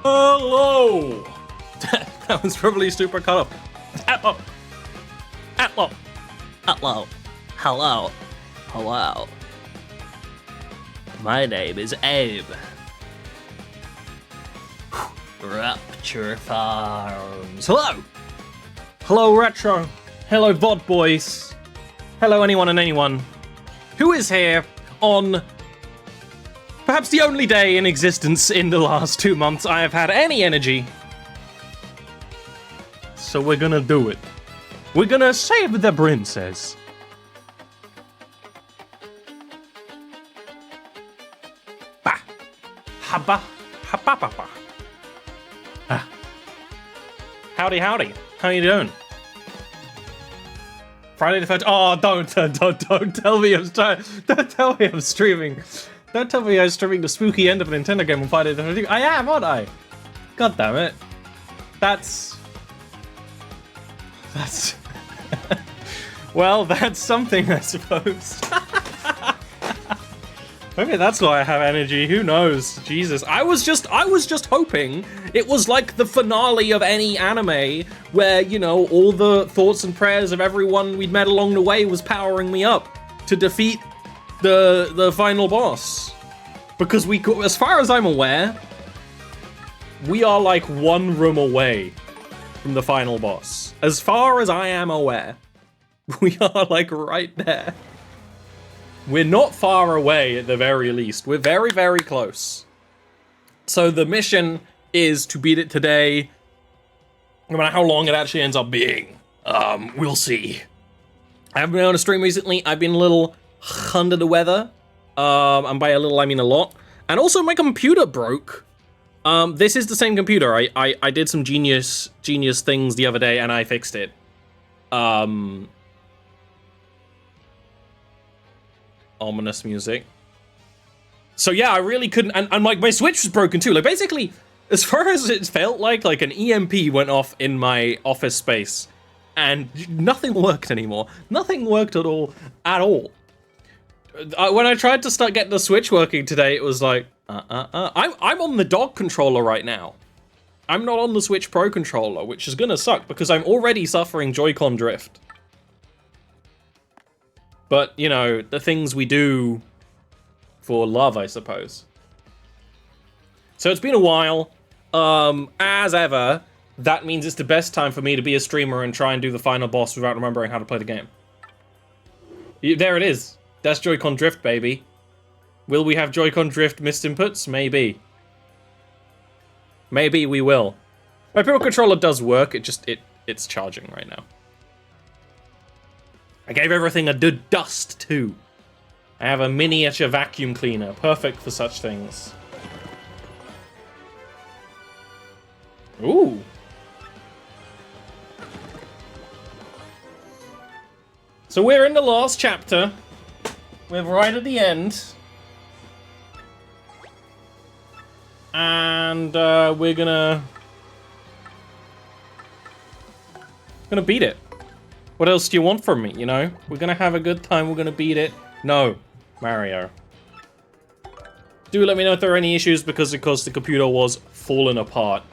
Hello! That was probably super cut off. Hello! Hello! Hello! Hello! Hello! My name is Abe. Rapture Farms. Hello! Hello, Retro. Hello, VOD boys. Hello, anyone and anyone who is here on perhaps the only day in existence in the last 2 months I have had any energy. So we're gonna do it. We're gonna save the princess. Bah. Haba. Habababa. Ah. Howdy, howdy. How you doing? Friday the 13th. Oh, don't tell me don't tell me I'm streaming. Don't tell me I'm streaming the spooky end of a Nintendo game on Friday the 13th. I am, aren't I? God damn it. That's well, that's something, I suppose. Maybe that's why I have energy. Who knows? Jesus. I was just hoping it was like the finale of any anime where, you know, all the thoughts and prayers of everyone we'd met along the way was powering me up to defeat the final boss. Because we could, as far as I'm aware, we are like one room away from the final boss. As far as I am aware, we are like right there. We're not far away at the very least. We're very, very close. So the mission is to beat it today. No matter how long it actually ends up being. We'll see. I haven't been on a stream recently. I've been a little under the weather. And by a little, I mean a lot. And also my computer broke. This is the same computer. I did some genius things the other day and I fixed it. Ominous music. So yeah, I really couldn't, and like my Switch was broken too. Like basically, as far as it felt like an EMP went off in my office space and nothing worked anymore. Nothing worked at all. When I tried to start getting the Switch working today, it was like, I'm on the dock controller right now. I'm not on the Switch Pro controller, which is gonna suck because I'm already suffering Joy-Con drift. But, you know, the things we do for love, I suppose. So it's been a while. As ever, that means it's the best time for me to be a streamer and try and do the final boss without remembering how to play the game. There it is. That's Joy-Con drift, baby. Will we have Joy-Con drift missed inputs? Maybe. Maybe we will. My Pro Controller does work, it's charging right now. I gave everything a dust too. I have a miniature vacuum cleaner, perfect for such things. Ooh. So we're in the last chapter. We're right at the end. And we're gonna beat it. What else do you want from me, you know? We're gonna have a good time, we're gonna beat it. No, Mario. Do let me know if there are any issues because of course the computer was falling apart.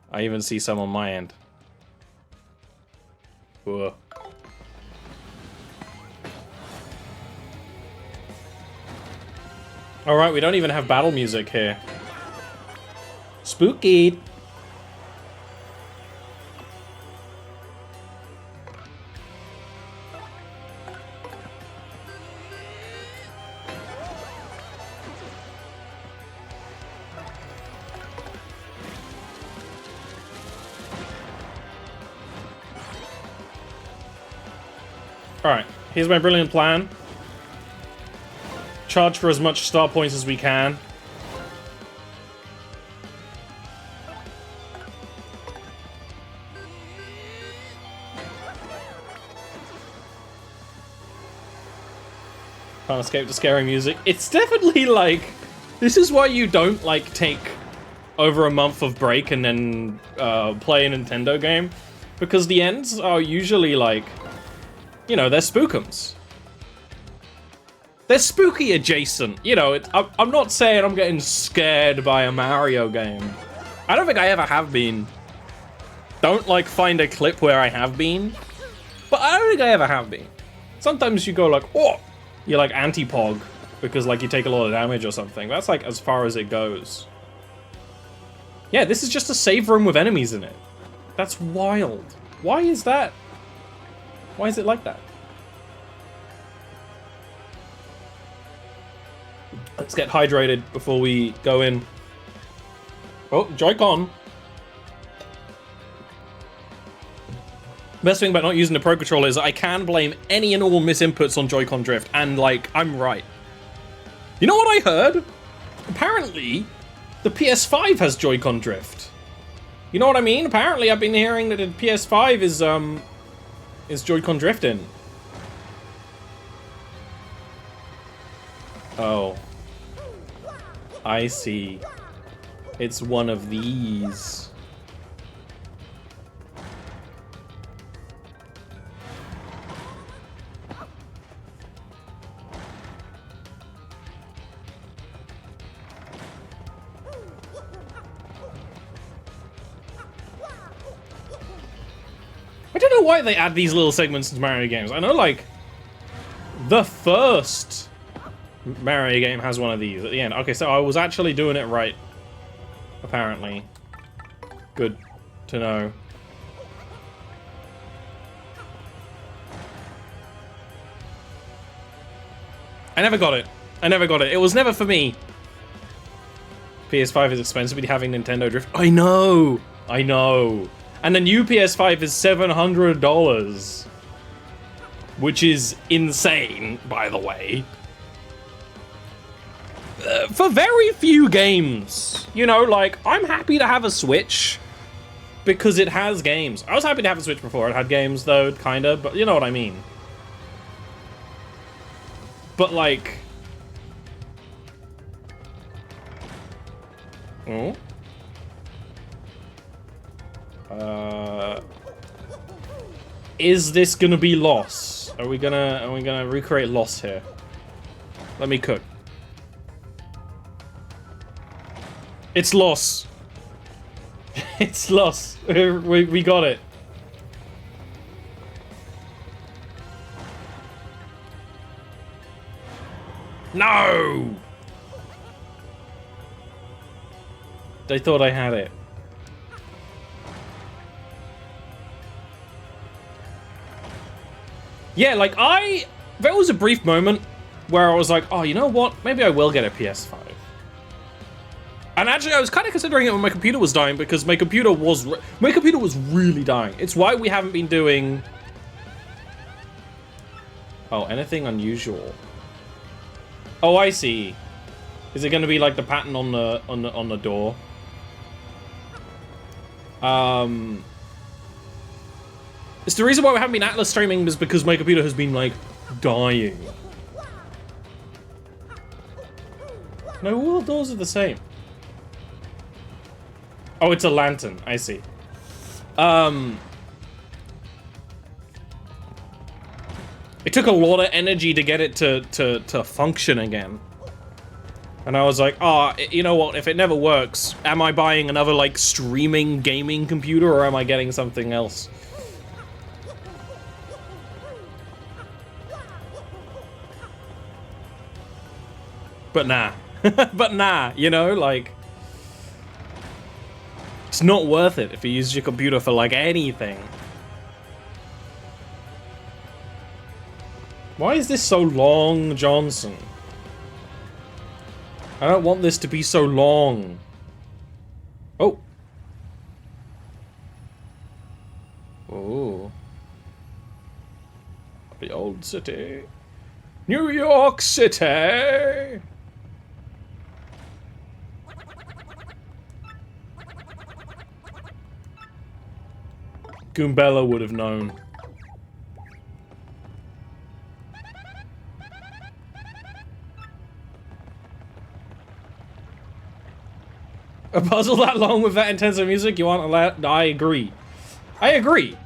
I even see some on my end. Whoa. Alright, we don't even have battle music here. Spooky. Alright, here's my brilliant plan. Charge for as much star points as we can. Can't escape the scary music. It's definitely like, this is why you don't like take over a month of break and then play a Nintendo game, because the ends are usually like, you know, they're spookums. they're spooky adjacent. You know, I'm not saying I'm getting scared by a Mario game. I don't think I ever have been. Don't, like, find a clip where I have been. But I don't think I ever have been. Sometimes you go like, oh, you're like anti-pog because, like, you take a lot of damage or something. That's, like, as far as it goes. Yeah, this is just a save room with enemies in it. That's wild. Why is that? Why is it like that? Let's get hydrated before we go in. Oh, Joy-Con. Best thing about not using the Pro Controller is I can blame any and all misinputs on Joy-Con drift, and, like, I'm right. You know what I heard? Apparently, the PS5 has Joy-Con drift. You know what I mean? Apparently, I've been hearing that the PS5 is Joy-Con drifting. Oh. I see. It's one of these. I don't know why they add these little segments into Mario games. I know, like, the first Mario game has one of these at the end. Okay, so I was actually doing it right. Apparently. Good to know. I never got it. I never got it. It was never for me. PS5 is expensive, but having Nintendo Drift. I know! I know. And the new PS5 is $700. Which is insane, by the way. For very few games. You know, like, I'm happy to have a Switch. Because it has games. I was happy to have a Switch before it had games, though, kinda, but you know what I mean. But, like... Oh? Is this gonna be loss? Are we gonna recreate loss here? Let me cook. It's loss. It's loss. We got it. No! They thought I had it. Yeah, like, there was a brief moment where I was like, oh, you know what? Maybe I will get a PS5. And actually, I was kind of considering it when my computer was dying, because my computer was really dying. It's why we haven't been doing... Oh, anything unusual? Oh, I see. Is it going to be like the pattern on the door? It's the reason why we haven't been Atlas streaming is because my computer has been, like, dying. No, all the doors are the same. Oh, it's a lantern. I see. It took a lot of energy to get it to function again. And I was like, oh, you know what? If it never works, am I buying another, like, streaming gaming computer, or am I getting something else? But nah. But nah, you know, like... It's not worth it if you use your computer for, like, anything. Why is this so long, Johnson? I don't want this to be so long. Oh. Oh. The old city. New York City! Goombella would have known. A puzzle that long with that intensive music, you want to let... I agree. I agree.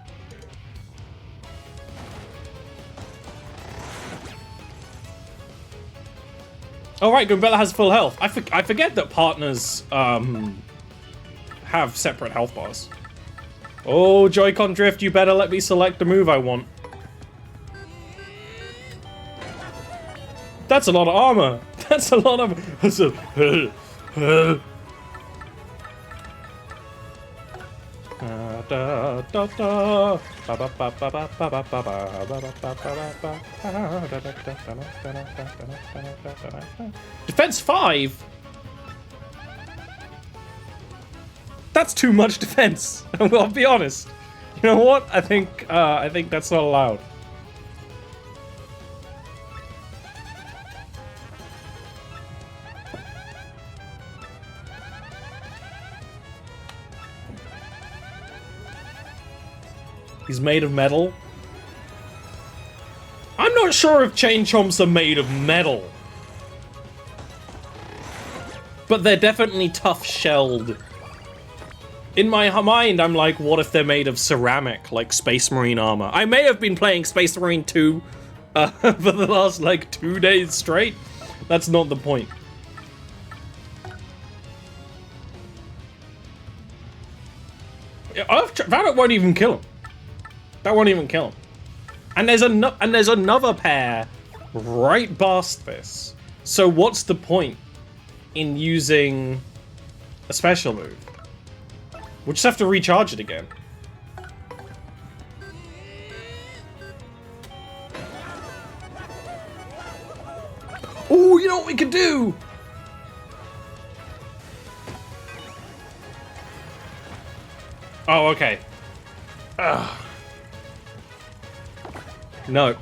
Oh, right, Gumbella has full health. I forget that partners, have separate health bars. Oh, Joy-Con Drift, you better let me select the move I want. That's a lot of armor. That's a lot of... Defense 5? That's too much defense. I'll be honest. You know what? I think that's not allowed. He's made of metal. I'm not sure if chain chomps are made of metal. But they're definitely tough-shelled. In my mind, I'm like, what if they're made of ceramic, like Space Marine armor? I may have been playing Space Marine 2 for the last, like, 2 days straight. That's not the point. That won't even kill him. That won't even kill him. And there's another pair right past this. So what's the point in using a special move? We'll just have to recharge it again. Oh, you know what we could do? Oh, okay. Ugh. No.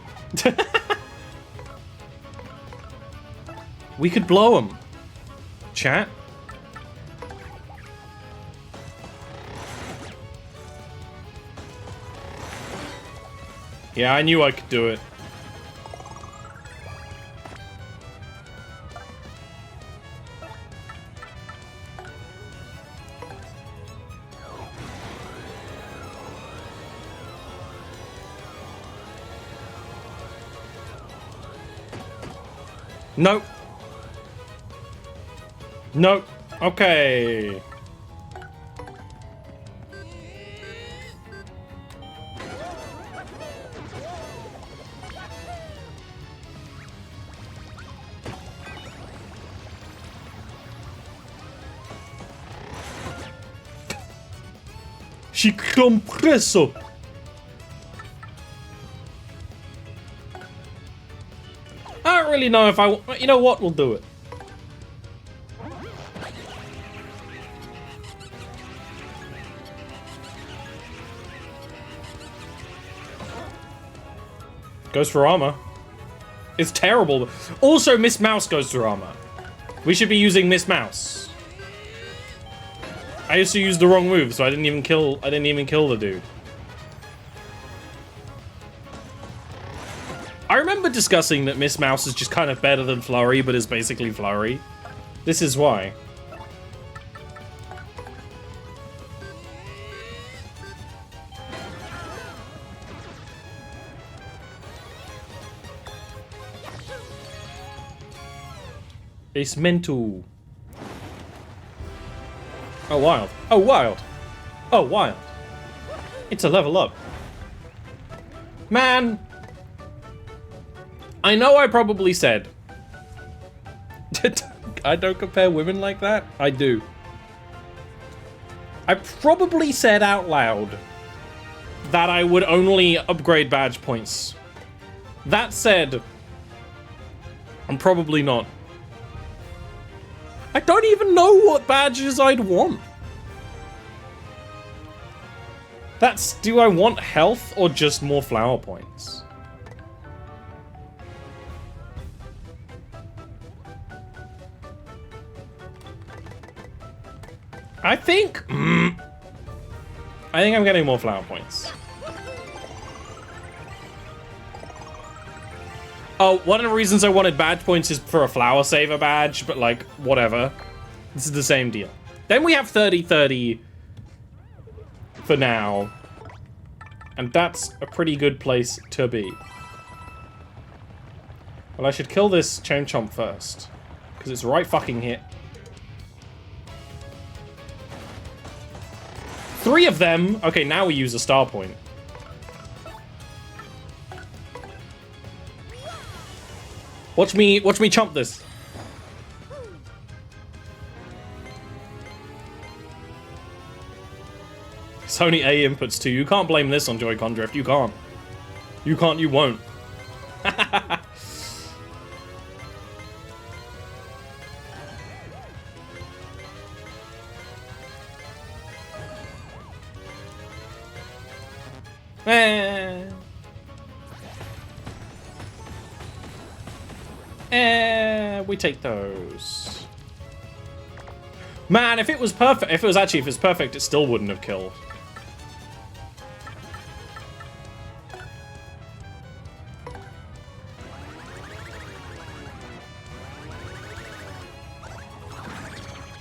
We could blow him. Chat. Yeah, I knew I could do it. Nope. Nope. Okay. She compresso. I don't really know if you know what, we'll do it. Goes for armor. It's terrible. Also, Miss Mouse goes through armor. We should be using Miss Mouse. I used to use the wrong move, so I didn't even kill the dude. I remember discussing that Miss Mouse is just kind of better than Flurry, but is basically Flurry. This is why. It's mental. Oh, wild. Oh, wild. Oh, wild. It's a level up. Man. I know I probably said. I don't compare women like that. I do. I probably said out loud that I would only upgrade badge points. That said, I'm probably not. I don't even know what badges I'd want. Do I want health or just more flower points? I think I'm getting more flower points. Oh, one of the reasons I wanted badge points is for a flower saver badge, but like, whatever. This is the same deal. Then we have 30-30 for now. And that's a pretty good place to be. Well, I should kill this Chain Chomp first. Because it's right fucking here. 3 of them. Okay, now we use a star point. Watch me chomp this. It's only A inputs too. You can't blame this on Joy-Con drift. You can't. You can't, you won't. We take those. Man, if it was perfect, if it's perfect, it still wouldn't have killed.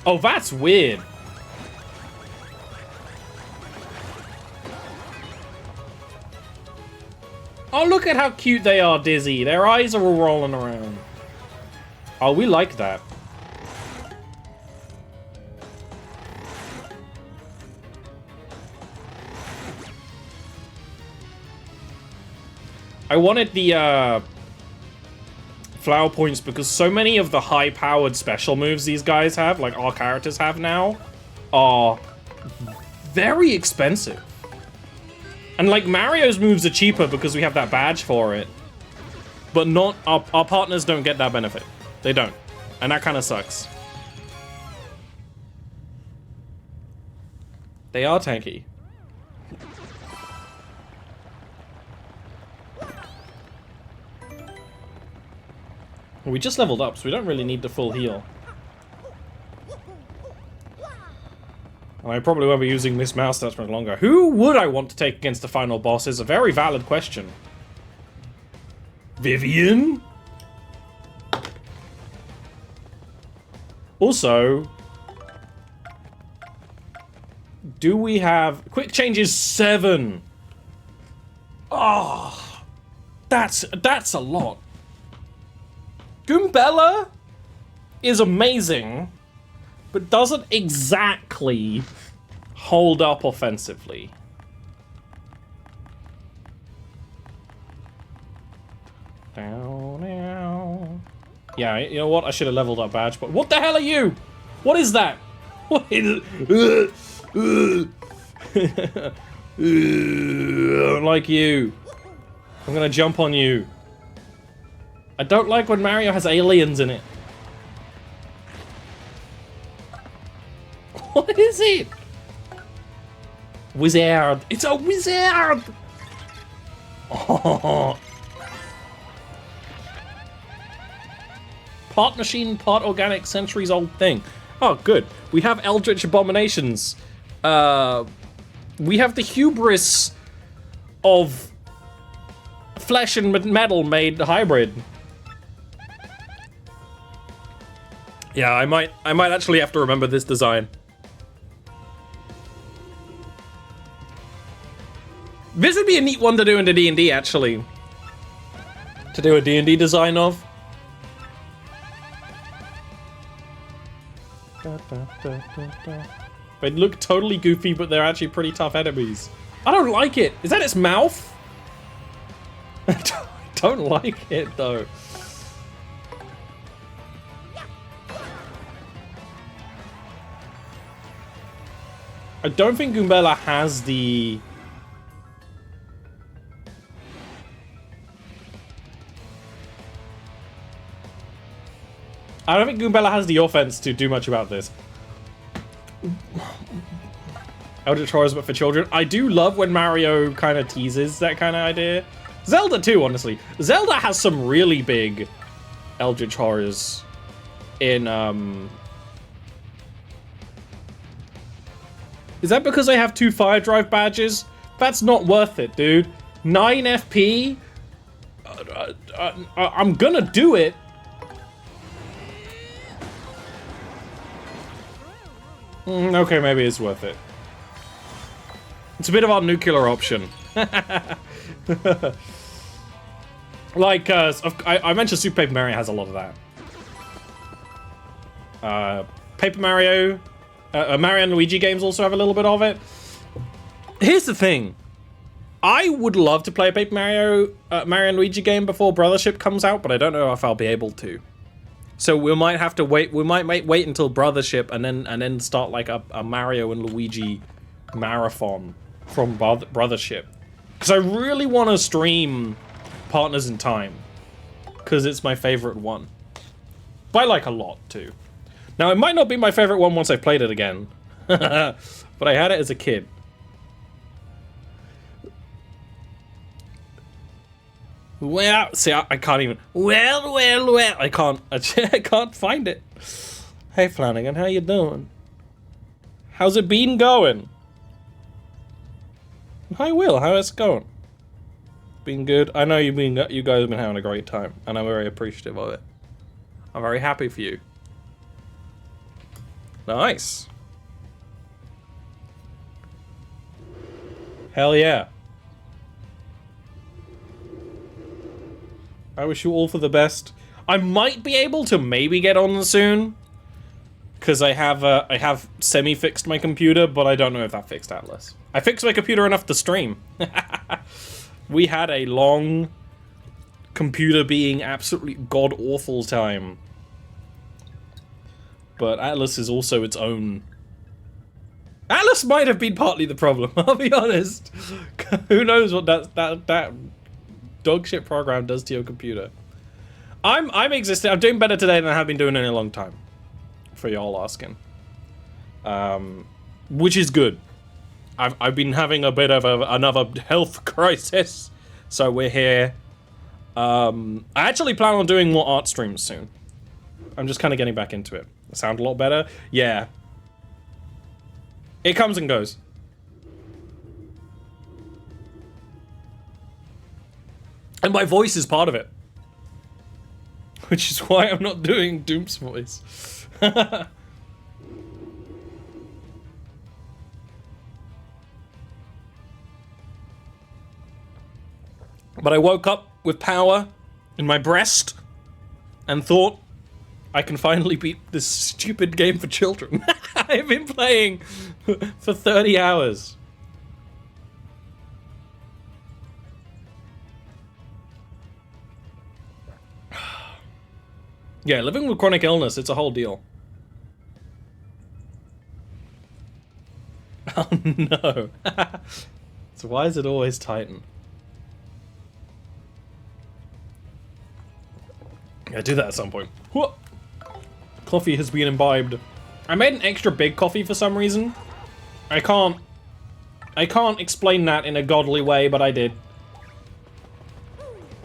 Oh, that's weird. Oh, look at how cute they are, Dizzy. Their eyes are all rolling around. Oh, we like that. I wanted the flower points because so many of the high-powered special moves these guys have, like our characters have now, are very expensive. And like Mario's moves are cheaper because we have that badge for it. But not our partners don't get that benefit. They don't. And that kind of sucks. They are tanky. We just leveled up, so we don't really need the full heal. I probably won't be using this mouse that much longer. Who would I want to take against the final boss is a very valid question. Vivian? Also, do we have... Quick change is 7. Oh, that's a lot. Goombella is amazing, but doesn't exactly hold up offensively. Yeah, you know what? I should have leveled up badge, but what the hell are you? What is that? What is it? I don't like you. I'm gonna jump on you. I don't like when Mario has aliens in it. What is it? Wizard. It's a wizard! Oh. Part machine, part organic, centuries old thing. Oh, good. We have Eldritch Abominations. We have the hubris of flesh and metal made hybrid. Yeah, I might actually have to remember this design. This would be a neat one to do into D&D, actually. To do a D&D design of. They look totally goofy, but they're actually pretty tough enemies. I don't like it. Is that its mouth? I don't like it, though. I don't think Goombella has the... I don't think Goombella has the offense to do much about this. Eldritch Horrors, but for children. I do love when Mario kind of teases that kind of idea. Zelda too, honestly. Zelda has some really big Eldritch Horrors in, Is that because I have 2 Fire Drive badges? That's not worth it, dude. 9 FP? I'm gonna do it. Okay, maybe it's worth it. It's a bit of our nuclear option. Like, I mentioned Super Paper Mario has a lot of that. Paper Mario, Mario and Luigi games also have a little bit of it. Here's the thing. I would love to play a Paper Mario, Mario and Luigi game before Brothership comes out, but I don't know if I'll be able to. So we might have to wait. We might wait until Brothership and then start like a Mario and Luigi marathon from Brothership, because I really want to stream Partners in Time, because it's my favorite one. But I like a lot too. Now it might not be my favorite one once I've played it again, but I had it as a kid. Well, see, I can't even. Well, I can't. I can't find it. Hey, Flanagan, how you doing? How's it been going? Hi, Will. How's it going? Been good. I know you guys have been having a great time, and I'm very appreciative of it. I'm very happy for you. Nice. Hell yeah. I wish you all for the best. I might be able to maybe get on soon, because I have semi-fixed my computer, but I don't know if that fixed Atlas. I fixed my computer enough to stream. We had a long computer being absolutely god-awful time. But Atlas is also its own... Atlas might have been partly the problem, I'll be honest. Who knows what that dog shit program does to your computer. I'm existing. I'm doing better today than I have been doing in a long time, for y'all asking. Which is good. I've been having a bit of another health crisis, so we're here. I actually plan on doing more art streams soon. I'm just kind of getting back into it. Sound a lot better? Yeah. It comes and goes. And my voice is part of it. Which is why I'm not doing Doom's voice. But I woke up with power in my breast and thought, I can finally beat this stupid game for children. I've been playing for 30 hours. Yeah, living with chronic illness, it's a whole deal. Oh no. So why is it always Titan? Yeah, do that at some point. Whoa. Coffee has been imbibed. I made an extra big coffee for some reason. I can't explain that in a godly way, but I did.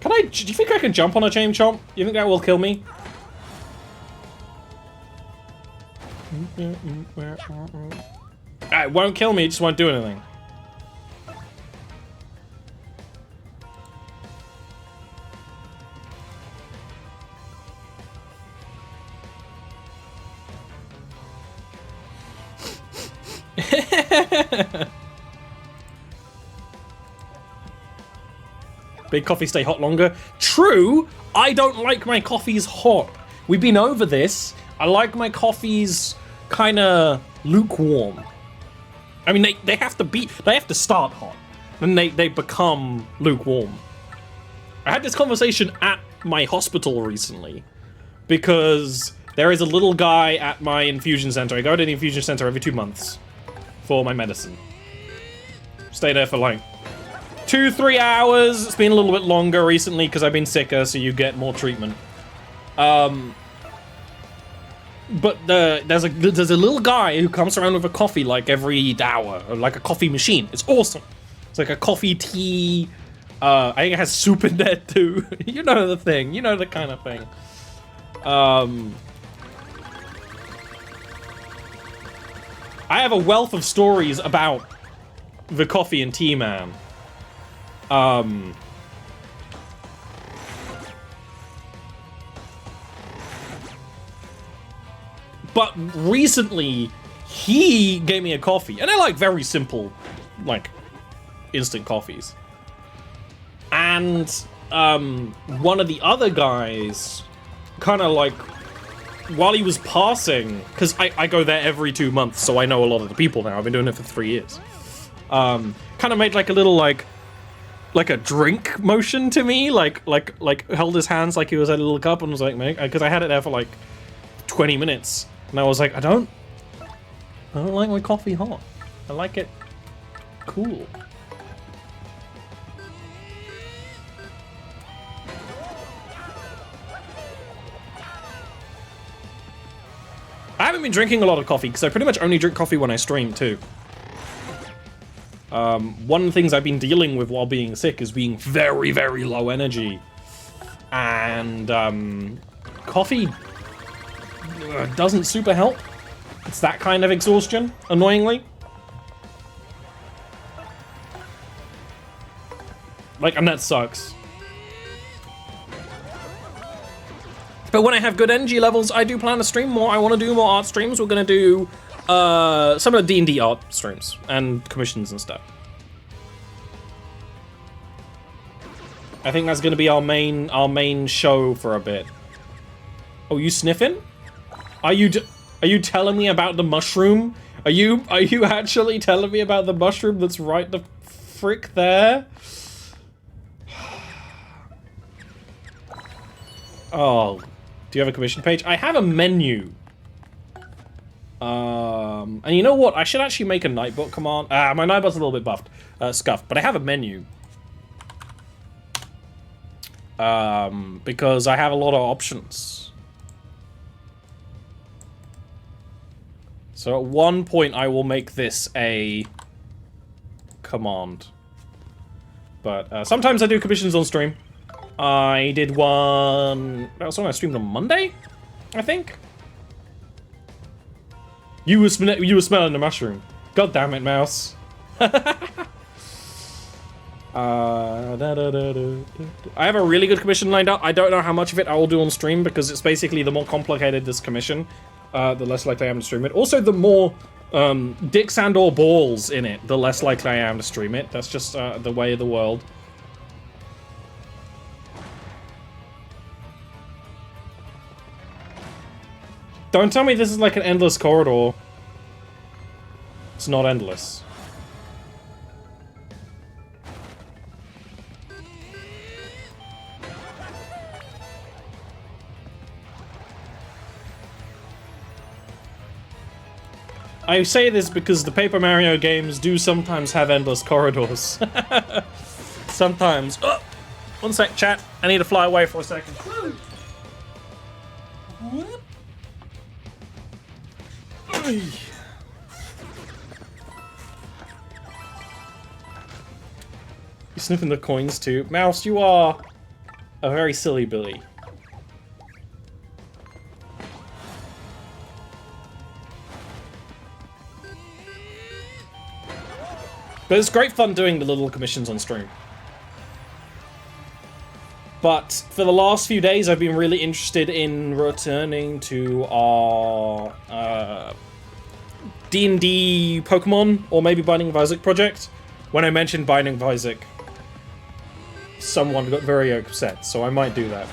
Do you think I can jump on a chain chomp? You think that will kill me? It won't kill me, it just won't do anything. Big coffee stay hot longer. True, I don't like my coffees hot. We've been over this. I like my coffees kind of lukewarm. I mean, they have to start hot, and they become lukewarm. I had this conversation at my hospital recently, because there is a little guy at my infusion center. I go to the infusion center every 2 months for my medicine. Stay there for like 2-3 hours. It's been a little bit longer recently because I've been sicker, so you get more treatment. But there's a little guy who comes around with a coffee like every hour, or like a coffee machine. It's awesome. It's like a coffee tea. I think it has soup in there too. You know the thing. You know the kind of thing. I have a wealth of stories about the coffee and tea man. But recently, he gave me a coffee, and I like very simple, like, instant coffees. And, one of the other guys kind of, like, while he was passing, because I go there every 2 months, so I know a lot of the people now. I've been doing it for 3 years. Kind of made like a little like a drink motion to me, like held his hands like he was at a little cup and was like, mate, because I had it there for like 20 minutes, and I was like, I don't like my coffee hot. I like it cool. I haven't been drinking a lot of coffee because I pretty much only drink coffee when I stream too. One of the things I've been dealing with while being sick is being very, very low energy. And coffee doesn't super help. It's that kind of exhaustion, annoyingly. Like, and that sucks. But when I have good energy levels, I do plan to stream more. I want to do more art streams. We're going to do some of the D&D art streams and commissions and stuff. I think that's going to be our main show for a bit. Oh, you sniffing? Are you telling me about the mushroom? Are you actually telling me about the mushroom that's right the frick there? Oh, do you have a commission page? I have a menu. And you know what? I should actually make a Nightbot command. My Nightbot's a little bit buffed, scuffed, but I have a menu. Because I have a lot of options. So at one point I will make this a command. But sometimes I do commissions on stream. I did one... That was when I streamed on Monday, I think? You were smelling the mushroom. God damn it, mouse. I have a really good commission lined up. I don't know how much of it I will do on stream because it's basically the more complicated this commission, the less likely I am to stream it. Also, the more dicks and or balls in it, the less likely I am to stream it. That's just the way of the world. Don't tell me this is like an endless corridor. It's not endless. I say this because the Paper Mario games do sometimes have endless corridors. Sometimes. Oh, one sec, chat. I need to fly away for a second. Whoop. You're sniffing the coins too. Mouse, you are a very silly Billy. But it's great fun doing the little commissions on stream. But for the last few days, I've been really interested in returning to our D&D Pokemon, or maybe Binding of Isaac project. When I mentioned Binding of Isaac, someone got very upset, so I might do that.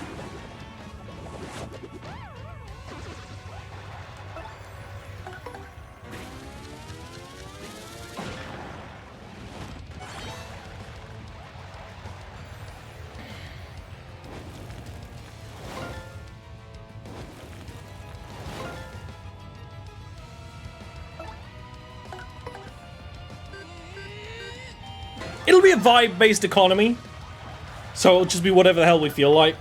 It'll be a vibe-based economy, so it'll just be whatever the hell we feel like.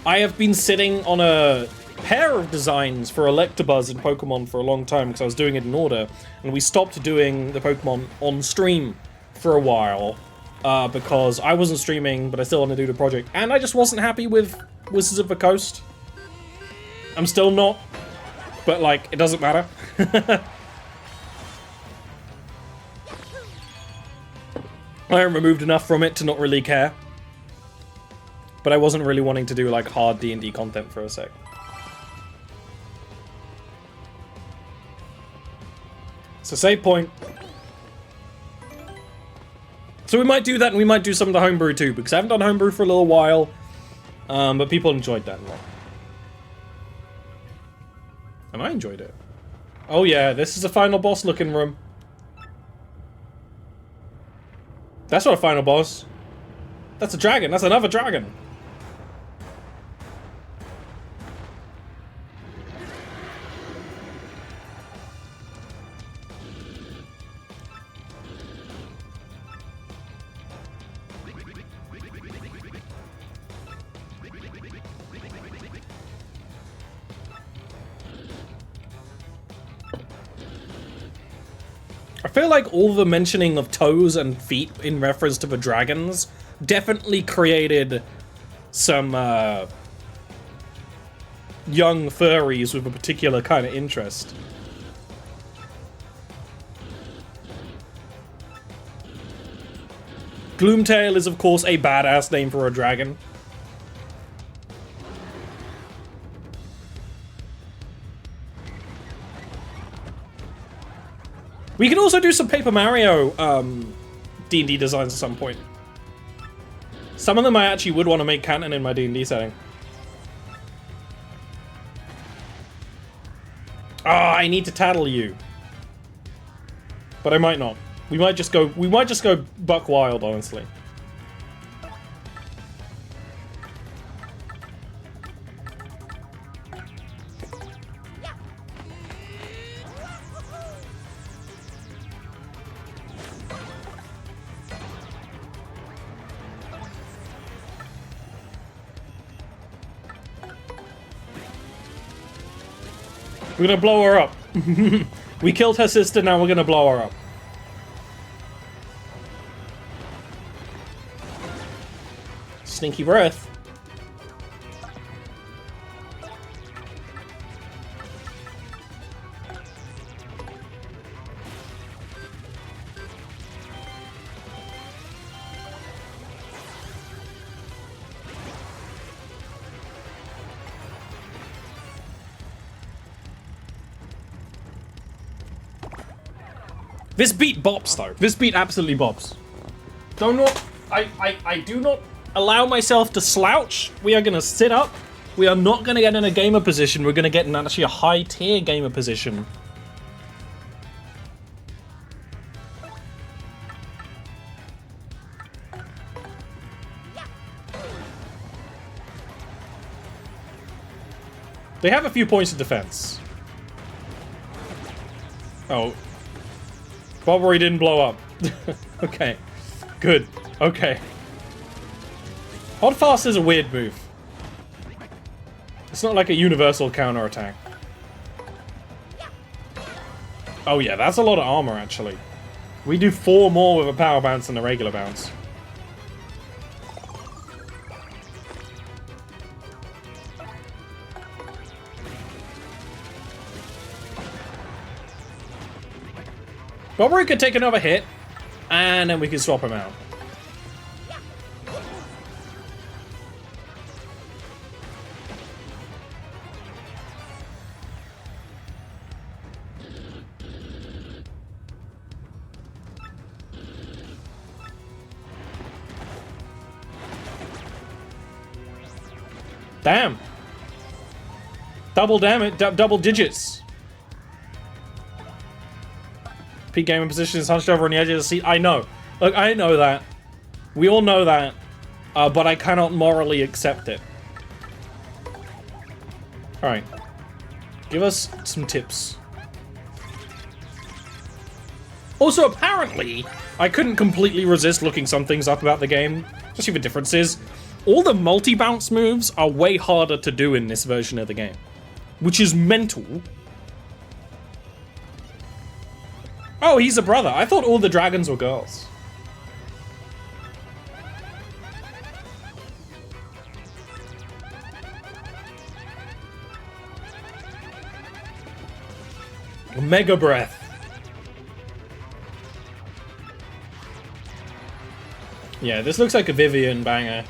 I have been sitting on a pair of designs for Electabuzz in Pokemon for a long time because I was doing it in order, and we stopped doing the Pokemon on stream for a while because I wasn't streaming, but I still wanted to do the project, and I just wasn't happy with Wizards of the Coast. I'm still not, but like, it doesn't matter. I removed enough from it to not really care. But I wasn't really wanting to do like hard D&D content for a sec. So save point. So we might do that, and we might do some of the homebrew too, because I haven't done homebrew for a little while. But people enjoyed that a lot. And I enjoyed it. Oh yeah, this is a final boss looking room. That's not a final boss. That's a dragon. That's another dragon. I feel like all the mentioning of toes and feet in reference to the dragons definitely created some young furries with a particular kind of interest. Gloomtail is, of course, a badass name for a dragon. We can also do some Paper Mario D&D designs at some point. Some of them I actually would want to make canon in my D&D setting. Ah, I need to tattle you. But I might not. We might just go buck wild, honestly. We're gonna blow her up. We killed her sister, now we're gonna blow her up. Stinky breath. This beat bops, though. This beat absolutely bops. I do not allow myself to slouch. We are gonna sit up. We are not gonna get in a gamer position. We're gonna get in actually a high-tier gamer position. They have a few points of defense. Oh. Bobbery didn't blow up. Okay. Good. Okay. Hold fast is a weird move. It's not like a universal counterattack. Oh yeah, that's a lot of armor, actually. We do 4 more with a power bounce than a regular bounce. Bobbery could take another hit, and then we can swap him out. Damn. Double damage, double digits. Peak gaming position is hunched over on the edge of the seat. I know. Look, I know that. We all know that. But I cannot morally accept it. Alright. Give us some tips. Also, apparently, I couldn't completely resist looking some things up about the game. Especially the differences. All the multi-bounce moves are way harder to do in this version of the game. Which is mental. Oh, he's a brother. I thought all the dragons were girls. Mega breath. Yeah, this looks like a Vivian banger.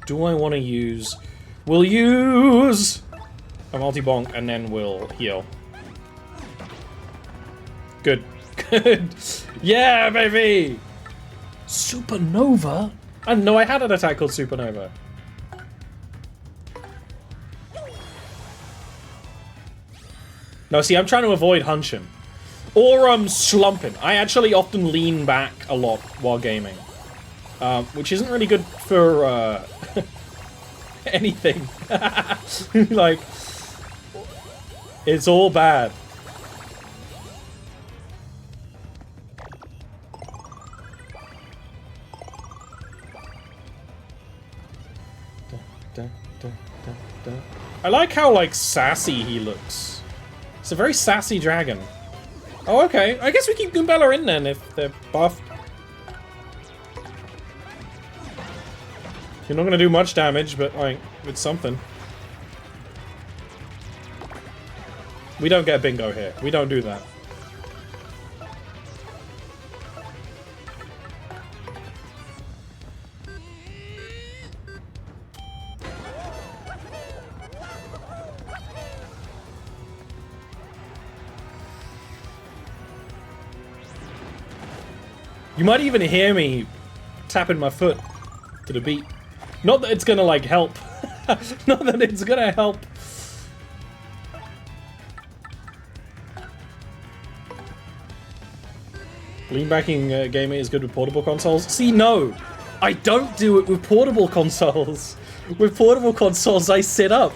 Do I want to use... We'll use a multi-bonk and then we'll heal. Good. Good. Yeah, baby! Supernova? I didn't know I had an attack called Supernova. No, see, I'm trying to avoid hunching. Or slumping. I actually often lean back a lot while gaming. Which isn't really good for, anything. Like, it's all bad. I like how, like, sassy he looks. It's a very sassy dragon. Oh, okay. I guess we keep Goombella in then if they're buffed. You're not gonna do much damage, but, like, it's something. We don't get bingo here. We don't do that. You might even hear me tapping my foot to the beat. Not that it's gonna, like, help. Not that it's gonna help. Lean-backing gaming is good with portable consoles. See, no! I don't do it with portable consoles. With portable consoles, I sit up.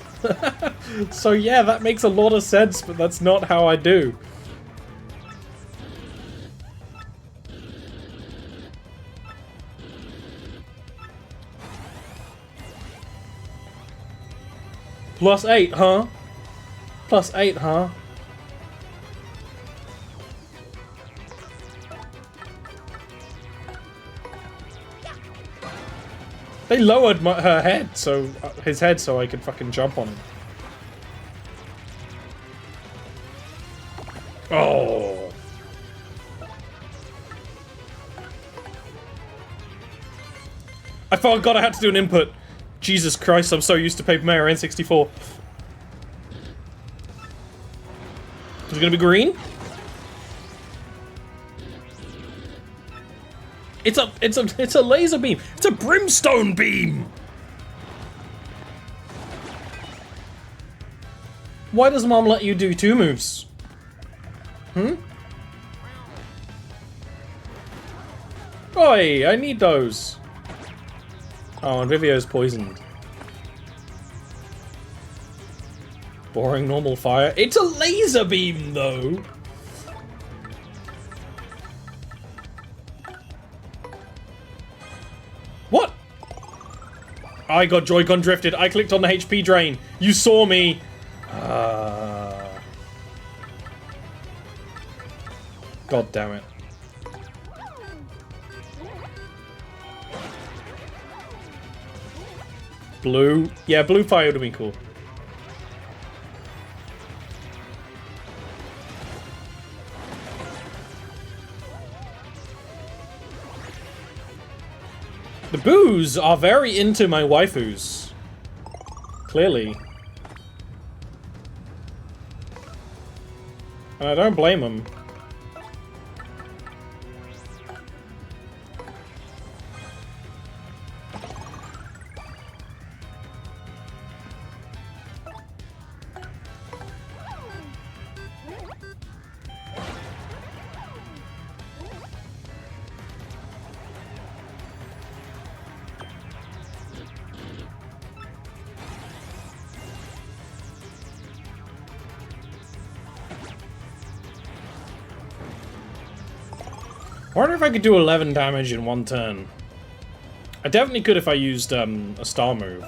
So yeah, that makes a lot of sense, but that's not how I do. +8, huh? +8, huh? They lowered her head, so his head, so I could fucking jump on him. Oh. I forgot I had to do an input. Jesus Christ, I'm so used to Paper Mario N64. Is it gonna be green? It's a laser beam. It's a brimstone beam. Why does Mom let you do 2 moves? Hmm? Oi, I need those. Oh, and Vivio's poisoned. Boring normal fire. It's a laser beam, though. What? I got Joy-Con drifted. I clicked on the HP drain. You saw me. God damn it. Blue. Yeah, blue fire would have been cool. The boos are very into my waifus. Clearly. And I don't blame them. I wonder if I could do 11 damage in 1 turn. I definitely could if I used a star move.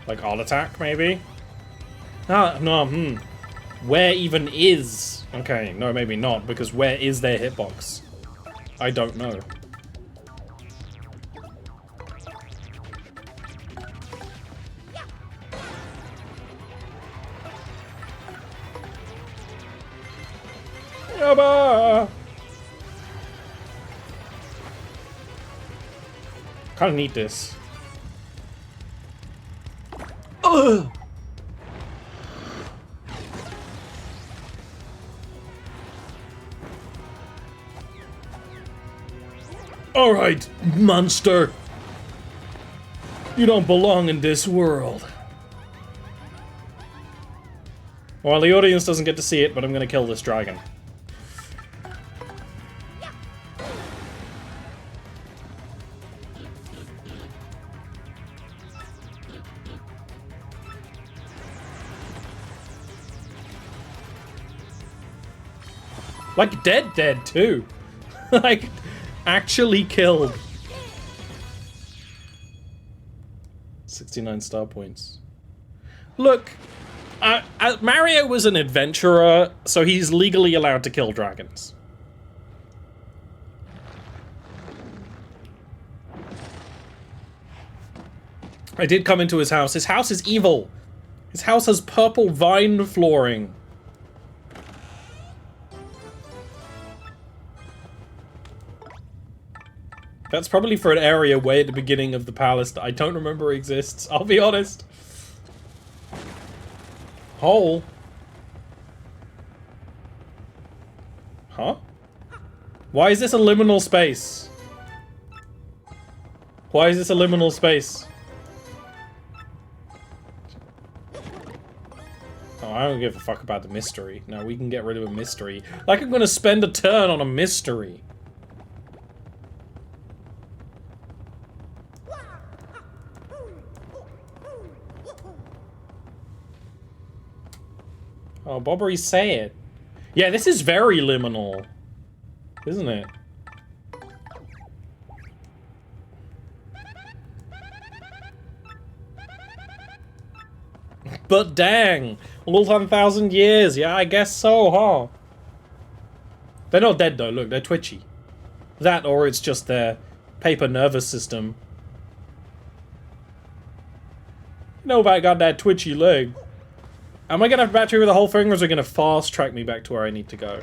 Like Art Attack, maybe? No, Where even is... Okay, no, maybe not, because where is their hitbox? I don't know. Yabba! Kinda need this. Ugh! Alright, monster. You don't belong in this world. Well, the audience doesn't get to see it, but I'm gonna kill this dragon. Like, dead too. Like, actually killed. 69 star points. Look, Mario was an adventurer, so he's legally allowed to kill dragons. I did come into his house. His house is evil. His house has purple vine flooring. That's probably for an area way at the beginning of the palace that I don't remember exists, I'll be honest. Hole? Huh? Why is this a liminal space? Why is this a liminal space? Oh, I don't give a fuck about the mystery. No, we can get rid of a mystery. Like I'm gonna spend a turn on a mystery. Oh, Bobbery, say it. Yeah, this is very liminal. Isn't it? But dang! All 10,000 years, yeah, I guess so, huh? They're not dead though, look, they're twitchy. That, or it's just their paper nervous system. You know about got that twitchy leg. Am I gonna have battery with the whole thing, or is it gonna fast track me back to where I need to go?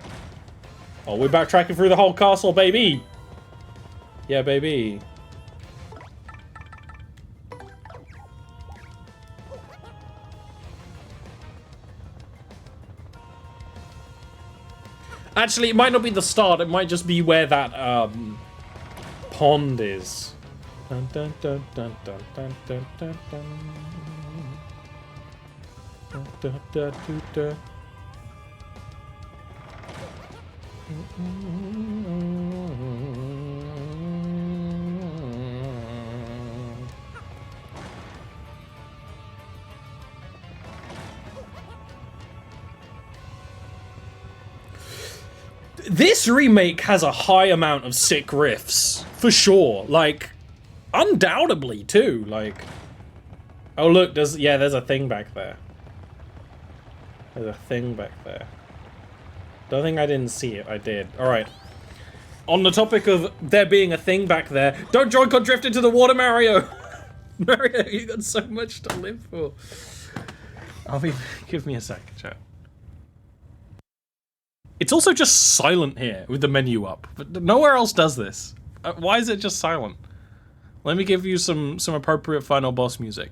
Oh, we're backtracking through the whole castle, baby! Yeah, baby. Actually, it might not be the start, it might just be where that, pond is. Dun dun dun dun dun dun dun dun dun. Dun dun dun dun dun. This remake has a high amount of sick riffs, for sure. Like, undoubtedly, too. Like, oh look, there's a thing back there. There's a thing back there. Don't think I didn't see it. I did. All right. On the topic of there being a thing back there, don't Joy-Con drift into the water, Mario. Mario, you got so much to live for. Give me a sec, chat. It's also just silent here with the menu up, but nowhere else does this. Why is it just silent? Let me give you some appropriate final boss music.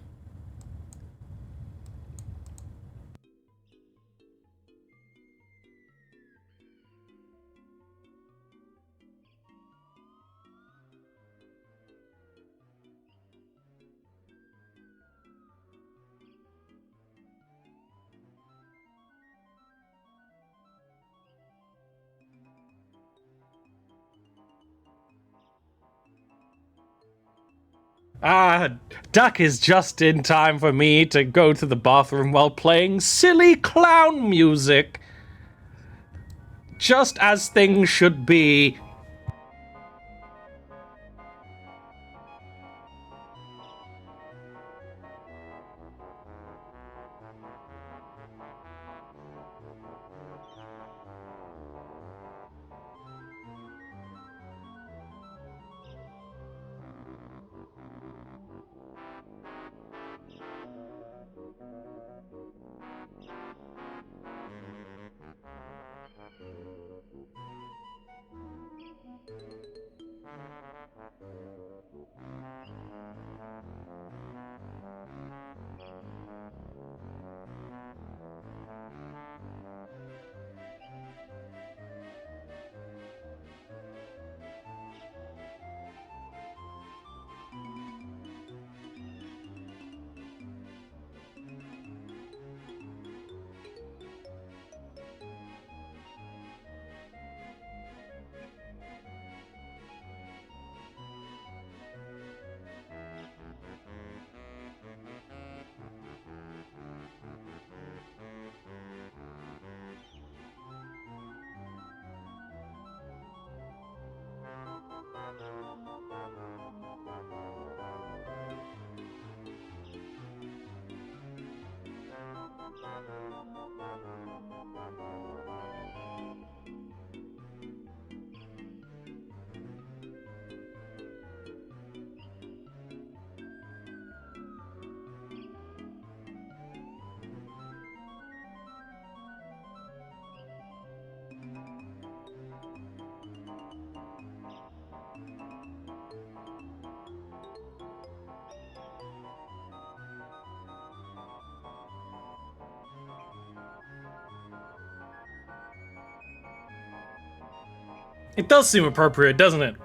Ah, Duck is just in time for me to go to the bathroom while playing silly clown music. Just as things should be. It does seem appropriate, doesn't it?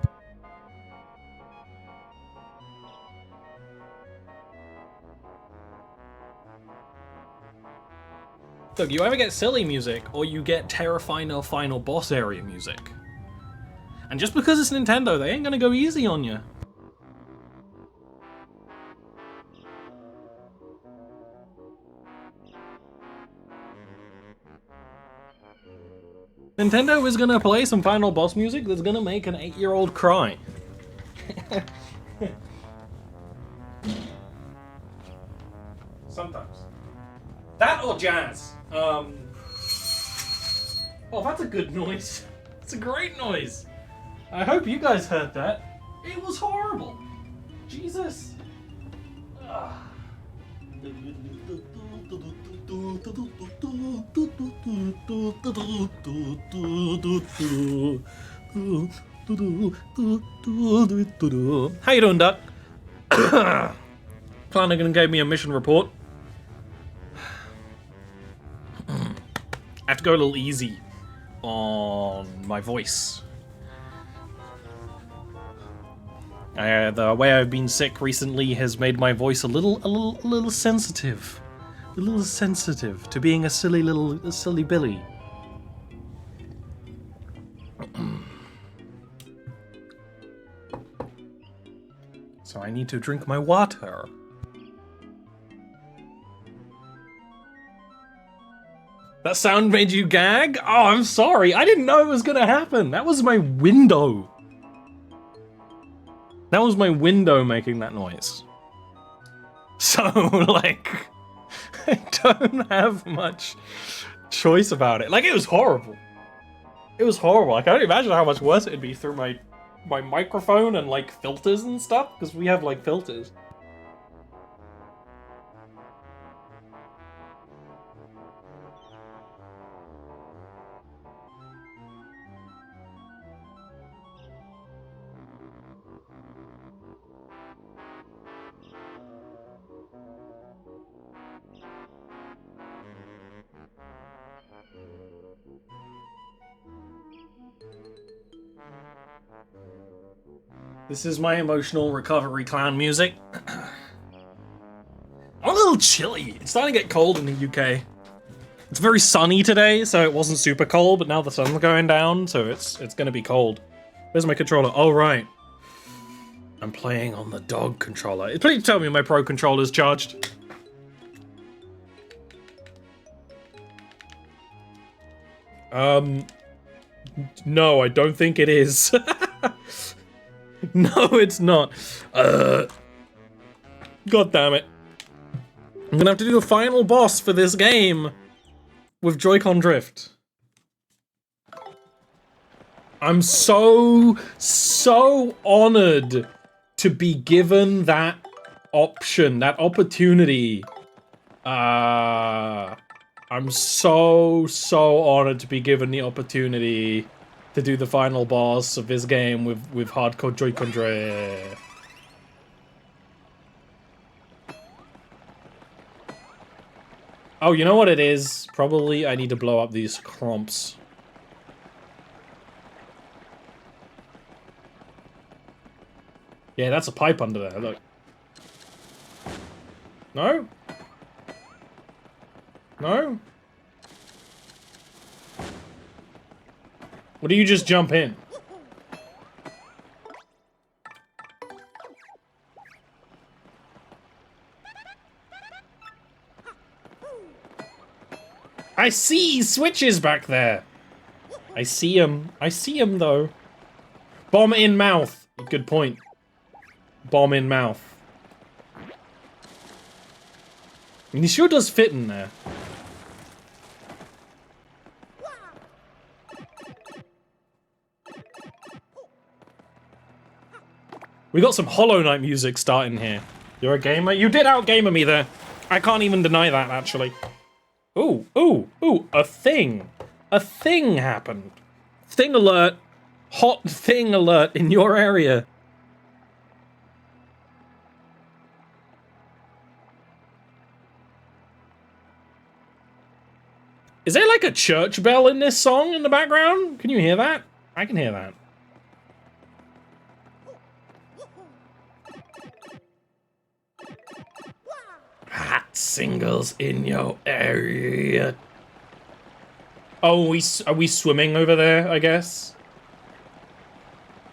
Look, you either get silly music, or you get terrifying or final boss area music. And just because it's Nintendo, they ain't gonna go easy on you. Nintendo is gonna play some final boss music that's gonna make an 8-year-old cry. Sometimes. That or jazz. Oh, that's a good noise. It's a great noise. I hope you guys heard that. It was horrible. Jesus. How you doing, Duck? Flanagan gave me a mission report. I have to go a little easy on my voice. The way I've been sick recently has made my voice a little sensitive. A little sensitive to being a silly Billy. So I need to drink my water. That sound made you gag? Oh, I'm sorry. I didn't know it was gonna happen. That was my window. That was my window making that noise. So, like, I don't have much choice about it. Like, it was horrible. It was horrible. I can't imagine how much worse it'd be through my microphone and, like, filters and stuff, because we have, like, filters. This is my emotional recovery clown music. I'm a little chilly. It's starting to get cold in the UK. It's very sunny today, so it wasn't super cold, but now the sun's going down, so it's gonna be cold. Where's my controller? Oh, right. I'm playing on the dog controller. Please tell me my pro controller's charged. No, I don't think it is. No, it's not. God damn it. I'm gonna have to do the final boss for this game with Joy-Con drift. I'm so honored to be given that option, that opportunity. I'm so honored to be given the opportunity to do the final boss of this game with hardcore Joy-Con drift. Oh, you know what it is? Probably I need to blow up these crumps. Yeah, that's a pipe under there, look. No? No? What do you just jump in? I see switches back there. I see him. I see him though. Bomb in mouth. Good point. Bomb in mouth. And he sure does fit in there. We got some Hollow Knight music starting here. You're a gamer? You did out-gamer me there. I can't even deny that, actually. Ooh, ooh, ooh, a thing. A thing happened. Thing alert. Hot thing alert in your area. Is there like a church bell in this song in the background? Can you hear that? I can hear that. Hot singles in your area. Oh, are we swimming over there, I guess?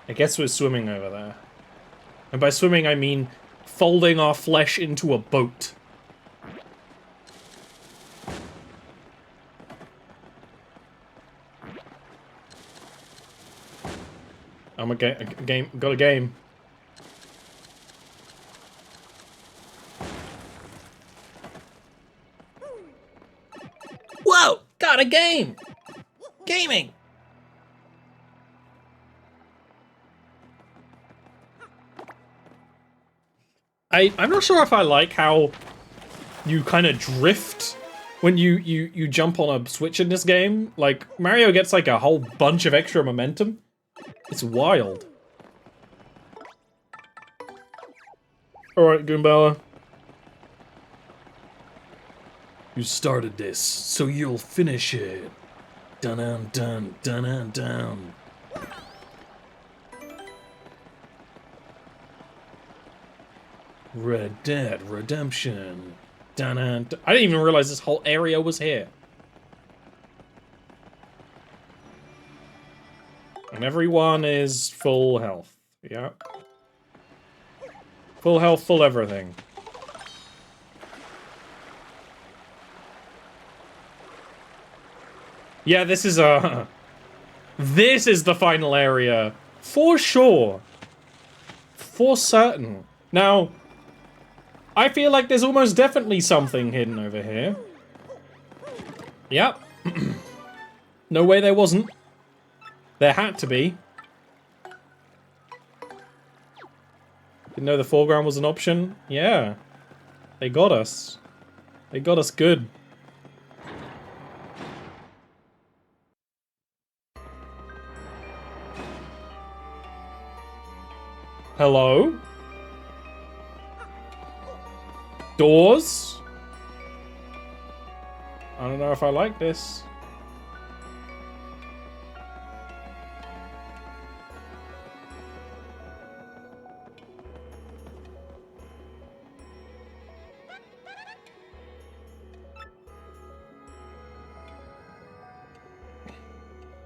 I guess we're swimming over there. And by swimming, I mean folding our flesh into a boat. I'm a game. Got a game. Whoa! Got a game! Gaming! I'm not sure if I like how you kind of drift when you jump on a switch in this game. Like, Mario gets like a whole bunch of extra momentum. It's wild. Alright, Goombella. You started this, so you'll finish it. Dun-dun-dun, dun-dun-dun. Red Dead Redemption. Dun-dun. I didn't even realize this whole area was here. And everyone is full health. Yeah. Full health, full everything. Yeah, this is this is the final area. For sure. For certain. Now, I feel like there's almost definitely something hidden over here. Yep. No way there wasn't. There had to be. Didn't know the foreground was an option? Yeah. They got us. They got us good. Hello? Doors? I don't know if I like this.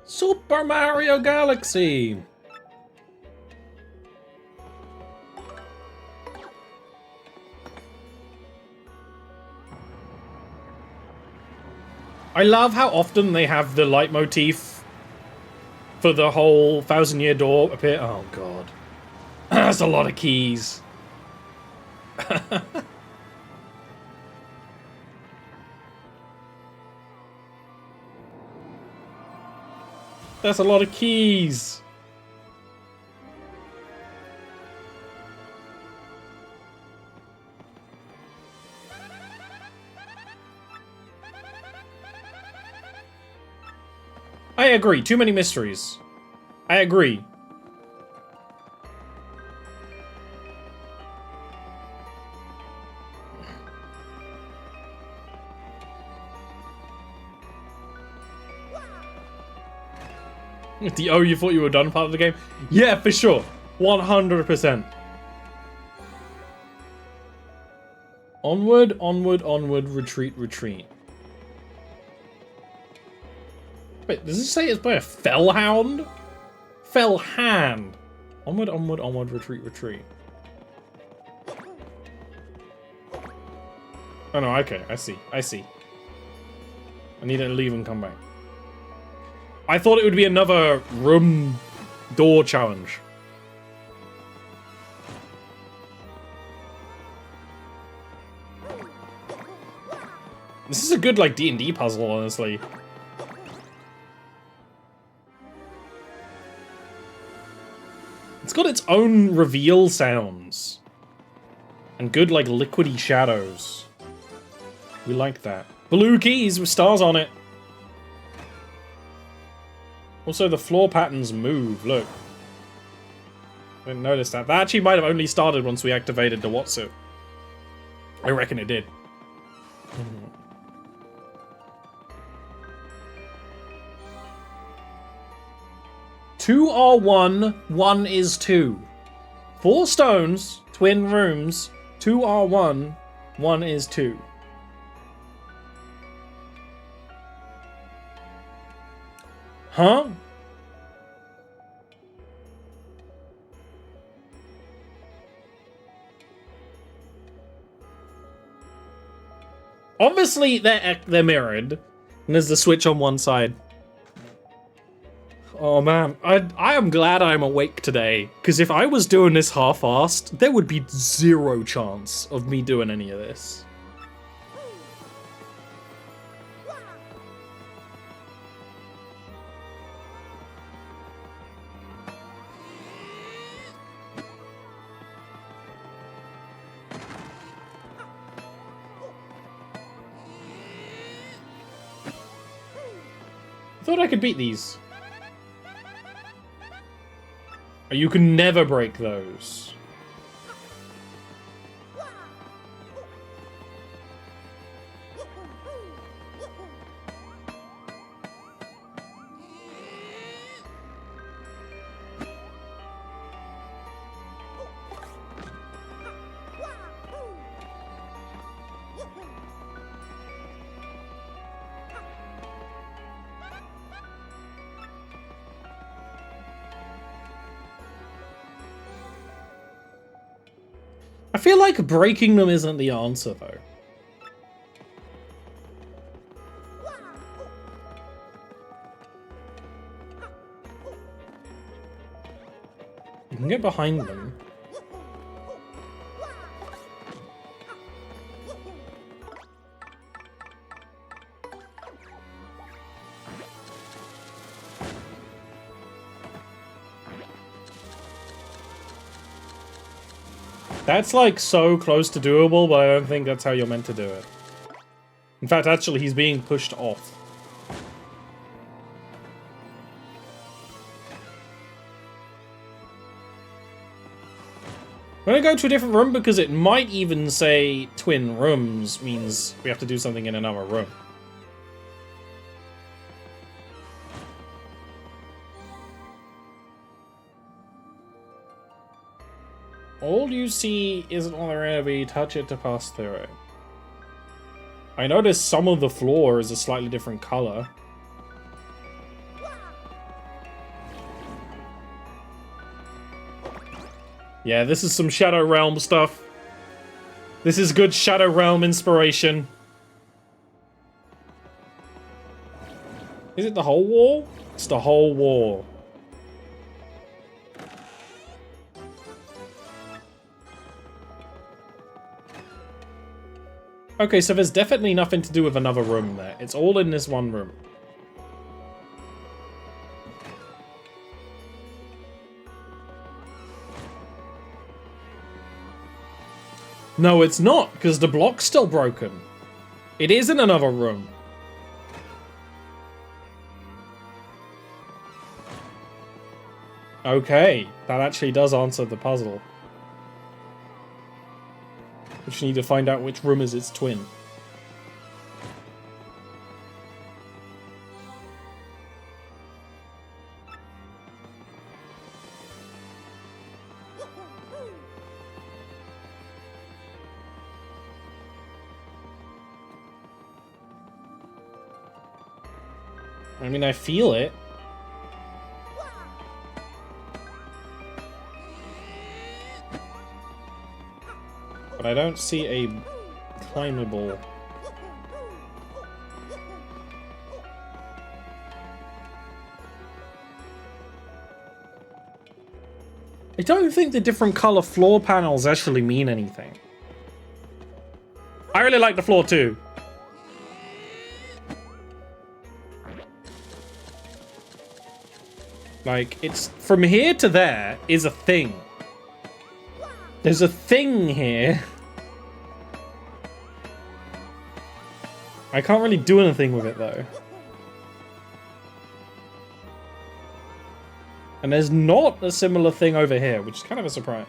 Super Mario Galaxy! I love how often they have the leitmotif for the whole 1,000-Year Door appear. Oh god. That's a lot of keys. That's a lot of keys. I agree. Too many mysteries. I agree. The oh, you thought you were done part of the game? Yeah, for sure. 100%. Onward, onward, onward, retreat, retreat. Wait, does it say it's by a fellhound? Fellhand. Onward, onward, onward, retreat, retreat. Oh no, okay, I see, I see. I need to leave and come back. I thought it would be another room door challenge. This is a good, like, D&D puzzle, honestly. It's got its own reveal sounds. And good, like, liquidy shadows. We like that. Blue keys with stars on it. Also, the floor patterns move, look. I didn't notice that. That actually might have only started once we activated the What's-It. I reckon it did. 2 are 1, 1 is 2. 4 stones, twin rooms, 2 are 1, 1 is 2. Huh? Obviously, they're mirrored, and there's the switch on one side. Oh man, I am glad I'm awake today, because if I was doing this half-assed, there would be 0 chance of me doing any of this. I thought I could beat these. You can never break those. I feel like breaking them isn't the answer, though. You can get behind them. That's like so close to doable, but I don't think that's how you're meant to do it. In fact, actually, he's being pushed off. I'm gonna go to a different room because it might even say twin rooms means we have to do something in another room. All you see isn't on the enemy, touch it to pass through it. I noticed some of the floor is a slightly different color. Yeah, this is some Shadow Realm stuff. This is good Shadow Realm inspiration. Is it the whole wall? It's the whole wall. Okay, so there's definitely nothing to do with another room there. It's all in this one room. No, it's not, because the block's still broken. It is in another room. Okay, that actually does answer the puzzle. We just need to find out which room is its twin. I mean, I feel it. But I don't see a climbable. I don't think the different color floor panels actually mean anything. I really like the floor too. Like, it's from here to there is a thing. There's a thing here. I can't really do anything with it, though. And there's not a similar thing over here, which is kind of a surprise.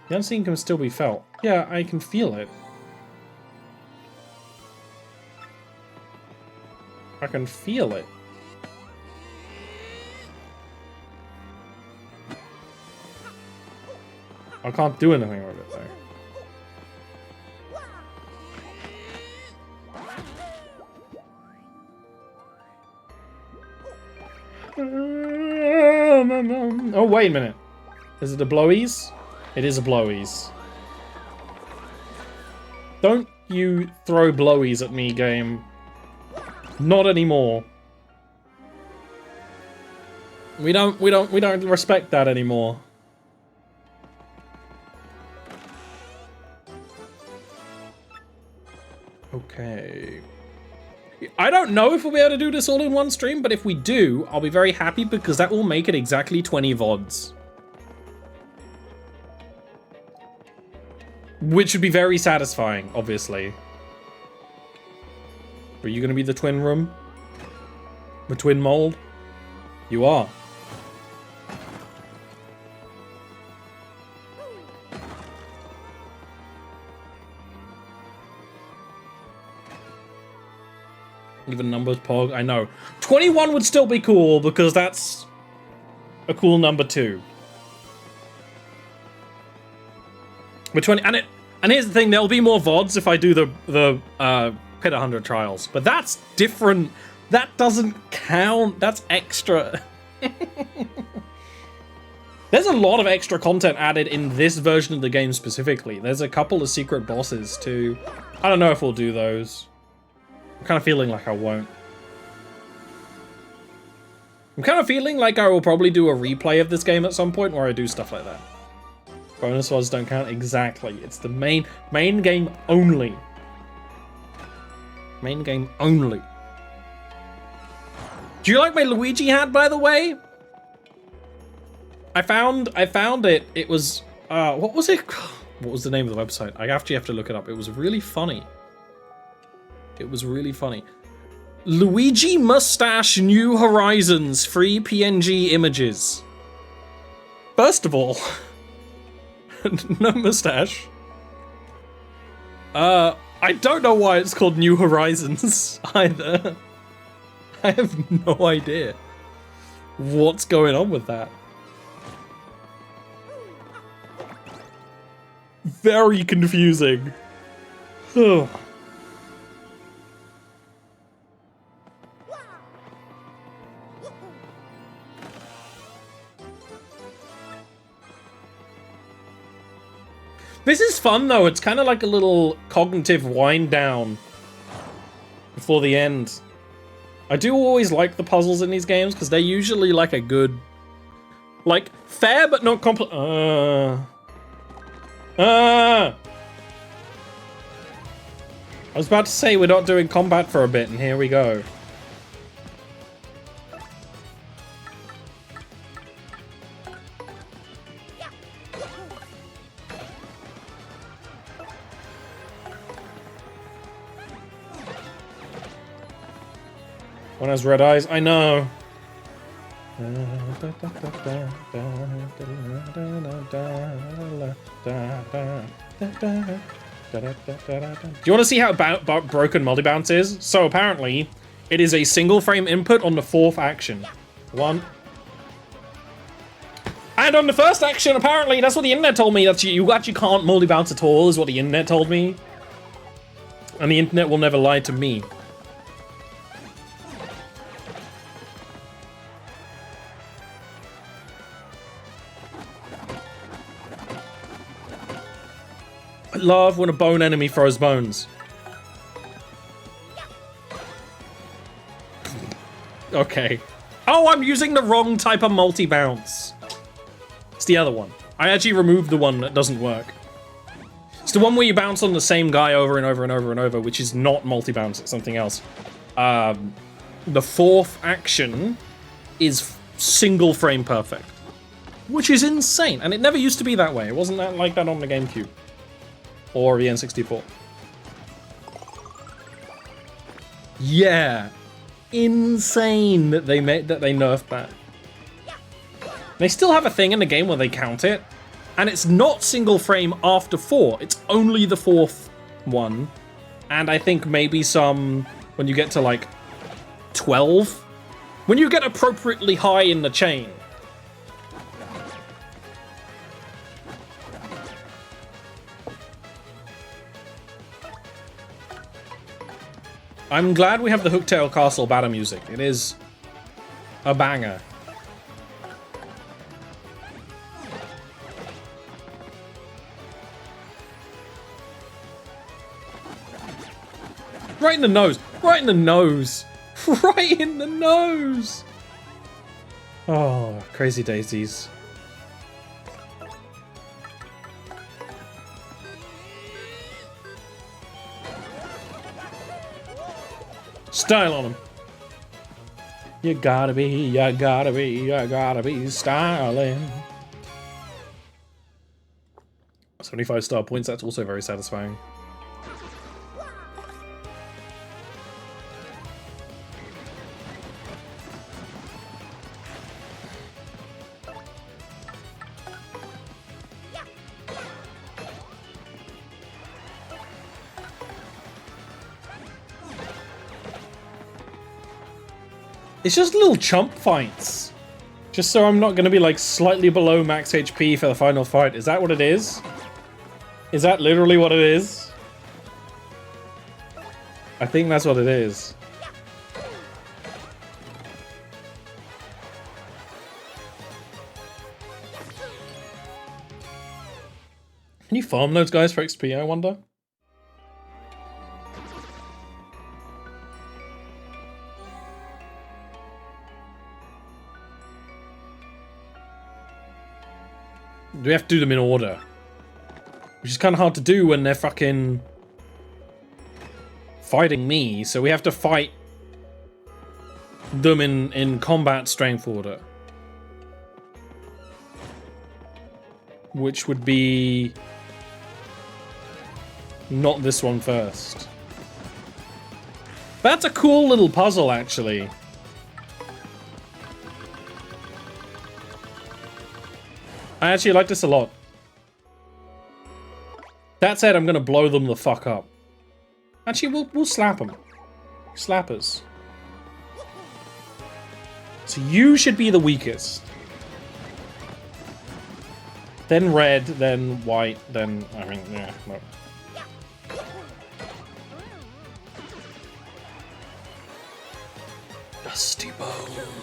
The unseen can still be felt. Yeah, I can feel it. I can feel it. I can't do anything with it, though. Oh, wait a minute. Is it a blowies? It is a blowies. Don't you throw blowies at me, game. Not anymore. We don't respect that anymore. Okay. I don't know if we'll be able to do this all in one stream, but if we do, I'll be very happy because that will make it exactly 20 VODs. Which would be very satisfying, obviously. Are you going to be the twin room? The twin mold? You are. Even numbers pog, I know. 21 would still be cool because that's a cool number too. But 20, and here's the thing, there'll be more VODs if I do the Pit 100 trials, but that's different. That doesn't count. That's extra. There's a lot of extra content added in this version of the game specifically. There's a couple of secret bosses too. I don't know if we'll do those. I'm kind of feeling like I won't. I'm kind of feeling like I will probably do a replay of this game at some point where I do stuff like that. Bonus VODs don't count exactly. It's the main game only. Main game only. Do you like my Luigi hat, by the way? I found it. It was what was it? What was the name of the website? I actually have to look it up. It was really funny. It was really funny. Luigi Mustache New Horizons free PNG images. First of all, no mustache. I don't know why it's called New Horizons either. I have no idea what's going on with that. Very confusing. Ugh. This is fun though, it's kind of like a little cognitive wind down before the end. I do always like the puzzles in these games because they're usually like a good, like fair but not I was about to say we're not doing combat for a bit and here we go. One has red eyes, I know. Do you want to see how broken multi-bounce is? So apparently, it is a single frame input on the fourth action. One. And on the first action, apparently, that's what the internet told me, that you actually can't multi-bounce at all, is what the internet told me. And the internet will never lie to me. I love when a bone enemy throws bones. Okay. Oh, I'm using the wrong type of multi-bounce. It's the other one. I actually removed the one that doesn't work. It's the one where you bounce on the same guy over and over and over and over, which is not multi-bounce, it's something else. The fourth action is single frame perfect, which is insane. And it never used to be that way. It wasn't that like that on the GameCube. Or the N64. Yeah. Insane that they nerfed that. They still have a thing in the game where they count it. And it's not single frame after 4. It's only the fourth one. And I think maybe some when you get to like 12. When you get appropriately high in the chain. I'm glad we have the Hooktail Castle banner music. It is a banger. Right in the nose. Right in the nose. Right in the nose. Oh, crazy daisies. Style on him. You gotta be styling. 75 star points, that's also very satisfying. It's just little chump fights. Just so I'm not going to be like slightly below max HP for the final fight. Is that what it is? Is that literally what it is? I think that's what it is. Can you farm those guys for XP, I wonder? Do we have to do them in order? Which is kind of hard to do when they're fucking fighting me, so we have to fight them in combat strength order. Which would be not this one first. That's a cool little puzzle, actually. I actually like this a lot. That said, I'm gonna blow them the fuck up. Actually, we'll slap them. Slappers. So you should be the weakest. Then red, then white, then... I mean, yeah, no. Dusty bones.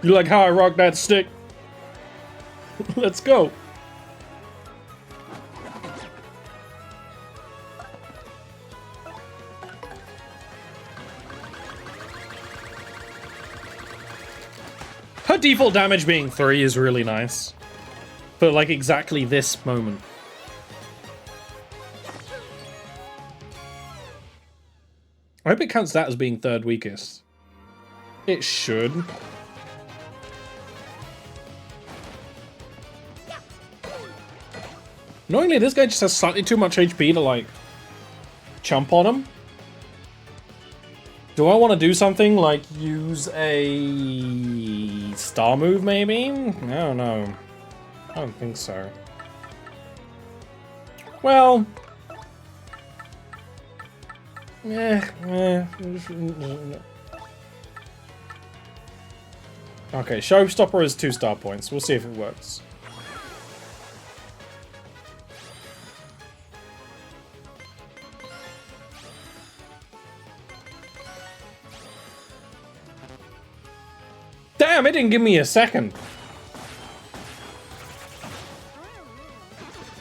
You like how I rock that stick? Let's go. Her default damage being 3 is really nice. For like exactly this moment. I hope it counts that as being 3rd weakest. It should. Annoyingly, this guy just has slightly too much HP to, like, chump on him. Do I want to do something like use a star move, maybe? I don't know. I don't think so. Well... Okay, Showstopper is 2 star points. We'll see if it works. Damn, it didn't give me a second.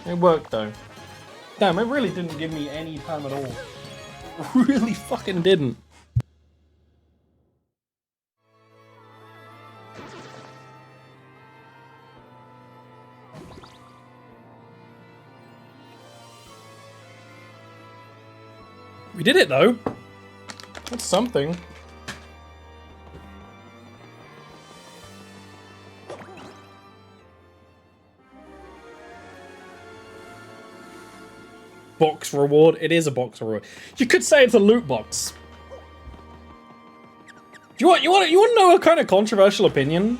It worked though. Damn, it really didn't give me any time at all. It really fucking didn't. We did it though. That's something. Box reward. It is a box reward. You could say it's a loot box. You want to know a kind of controversial opinion?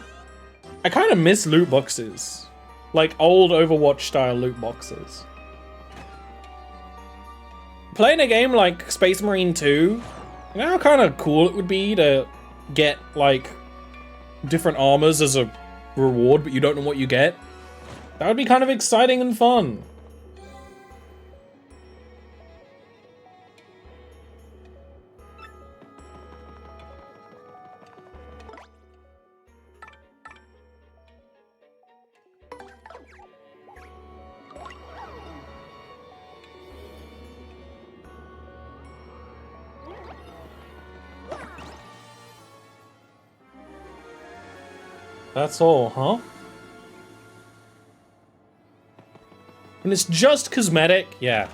I kind of miss loot boxes. Like old Overwatch style loot boxes. Playing a game like Space Marine 2, you know how kind of cool it would be to get like different armors as a reward, but you don't know what you get? That would be kind of exciting and fun. That's all, huh? And it's just cosmetic? Yeah.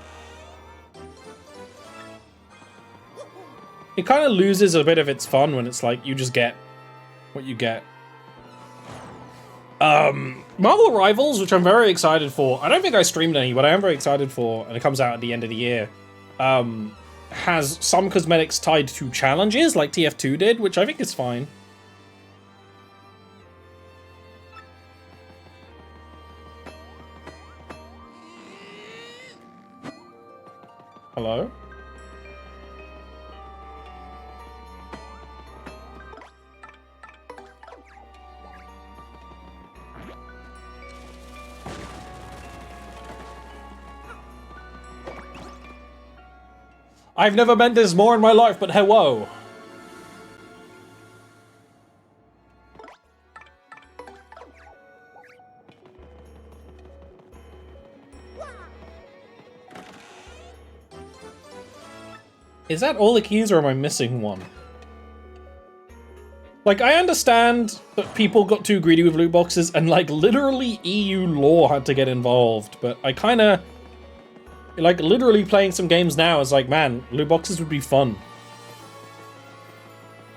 It kind of loses a bit of its fun when it's like, you just get what you get. Marvel Rivals, which I'm very excited for. I don't think I streamed any, but I am very excited for, and it comes out at the end of the year. Has some cosmetics tied to challenges, like TF2 did, which I think is fine. Hello? I've never meant this more in my life, but hello. Is that all the keys or am I missing one? Like, I understand that people got too greedy with loot boxes and, like, literally EU law had to get involved, but I kinda... Like, literally playing some games now is like, man, loot boxes would be fun.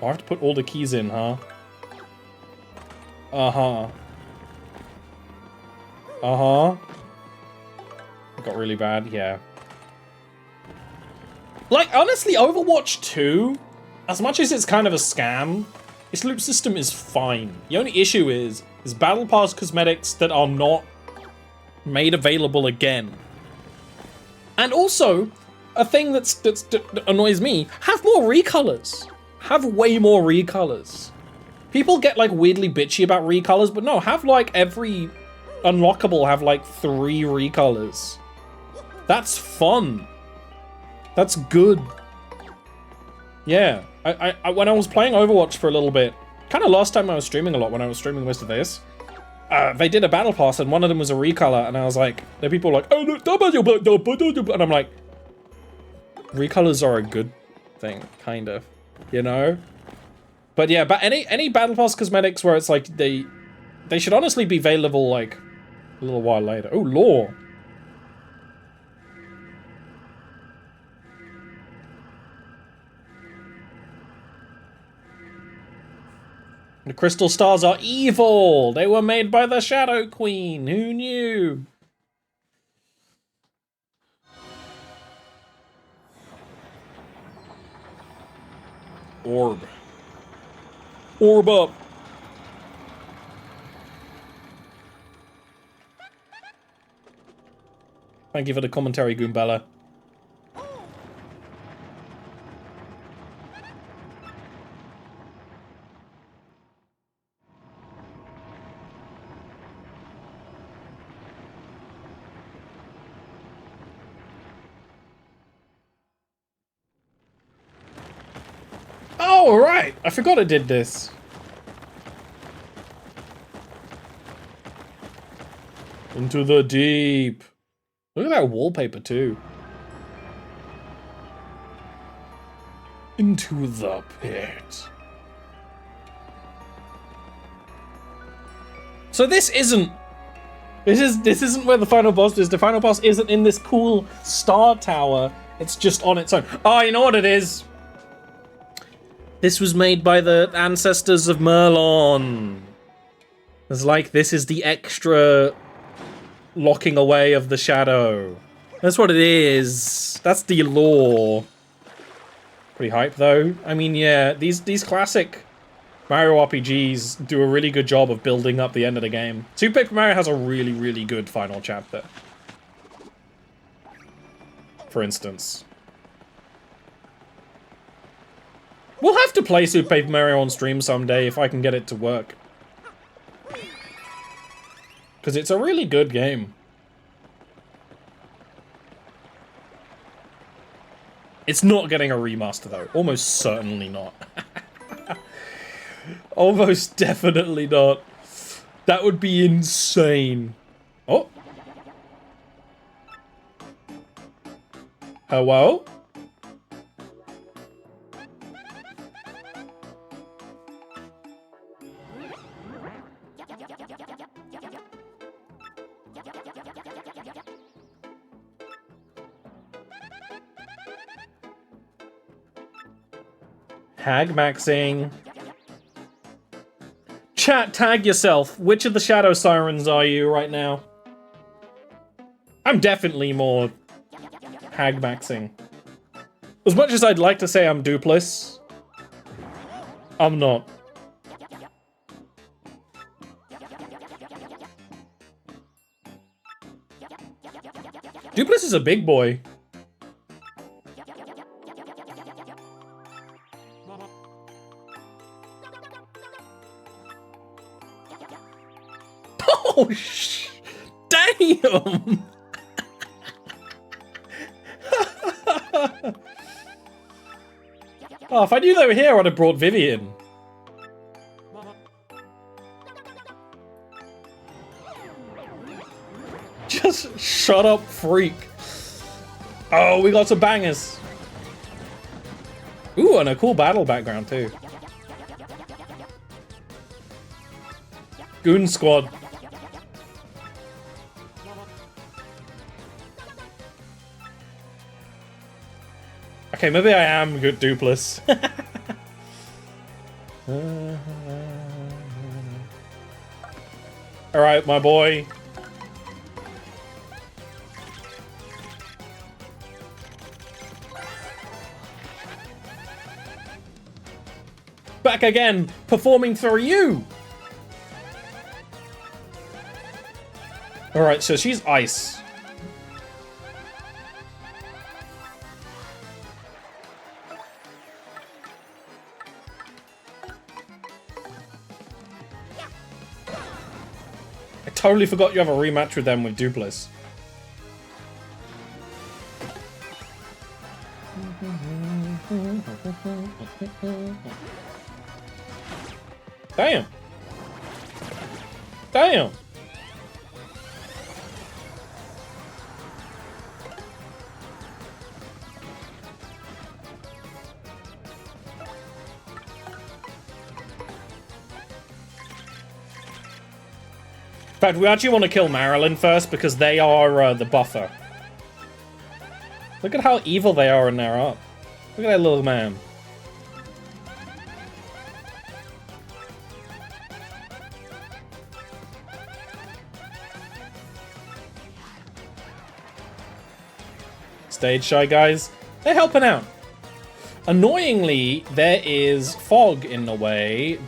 Oh, I have to put all the keys in, huh? Uh-huh. Uh-huh. Got really bad, yeah. Like, honestly, Overwatch 2, as much as it's kind of a scam, its loot system is fine. The only issue is Battle Pass cosmetics that are not made available again. And also, a thing that annoys me, have more recolors. Have way more recolors. People get, like, weirdly bitchy about recolors, but no, have, like, every unlockable have, like, 3 recolors. That's fun. That's good. Yeah, when I was playing Overwatch for a little bit, kind of last time I was streaming a lot when I was streaming most of this, they did a battle pass and one of them was a recolor, and I was like, there people were like, oh, no, and I'm like, recolors are a good thing, kind of, you know? But yeah, but any battle pass cosmetics where it's like they should honestly be available like a little while later. Oh, lore. The crystal stars are evil! They were made by the Shadow Queen! Who knew? Orb. Orb up! Thank you for the commentary, Goombella. Oh, right! I forgot I did this. Into the deep. Look at that wallpaper, too. Into the pit. So this isn't where the final boss is. The final boss isn't in this cool star tower. It's just on its own. Oh, you know what it is? This was made by the ancestors of Merlon. It's like, this is the extra locking away of the shadow. That's what it is. That's the lore. Pretty hype, though. I mean, yeah, these classic Mario RPGs do a really good job of building up the end of the game. Super Paper Mario has a really, really good final chapter. For instance. We'll have to play Super Paper Mario on stream someday if I can get it to work. Because it's a really good game. It's not getting a remaster though. Almost certainly not. Almost definitely not. That would be insane. Oh. Hello? Hag maxing. Chat, tag yourself. Which of the Shadow Sirens are you right now? I'm definitely more hag maxing. As much as I'd like to say I'm Dupless, I'm not. Dupless is a big boy. Oh, damn! Oh, if I knew they were here, I'd have brought Vivian. Just shut up, freak. Oh, we got some bangers. Ooh, and a cool battle background, too. Goon Squad. Okay, maybe I am good Dupless. Alright, my boy. Back again, performing for you! Alright, so she's ice. I totally forgot you have a rematch with them with Dupless. Damn. Damn. In fact, we actually want to kill Marilyn first because they are the buffer. Look at how evil they are in their art. Look at that little man. Stage shy guys, they're helping out. Annoyingly, there is fog in the way.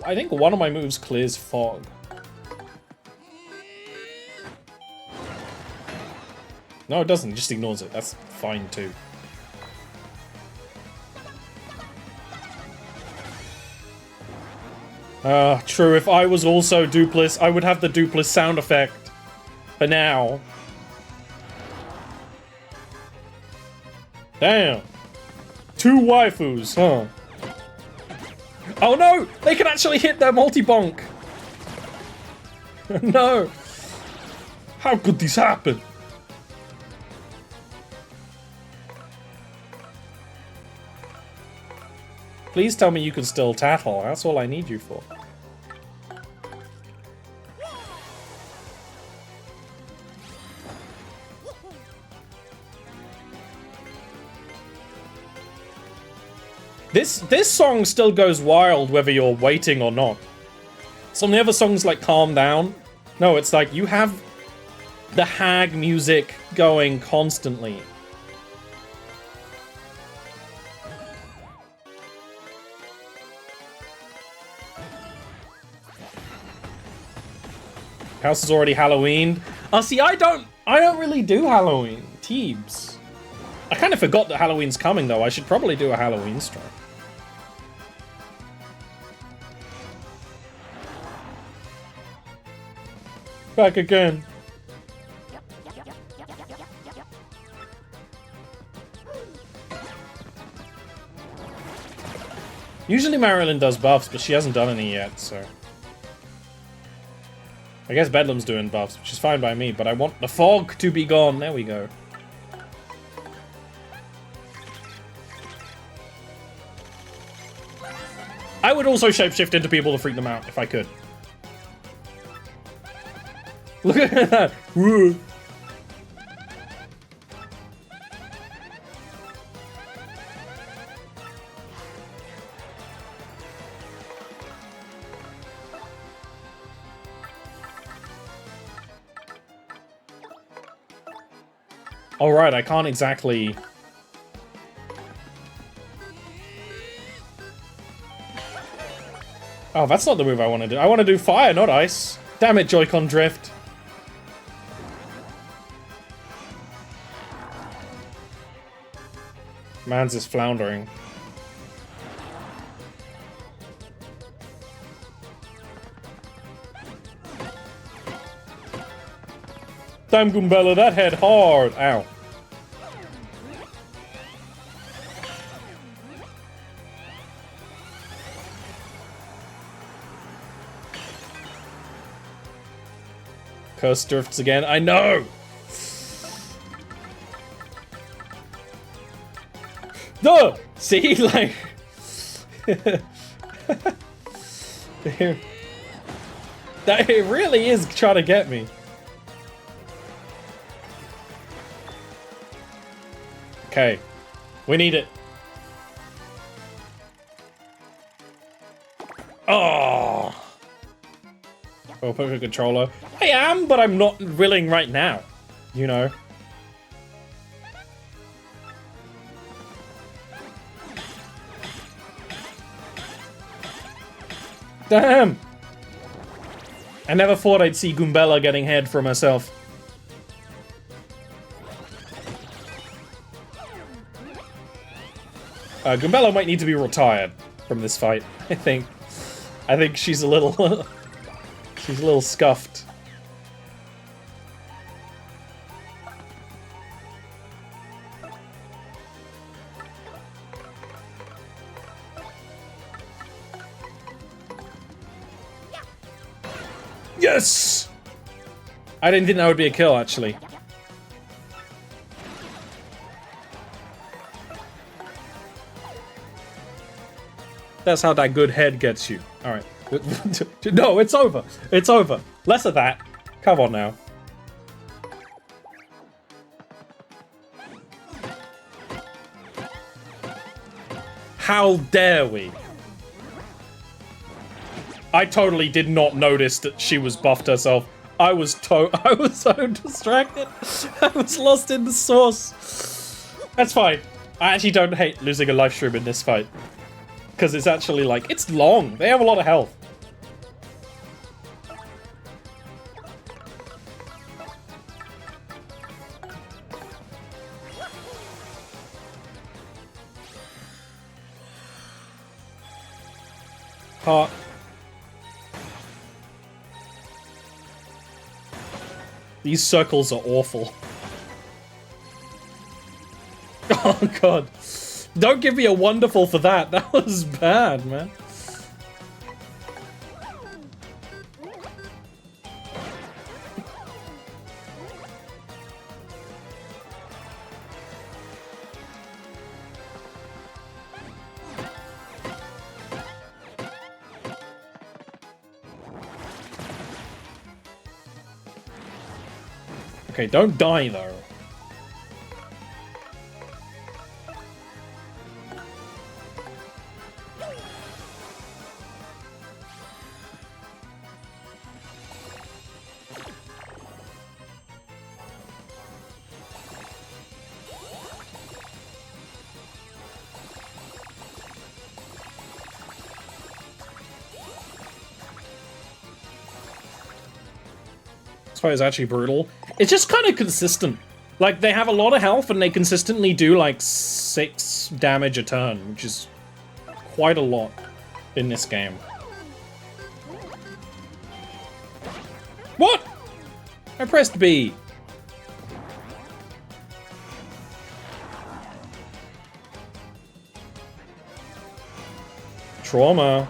I think one of my moves clears fog. No, it doesn't. It just ignores it. That's fine, too. True. If I was also Dupless, I would have the Dupless sound effect. For now. Damn. 2 waifus, huh? Oh, no! They can actually hit their multi-bonk! No! How could this happen? Please tell me you can still tattle. That's all I need you for. This song still goes wild whether you're waiting or not. Some of the other songs like Calm Down. No, it's like you have the hag music going constantly. House is already Halloween. Oh, see, I don't really do Halloween. Teebs. I kind of forgot that Halloween's coming, though. I should probably do a Halloween stream. Back again. Usually Marilyn does buffs, but she hasn't done any yet, so... I guess Bedlam's doing buffs, which is fine by me, but I want the fog to be gone. There we go. I would also shapeshift into people to freak them out, if I could. Look at that! Woo. Alright, I can't exactly... Oh, that's not the move I want to do. I want to do fire, not ice. Damn it, Joy-Con drift. Mans is floundering. Damn, Goombella, that hit hard. Ow. Curse drifts again. I know! No! See? Like... that it really is trying to get me. Okay. We need it. Oh! Oh, perfect controller. I am, but I'm not willing right now. You know. Damn! I never thought I'd see Goombella getting head from herself. Goombella might need to be retired from this fight, I think. I think she's a little... she's a little scuffed. Yes! I didn't think that would be a kill, actually. That's how that good head gets you. Alright. No, it's over. It's over. Less of that. Come on now. How dare we? I totally did not notice that she was buffed herself. I was so distracted. I was lost in the sauce. That's fine. I actually don't hate losing a live stream in this fight. Because it's actually like, it's long. They have a lot of health. Heart. These circles are awful. Oh god. Don't give me a wonderful for that. That was bad, man. Okay, don't die though. This fight is actually brutal. It's just kind of consistent. Like, they have a lot of health and they consistently do like 6 damage a turn, which is quite a lot in this game. What? I pressed B. Trauma.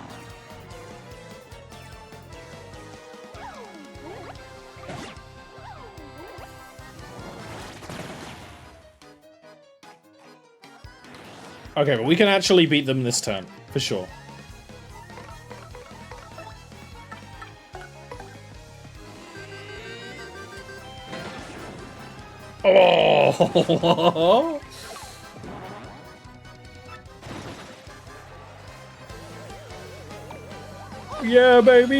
Okay, but we can actually beat them this turn, for sure. Oh! Yeah, baby!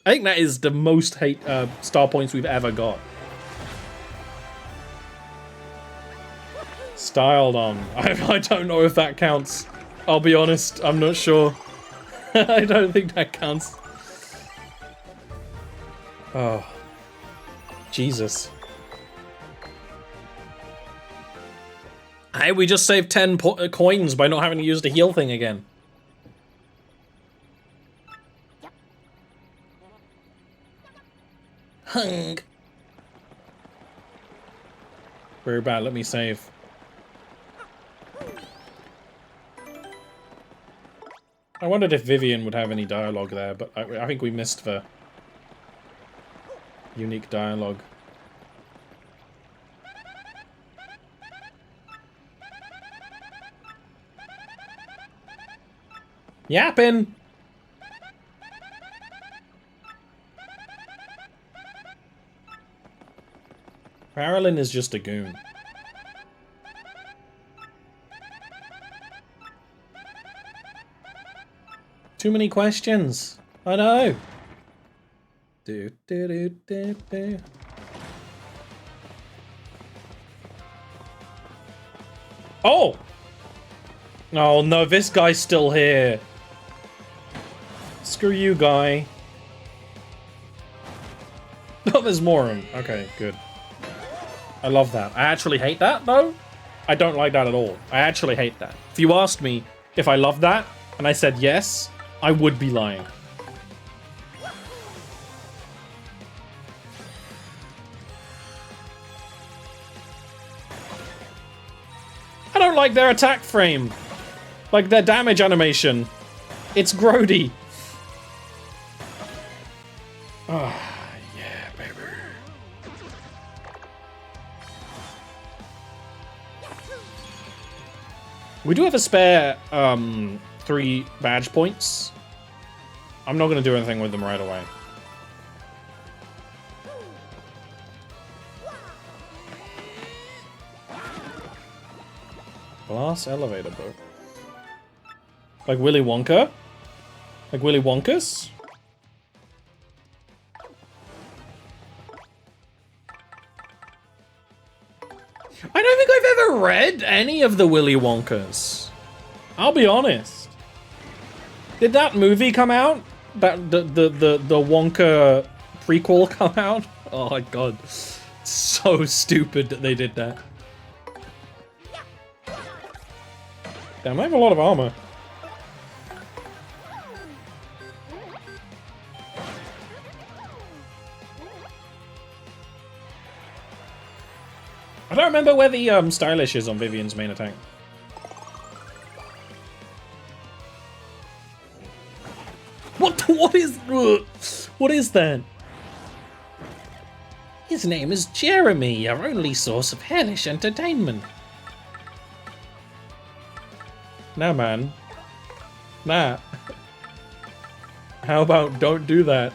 I think that is the most star points we've ever got. Styled on. I don't know if that counts. I'll be honest, I'm not sure. I don't think that counts. Oh. Jesus. Hey, we just saved 10 coins by not having to use the heal thing again. Hung. Very bad, let me save. I wondered if Vivian would have any dialogue there, but I think we missed the unique dialogue. Yappin'! Marilyn is just a goon. Too many questions. I know. Do, do, do, do, do. Oh! Oh no, this guy's still here. Screw you, guy. Oh, there's more of them. Okay, good. I love that. I actually hate that, though. I don't like that at all. I actually hate that. If you asked me if I love that, and I said yes, I would be lying. I don't like their attack frame. Like their damage animation. It's grody. Ah, yeah, baby. We do have a spare 3 badge points. I'm not going to do anything with them right away. Glass elevator boat. Like Willy Wonka? Like Willy Wonkas? I don't think I've ever read any of the Willy Wonkas. I'll be honest. Did that movie come out? That the Wonka prequel come out? Oh my god. So stupid that they did that. Damn, I have a lot of armor. I don't remember where the stylish is on Vivian's main attack. What is that? His name is Jeremy, our only source of hellish entertainment. Nah, man. Nah. How about don't do that?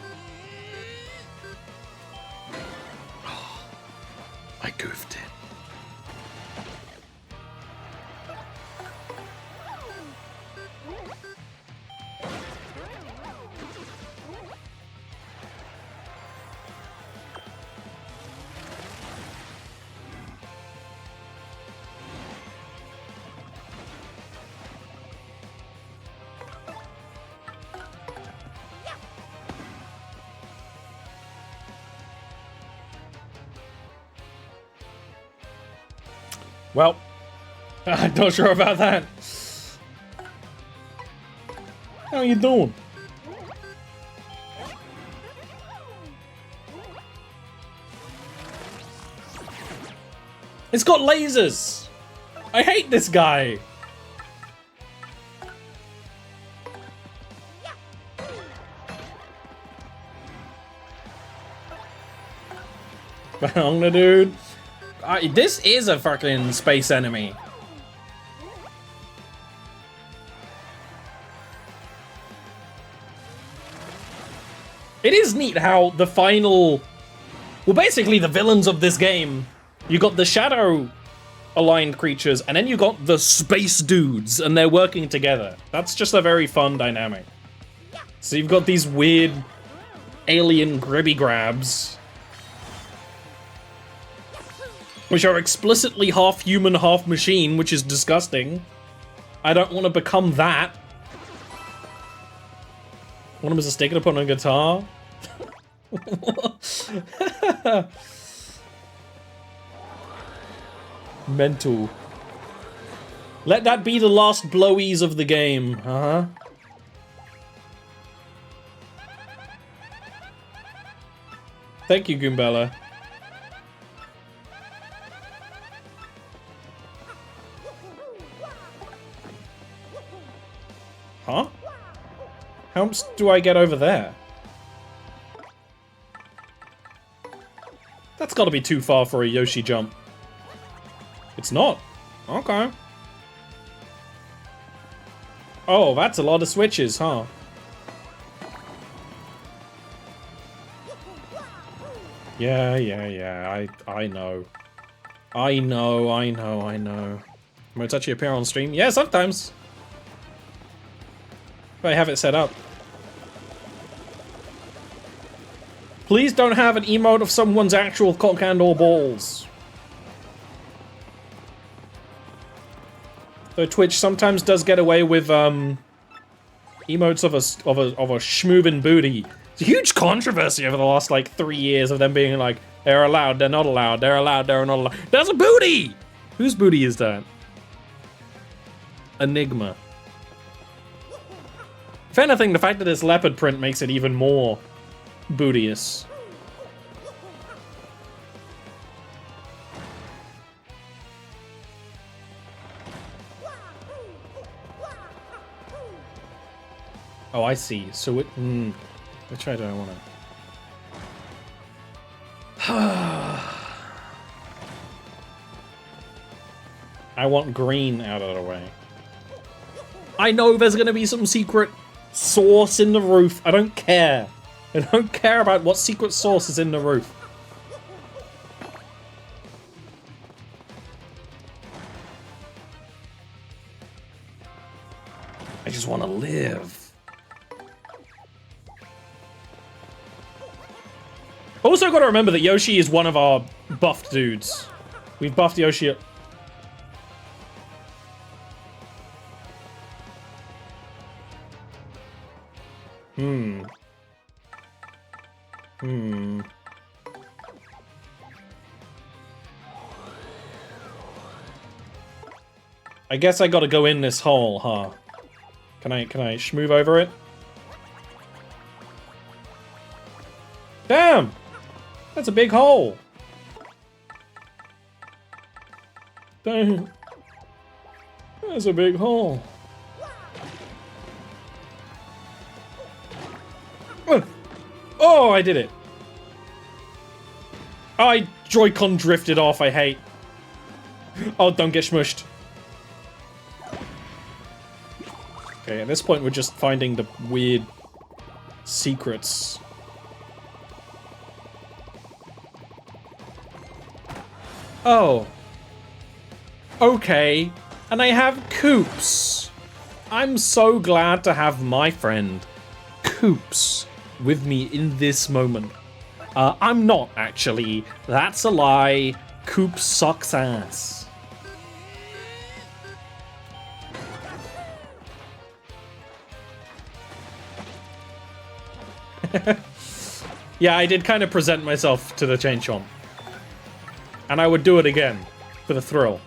I goofed it. Well, I'm not sure about that. How you doing? It's got lasers! I hate this guy! Bang, dude. This is a fucking space enemy. It is neat how the final... Well, basically the villains of this game, you got the shadow aligned creatures, and then you got the space dudes, and they're working together. That's just a very fun dynamic. So you've got these weird alien gribby grabs, which are explicitly half human, half machine, which is disgusting. I don't want to become that. One of them is a sticking upon a guitar. Mental. Let that be the last blowies of the game, huh? Thank you, Goombella. Huh? How much do I get over there? That's gotta be too far for a Yoshi jump. It's not. Okay. Oh, that's a lot of switches, huh? Yeah, I know. I know. Motachi appear on stream? Yeah, sometimes. If I have it set up. Please don't have an emote of someone's actual cock and or balls. Though Twitch sometimes does get away with emotes of a schmoovin' booty. It's a huge controversy over the last like 3 years of them being like, they're allowed, they're not allowed, they're allowed, they're not allowed. There's a booty! Whose booty is that? Enigma. If anything, the fact that it's leopard print makes it even more bootious. Oh, I see. So it... Which way do I want to... I want green out of the way. I know there's going to be some secret source in the roof. I don't care. I don't care about what secret source is in the roof. I just want to live. Also got to remember that Yoshi is one of our buffed dudes. We've buffed Yoshi. I guess I gotta go in this hole, huh? Can I schmoove over it? Damn! That's a big hole! Damn. That's a big hole. Oh, I did it. I Joy-Con drifted off, I hate. Oh, don't get smushed. Okay, at this point we're just finding the weird secrets. Oh. Okay. And I have Koops. I'm so glad to have my friend Koops with me in this moment. I'm not, actually. That's a lie. Koops sucks ass. Yeah, I did kind of present myself to the Chain Chomp. And I would do it again, for the thrill.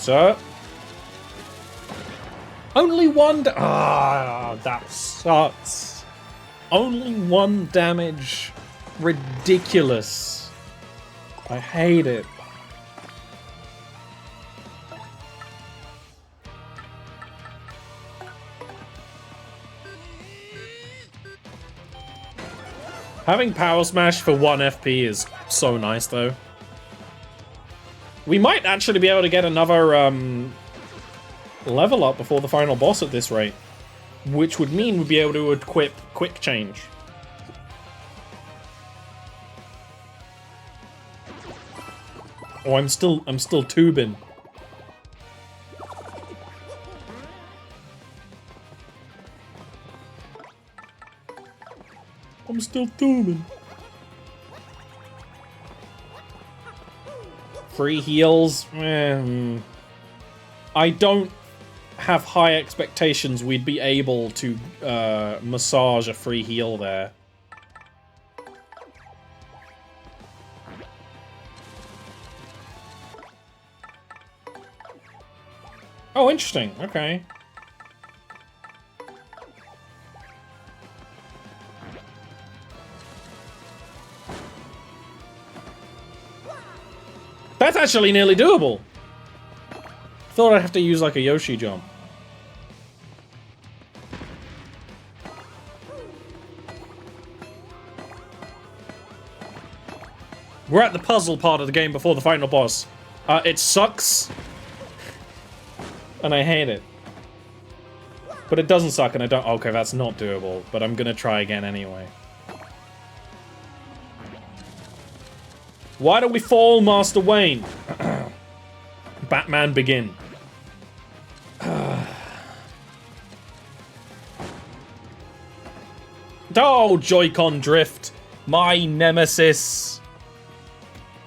sir. Only one. That sucks. Only one damage. Ridiculous. I hate it. Having Power Smash for 1 FP is so nice, though. We might actually be able to get another level up before the final boss at this rate, which would mean we'd be able to equip Quick Change. Oh, I'm still tubing. I'm still tubing. Free heals. I don't have high expectations we'd be able to massage a free heal there. Oh, interesting. Okay. That's actually nearly doable. Thought I'd have to use like a Yoshi jump. We're at the puzzle part of the game before the final boss. It sucks. And I hate it. But it doesn't suck and I don't... Okay, that's not doable. But I'm gonna try again anyway. Why do we fall, Master Wayne? Batman Begin. Oh, Joy-Con drift. My nemesis.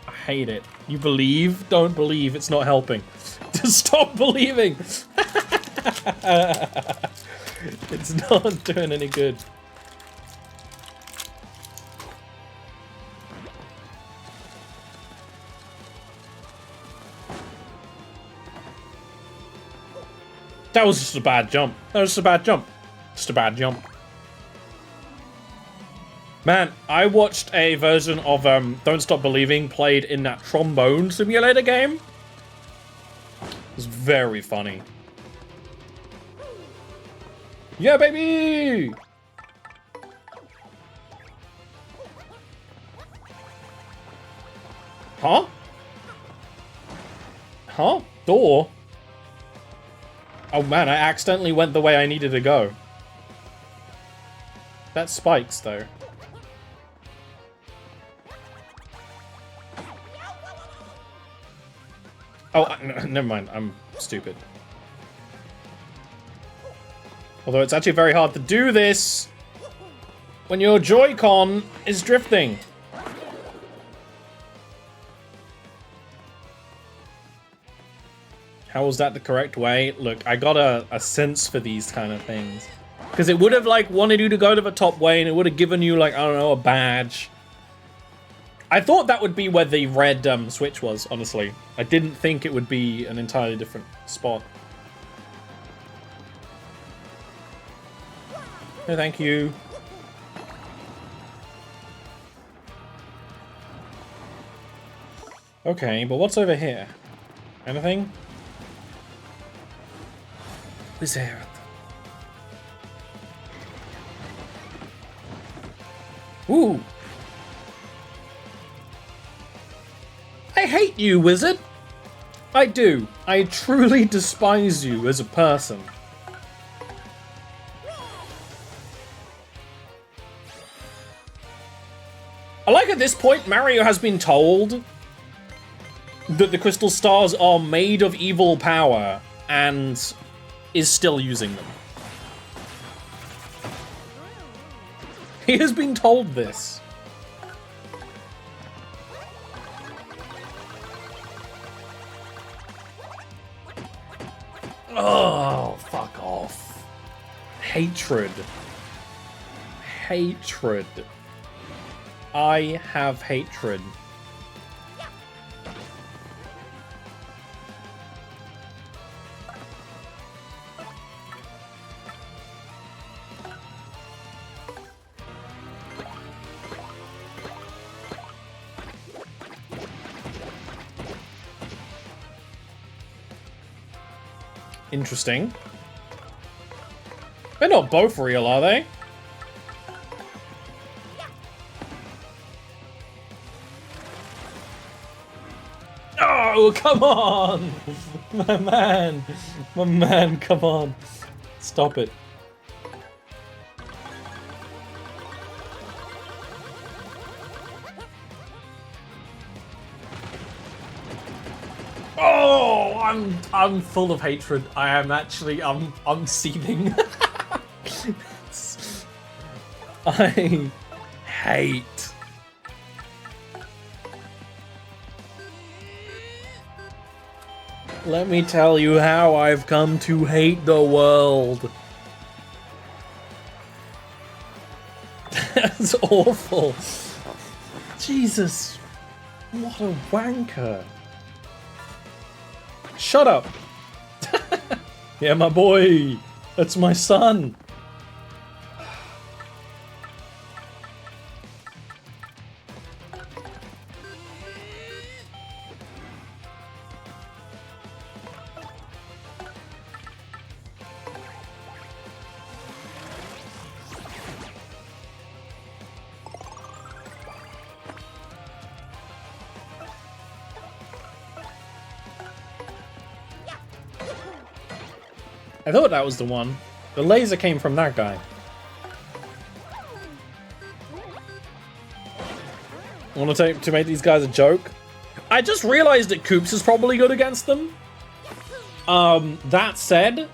I hate it. You believe? Don't believe. It's not helping. Just stop believing. It's not doing any good. That was just a bad jump. That was just a bad jump. Just a bad jump. Man, I watched a version of Don't Stop Believing played in that trombone simulator game. It was very funny. Yeah, baby! Huh? Huh? Door? Oh man, I accidentally went the way I needed to go. That's spikes, though. Oh, never mind. I'm stupid. Although it's actually very hard to do this when your Joy-Con is drifting. How was that the correct way? Look, I got a sense for these kind of things. Because it would have, like, wanted you to go to the top way, and it would have given you, like, I don't know, a badge. I thought that would be where the red switch was, honestly. I didn't think it would be an entirely different spot. No, thank you. Okay, but what's over here? Anything? Who's there? Ooh! I hate you, wizard! I do. I truly despise you as a person. I like at this point, Mario has been told that the crystal stars are made of evil power and is still using them. He has been told this. Oh, fuck off. Hatred. Hatred. I have hatred. Interesting. They're not both real, are they? Oh, come on! My man, come on. Stop it. Oh, I'm full of hatred. I am actually, I'm seething. I hate. Let me tell you how I've come to hate the world. That's awful. Jesus. What a wanker. Shut up. Yeah, my boy. That's my son. I thought that was the one. The laser came from that guy. Want to make these guys a joke? I just realized that Koops is probably good against them. That said,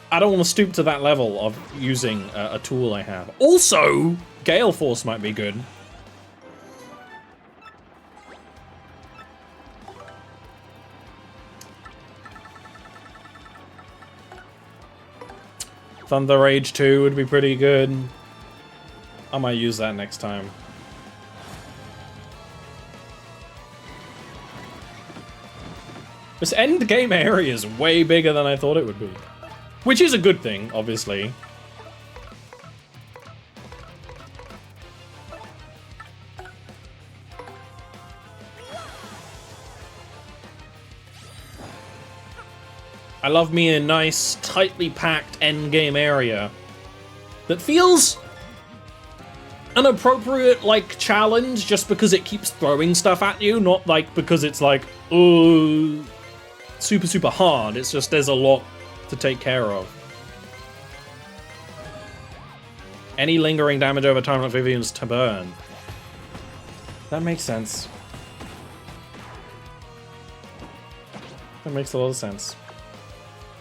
I don't want to stoop to that level of using a tool I have. Also, Gale Force might be good. Thunder Rage 2 would be pretty good. I might use that next time. This end game area is way bigger than I thought it would be. Which is a good thing, obviously. I love me a nice, tightly packed endgame area that feels an appropriate, like, challenge just because it keeps throwing stuff at you, not, like, because it's, like, oh, super, super hard. It's just there's a lot to take care of. Any lingering damage over time like Vivian's to burn. That makes sense. That makes a lot of sense.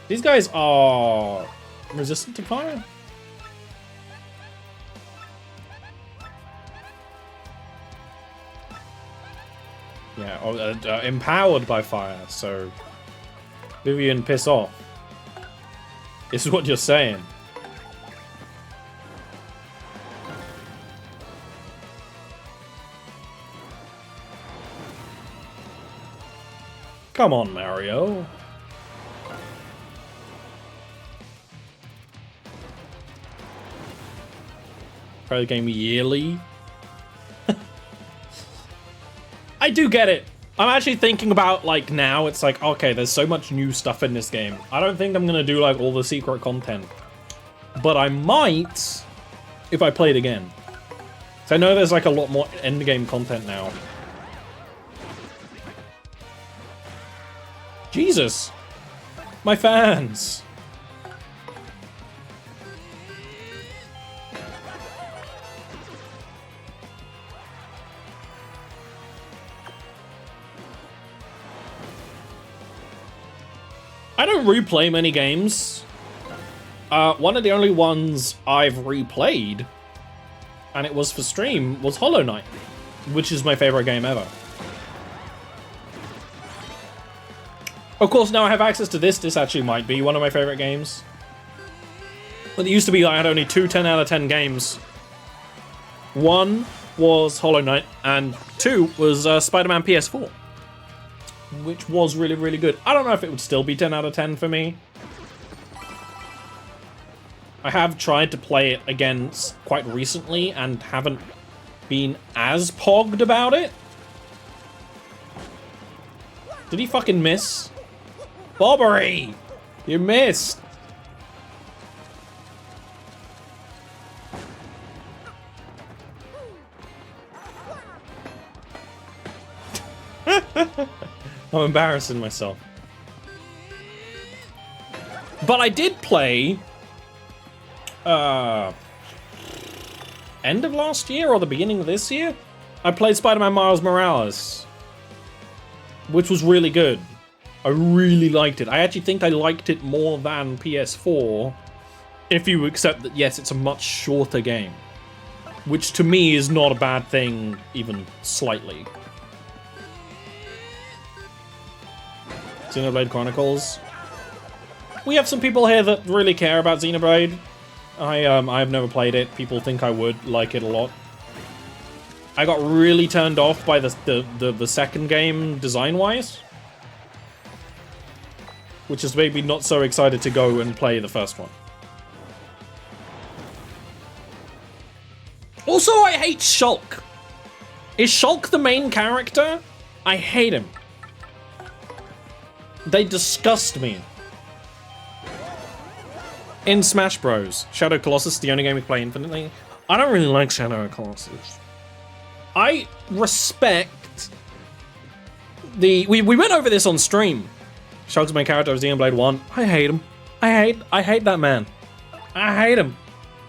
These guys are resistant to fire? Yeah, or empowered by fire, so... Vivian, piss off. This is what you're saying. Come on, Mario. Play the game yearly. I do get it. I'm actually thinking about, like, now it's like, okay, there's so much new stuff in this game. I don't think I'm gonna do, like, all the secret content. But I might if I play it again. So I know there's, like, a lot more endgame content now. Jesus. My fans. I don't replay many games. One of the only ones I've replayed, and it was for stream, was Hollow Knight, which is my favorite game ever. Of course, now I have access to this. This actually might be one of my favorite games. But it used to be I had only 2 10 out of 10 games. One was Hollow Knight, and 2 was Spider-Man PS4. Which was really, really good. I don't know if it would still be 10 out of 10 for me. I have tried to play it again quite recently and haven't been as pogged about it. Did he fucking miss? Bobbery! You missed. I'm embarrassing myself. But I did play end of last year or the beginning of this year? I played Spider-Man Miles Morales, which was really good. I really liked it. I actually think I liked it more than PS4, if you accept that, yes, it's a much shorter game, which to me is not a bad thing, even slightly. Xenoblade Chronicles. We have some people here that really care about Xenoblade. I've never played it. People think I would like it a lot. I got really turned off by the second game design-wise, which has made me not so excited to go and play the first one. Also, I hate Shulk. Is Shulk the main character? I hate him. They disgust me. In Smash Bros, Shadow Colossus, the only game we play infinitely. I don't really like Shadow Colossus. I respect the... We went over this on stream. Shulk's main character of Xenoblade 1. I hate him. I hate that man. I hate him.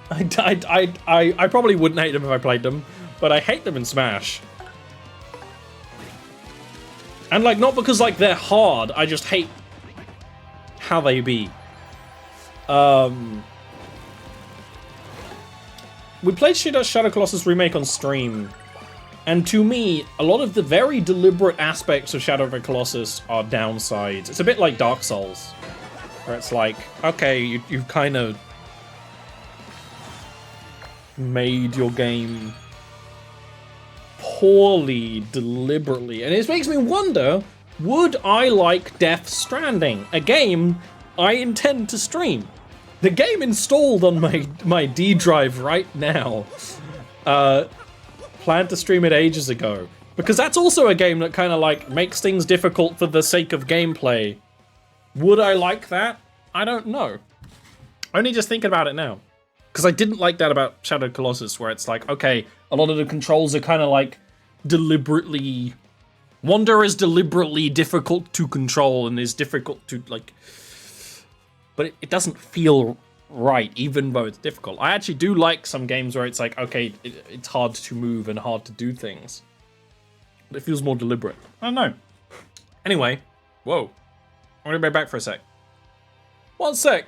I probably wouldn't hate them if I played them, but I hate them in Smash. And like, not because like they're hard, I just hate how they be. We played Shadow Colossus Remake on stream, and to me, a lot of the very deliberate aspects of Shadow of the Colossus are downsides. It's a bit like Dark Souls, where it's like, okay, you've kind of made your game poorly, deliberately, and it makes me wonder, would I like Death Stranding, a game I intend to stream? The game installed on my D drive right now. Planned to stream it ages ago. Because that's also a game that kind of like makes things difficult for the sake of gameplay. Would I like that? I don't know. Only just thinking about it now. Because I didn't like that about Shadow Colossus, where it's like, okay, a lot of the controls are kind of like deliberately... Wander is deliberately difficult to control and is difficult to like... But it doesn't feel right, even though it's difficult. I actually do like some games where it's like, okay, it's hard to move and hard to do things. But it feels more deliberate. I don't know. Anyway, whoa. I'm gonna be back for a sec. 1 sec.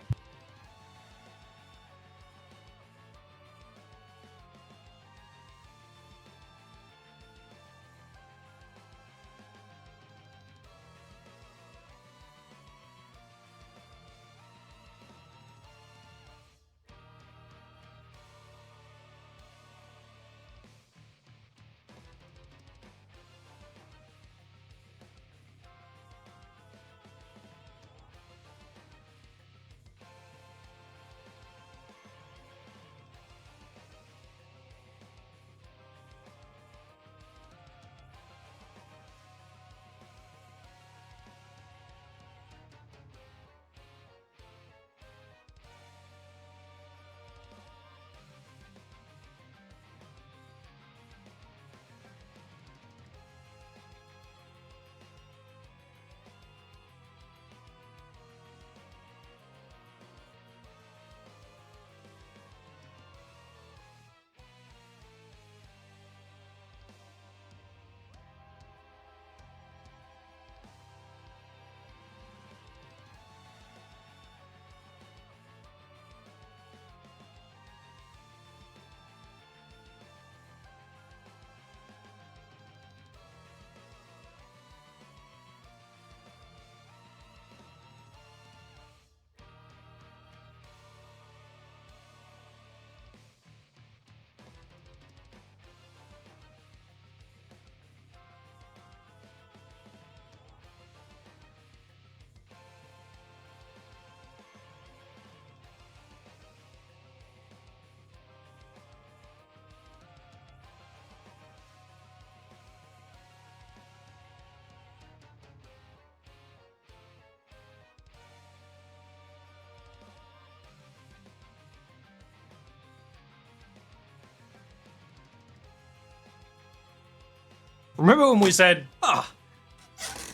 Remember when we said,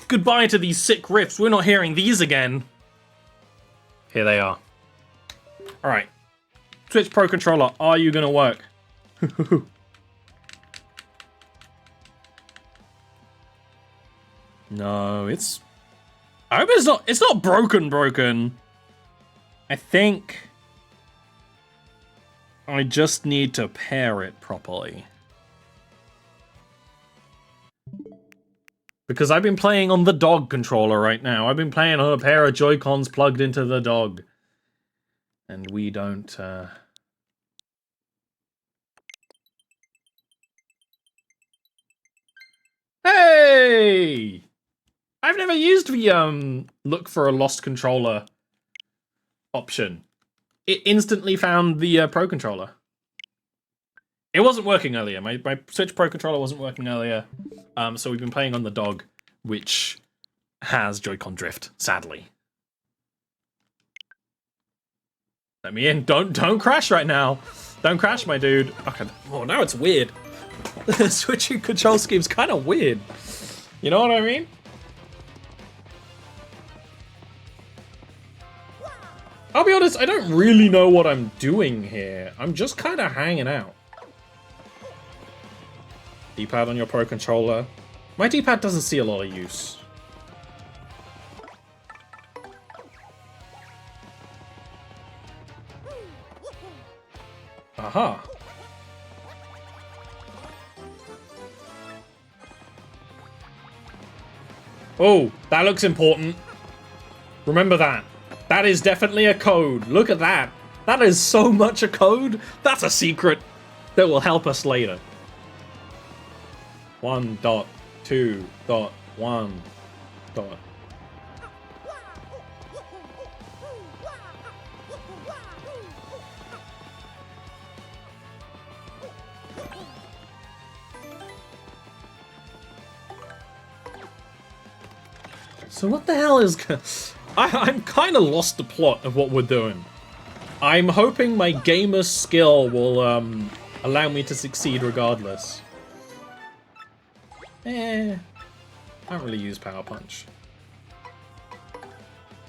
goodbye to these sick riffs, we're not hearing these again. Here they are. Alright. Switch Pro Controller, are you gonna work? No, it's... I hope it's not broken. I think... I just need to pair it properly. Because I've been playing on the dog controller right now. I've been playing on a pair of Joy-Cons plugged into the dog. And we don't, Hey! I've never used the, look for a lost controller option. It instantly found the, Pro Controller. It wasn't working earlier. My Switch Pro Controller wasn't working earlier. So we've been playing on the dog, which has Joy-Con drift, sadly. Let me in. Don't crash right now. Don't crash, my dude. Okay. Oh, now it's weird. Switching control scheme's kind of weird. You know what I mean? I'll be honest, I don't really know what I'm doing here. I'm just kind of hanging out. D-pad on your Pro Controller. My D-pad doesn't see a lot of use. Aha. Oh, that looks important. Remember that. That is definitely a code. Look at that. That is so much a code. That's a secret that will help us later. 1.2.1. So what the hell is... I'm kind of lost the plot of what we're doing. I'm hoping my gamer skill will allow me to succeed regardless. I don't really use Power Punch.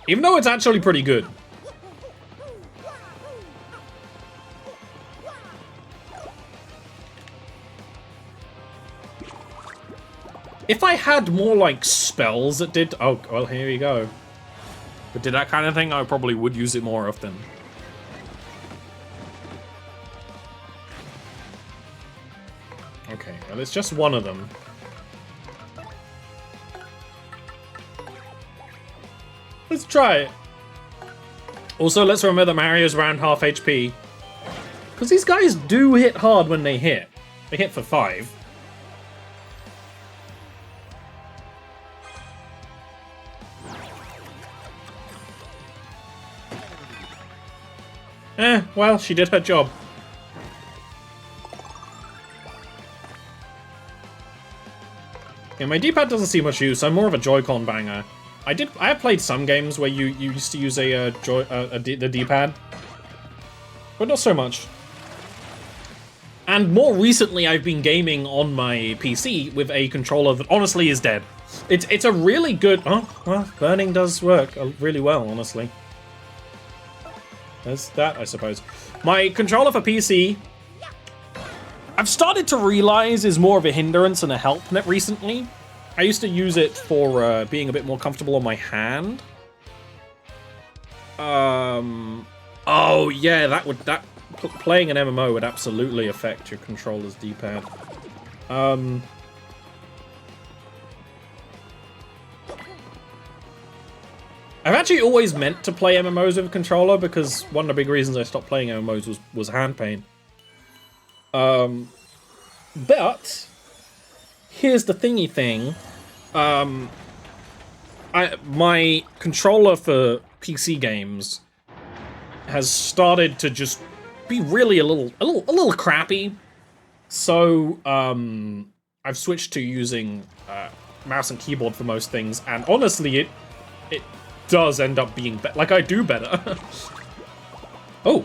Even though it's actually pretty good. If I had more, like, spells that did... Oh, well, here we go. But did that kind of thing, I probably would use it more often. Okay, well, it's just one of them. Let's try it. Also, let's remember that Mario's around half HP. Because these guys do hit hard when they hit. They hit for 5. Well, she did her job. Yeah, my D-pad doesn't see much use. I'm more of a Joy-Con banger. I have played some games where you used to use the D-pad, but not so much. And more recently, I've been gaming on my PC with a controller that honestly is dead. It's a really good... Oh, well, burning does work really well, honestly. There's that, I suppose. My controller for PC, I've started to realize is more of a hindrance and a help recently. I used to use it for being a bit more comfortable on my hand. Oh yeah, playing an MMO would absolutely affect your controller's D-pad. I've actually always meant to play MMOs with a controller because one of the big reasons I stopped playing MMOs was hand pain. But here's the thingy thing. My controller for PC games has started to just be really a little crappy. So I've switched to using mouse and keyboard for most things, and honestly, it does end up being better. Like, I do better. Oh.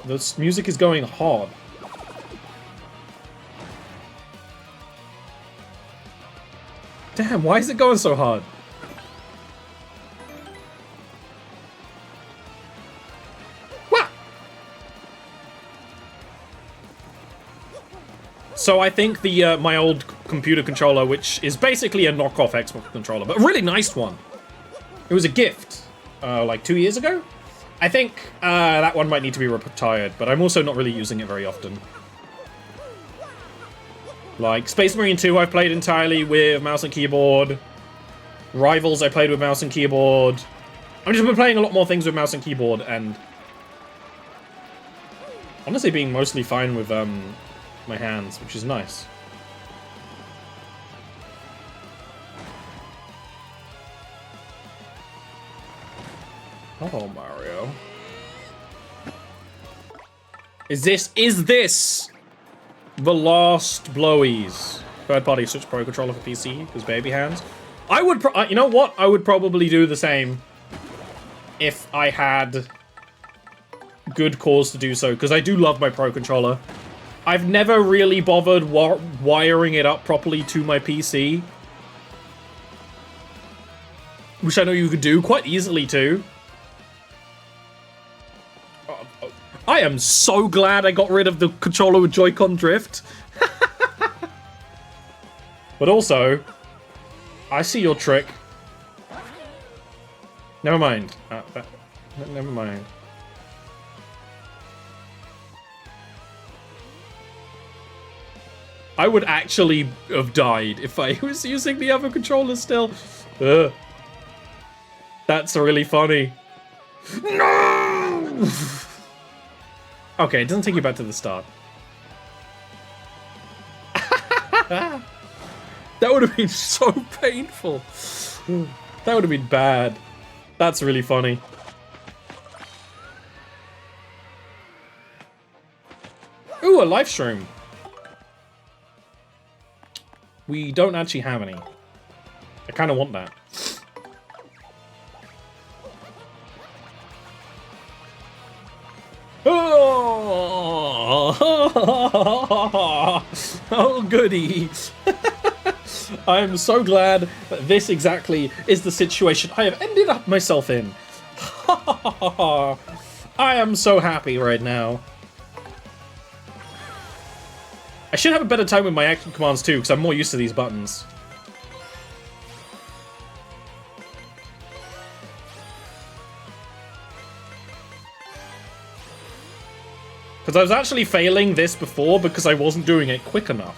This music is going hard. Damn, why is it going so hard? What? So I think the my old computer controller, which is basically a knockoff Xbox controller, but a really nice one. It was a gift, like 2 years ago. I think that one might need to be retired, but I'm also not really using it very often. Like, Space Marine 2 I've played entirely with mouse and keyboard. Rivals I played with mouse and keyboard. I've just been playing a lot more things with mouse and keyboard, and honestly being mostly fine with my hands, which is nice. Oh, Mario. Is this the last blowies? Third-party Switch Pro controller for PC, because baby hands. I would, you know what? I would probably do the same if I had good cause to do so, because I do love my Pro controller. I've never really bothered wiring it up properly to my PC, which I know you could do quite easily too. I am so glad I got rid of the controller with Joy-Con drift. But also, I see your trick. Never mind. Never mind. I would actually have died if I was using the other controller still. Ugh. That's really funny. No! Okay, it doesn't take you back to the start. That would have been so painful. That would have been bad. That's really funny. Ooh, a live stream. We don't actually have any. I kind of want that. Oh, goody. I am so glad that this exactly is the situation I have ended up myself in. I am so happy right now. I should have a better time with my action commands too, because I'm more used to these buttons. Because I was actually failing this before because I wasn't doing it quick enough.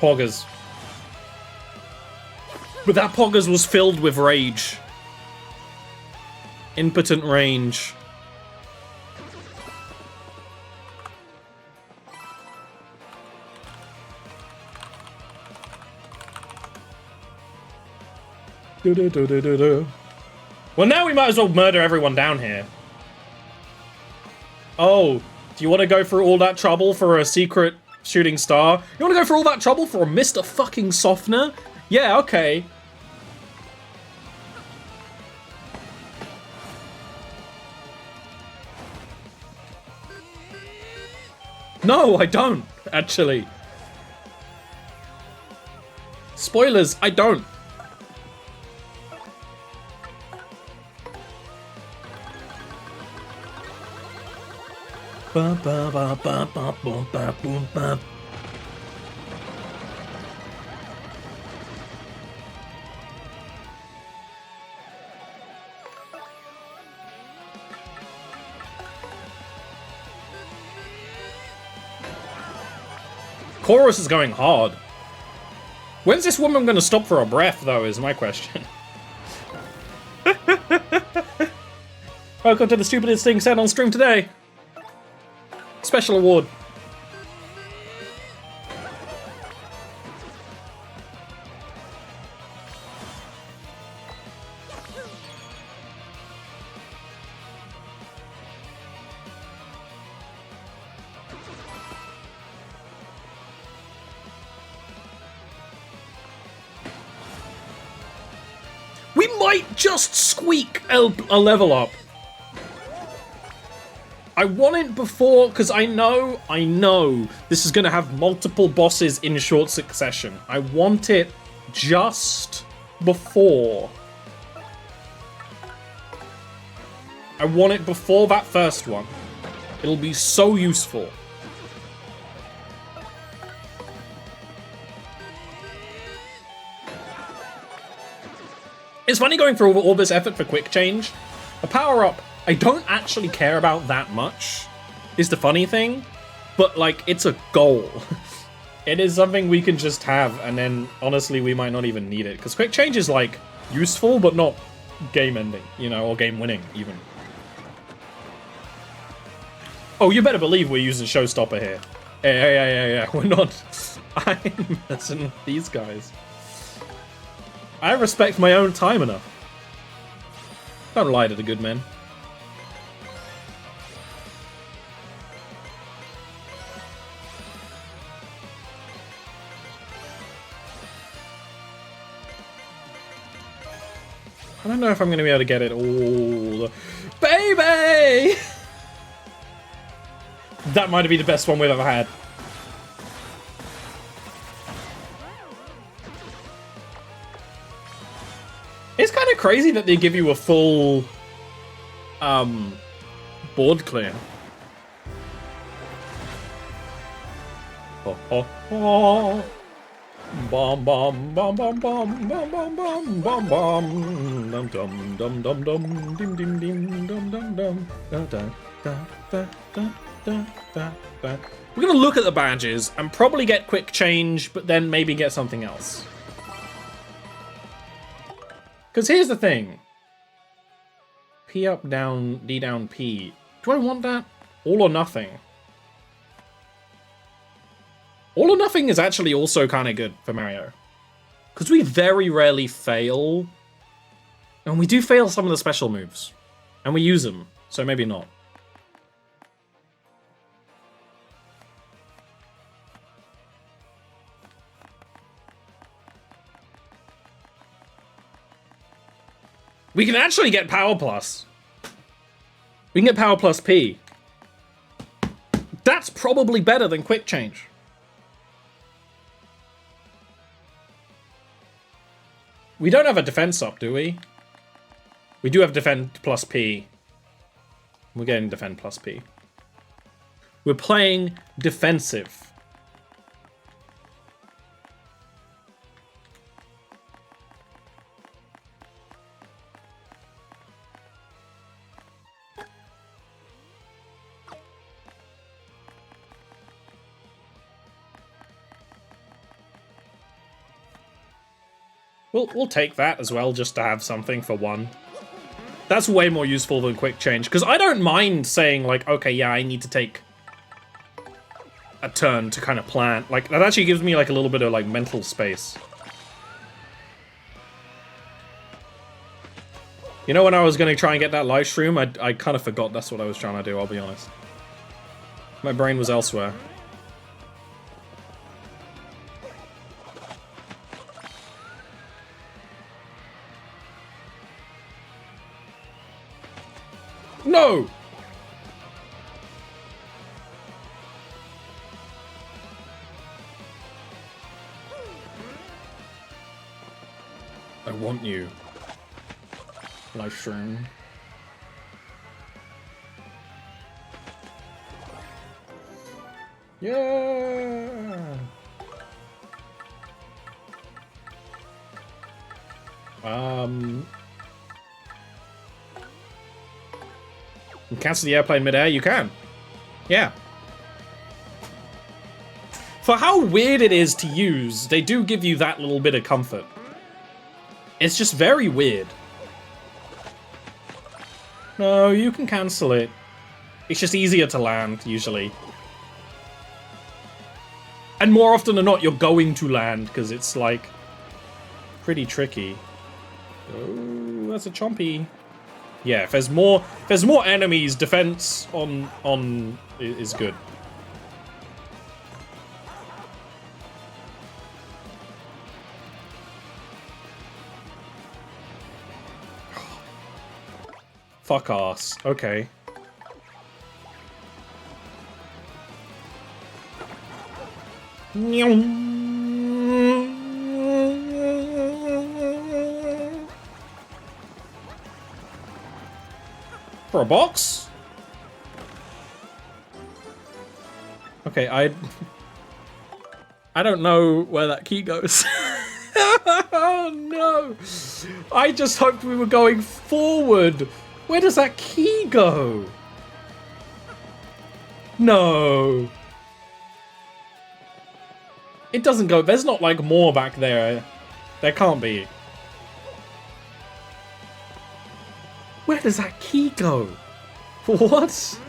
Poggers. But that Poggers was filled with rage. Impotent rage. Well, now we might as well murder everyone down here. Oh, do you want to go through all that trouble for a secret shooting star? You want to go through all that trouble for a Mr. fucking Softener? Yeah, okay. No, I don't, actually. Spoilers, I don't. Ba, ba, ba, ba, ba, ba, ba, ba, ba. Chorus is going hard. When's this woman going to stop for a breath, though, is my question. Welcome to the stupidest thing said on stream today. Special award. We might just squeak a level up. I want it before, because I know this is going to have multiple bosses in short succession. I want it just before. I want it before that first one. It'll be so useful. It's funny going through all this effort for quick change. A power-up I don't actually care about that much, is the funny thing, but like, it's a goal. It is something we can just have, and then honestly we might not even need it, because quick change is like useful but not game ending, you know, or game winning even. Oh, you better believe we're using Showstopper here. Yeah, we're not. I'm messing with these guys. I respect my own time enough. Don't lie to the good men. I don't know if I'm going to be able to get it all. Baby! That might be the best one we've ever had. It's kind of crazy that they give you a full board clear. Bom bom bom bom bom bom bom bom bom bom dum dum dum dum dum dim dim dim dum dum dum da da da da da da da. We're gonna look at the badges and probably get quick change, but then maybe get something else. Because here's the thing. P up, down, D down, P. Do I want that? All or nothing. All or nothing is actually also kind of good for Mario. Because we very rarely fail. And we do fail some of the special moves. And we use them, so maybe not. We can actually get Power Plus. We can get Power Plus P. That's probably better than Quick Change. We don't have a defense up, do we? We do have Defend plus P. We're getting Defend plus P. We're playing defensive. We'll take that as well, just to have something for one. That's way more useful than quick change, because I don't mind saying, like, okay, yeah, I need to take a turn to kind of plan. Like, that actually gives me, like, a little bit of, like, mental space. You know, when I was going to try and get that live stream, I kind of forgot that's what I was trying to do, I'll be honest. My brain was elsewhere. No! I want you. Live stream. Yeah! Cancel the airplane midair? You can. Yeah. For how weird it is to use, they do give you that little bit of comfort. It's just very weird. No, you can cancel it. It's just easier to land, usually. And more often than not, you're going to land, because it's, like, pretty tricky. Oh, that's a chompy. Yeah, if there's more enemies, defense on is good. Fuck ass. Okay. For a box? Okay, I don't know where that key goes. Oh no! I just hoped we were going forward. Where does that key go? No. It doesn't go. There's not like more back there. There can't be. Where does that key go? What?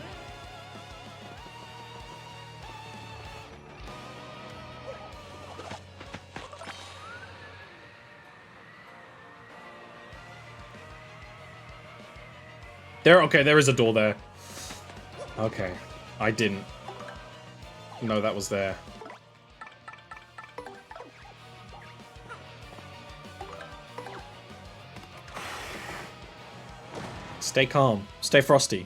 Okay, there is a door there. Okay. I didn't know that was there. Stay calm. Stay frosty.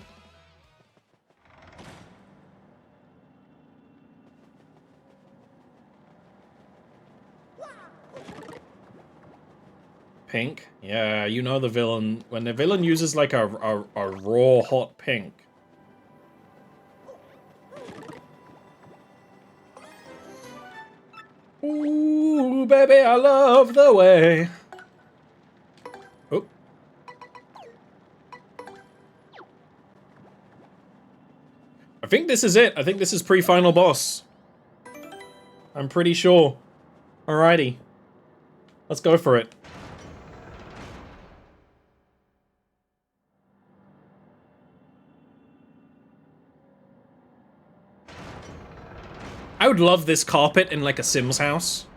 Pink? Yeah, you know the villain. When the villain uses like a raw hot pink. Ooh, baby, I love the way. Oh. I think this is it. I think this is pre-final boss. I'm pretty sure. Alrighty. Let's go for it. I would love this carpet in like a Sims house.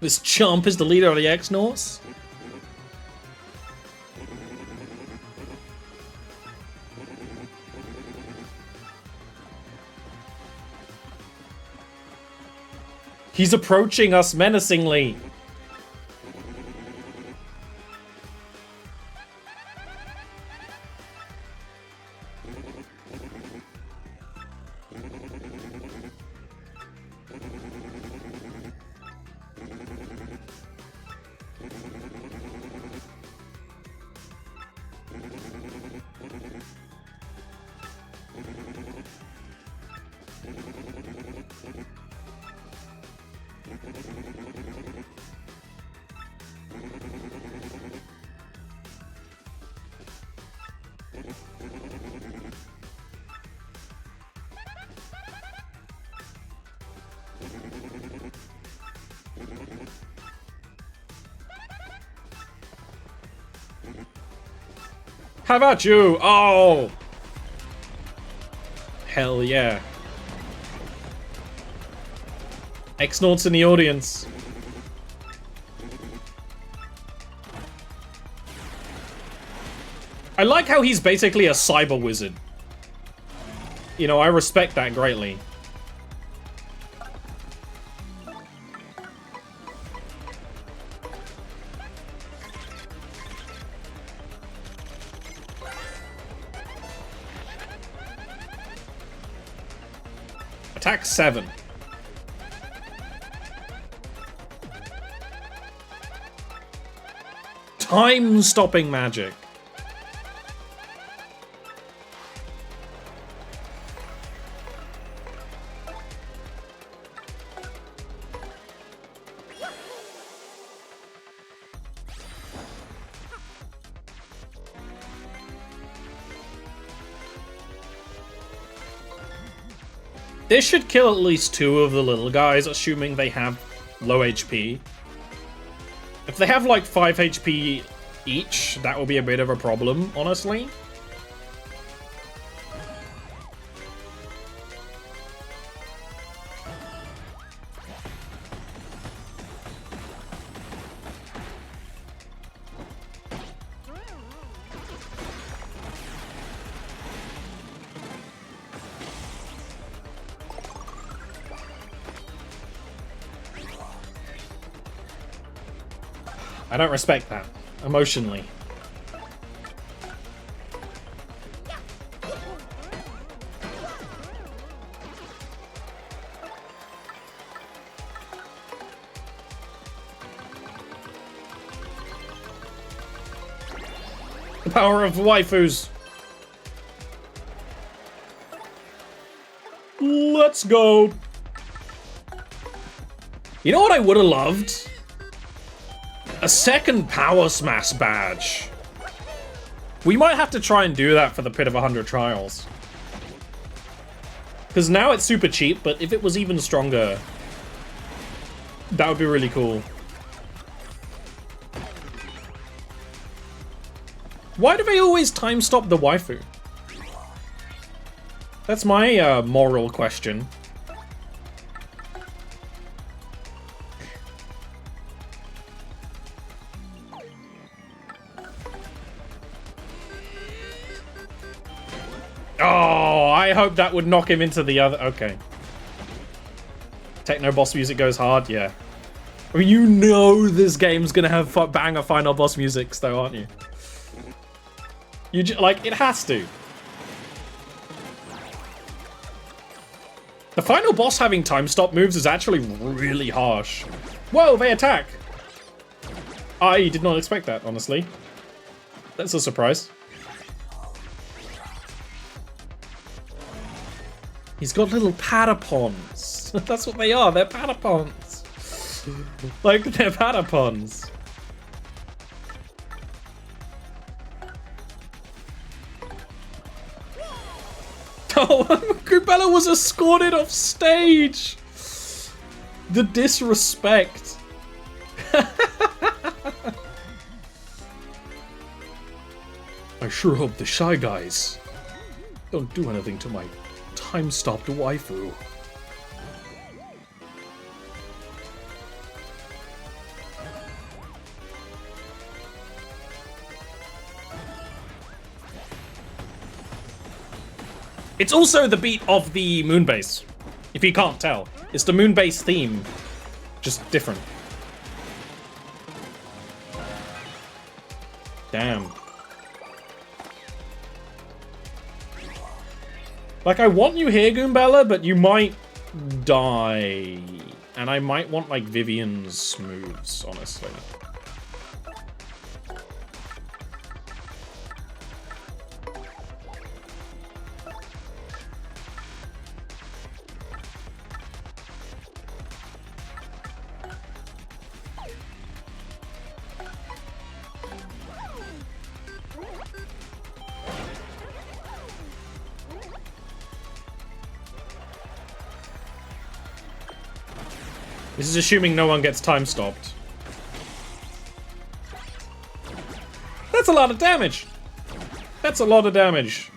This chump is the leader of the X-Nauts? He's approaching us menacingly. How about you? Oh! Hell yeah. X-Nauts in the audience. I like how he's basically a cyber wizard. You know, I respect that greatly. Attack 7. Time-stopping magic. This should kill at least 2 of the little guys, assuming they have low HP. If they have like 5 HP each, that will be a bit of a problem, honestly. I don't respect that. Emotionally. The power of waifus. Let's go. You know what I would have loved? A second Power Smash badge. We might have to try and do that for the Pit of 100 Trials. Because now it's super cheap, but if it was even stronger, that would be really cool. Why do they always time stop the waifu? That's my moral question. Oh, I hope that would knock him into the other. Okay. Techno boss music goes hard, yeah. I mean, you know this game's gonna have banger final boss musics, though, aren't you? Like, it has to. The final boss having time stop moves is actually really harsh. Whoa, they attack! I did not expect that, honestly. That's a surprise. He's got little patapons. That's what they are, they're patapons. Like, they're patapons. Oh, Kubella was escorted off stage! The disrespect. I sure hope the Shy Guys don't do anything to my time-stopped waifu. It's also the beat of the Moonbase, if you can't tell. It's the Moonbase theme, just different. Damn. Like, I want you here, Goombella, but you might die. And I might want, like, Vivian's moves, honestly. This is assuming no one gets time stopped. That's a lot of damage. That's a lot of damage.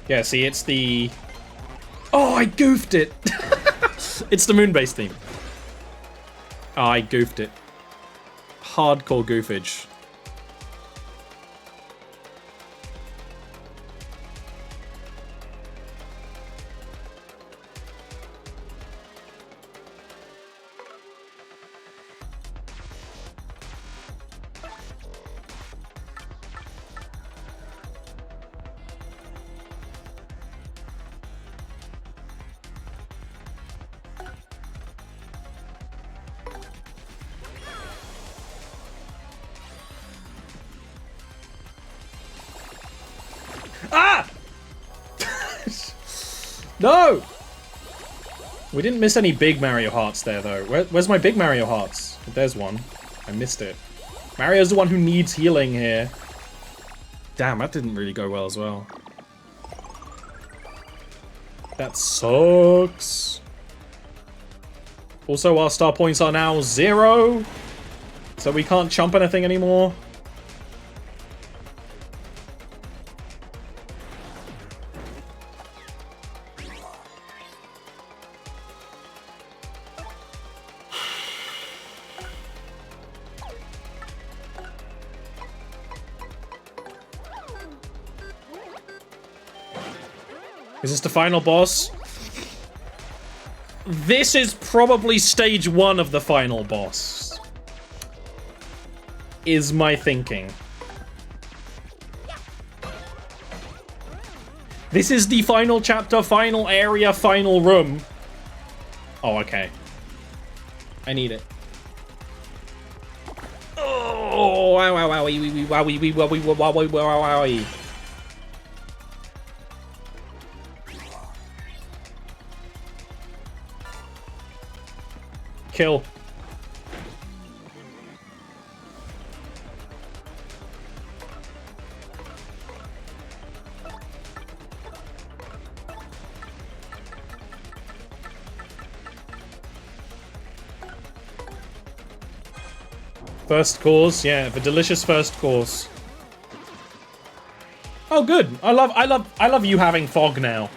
Yeah, see, it's the... Oh, I goofed it! It's the Moonbase theme. Oh, I goofed it. Hardcore goofage. Ah! No! We didn't miss any big Mario Hearts there, though. Where's my big Mario Hearts? There's one. I missed it. Mario's the one who needs healing here. Damn, that didn't really go well as well. That sucks. Also, our star points are now 0. So we can't chump anything anymore. Is this the final boss? This is probably stage 1 of the final boss. Is my thinking. This is the final chapter, final area, final room. Oh, okay. I need it. Oh, wow, wow, wowie, wowie, wowie, wowie, wowie, wowie, wowie. Kill. First course, yeah, the delicious first course. Oh, good. I love you having fog now.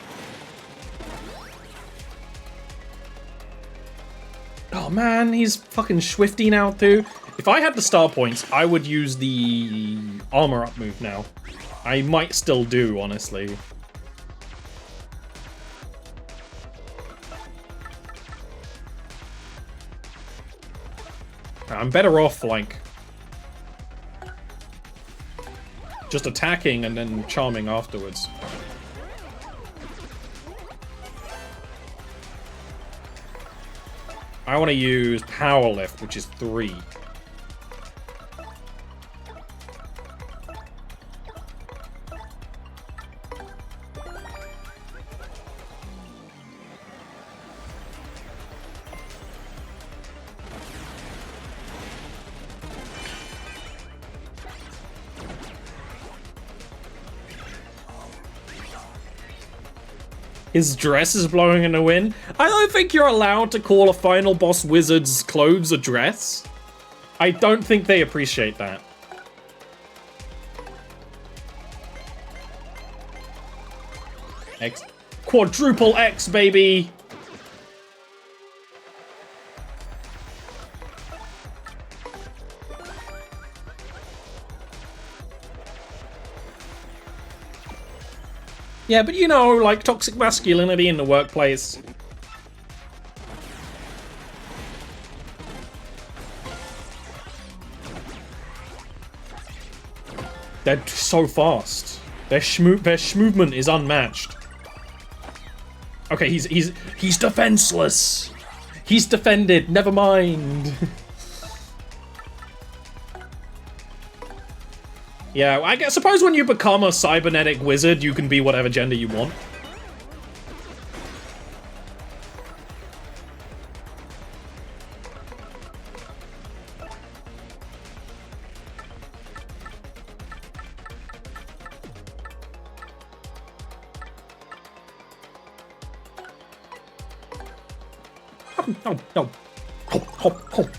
Oh man, he's fucking swifty now too. If I had the star points, I would use the armor up move now. I might still do, honestly. I'm better off, like, just attacking and then charming afterwards. I want to use Power Lift, which is 3. His dress is blowing in the wind. I don't think you're allowed to call a final boss wizard's clothes a dress. I don't think they appreciate that. X. Quadruple X, baby! Yeah, but you know, like toxic masculinity in the workplace. They're so fast. Their movement is unmatched. Okay, he's defenseless. He's defended. Never mind. Yeah, I suppose when you become a cybernetic wizard, you can be whatever gender you want. No, no. Oh.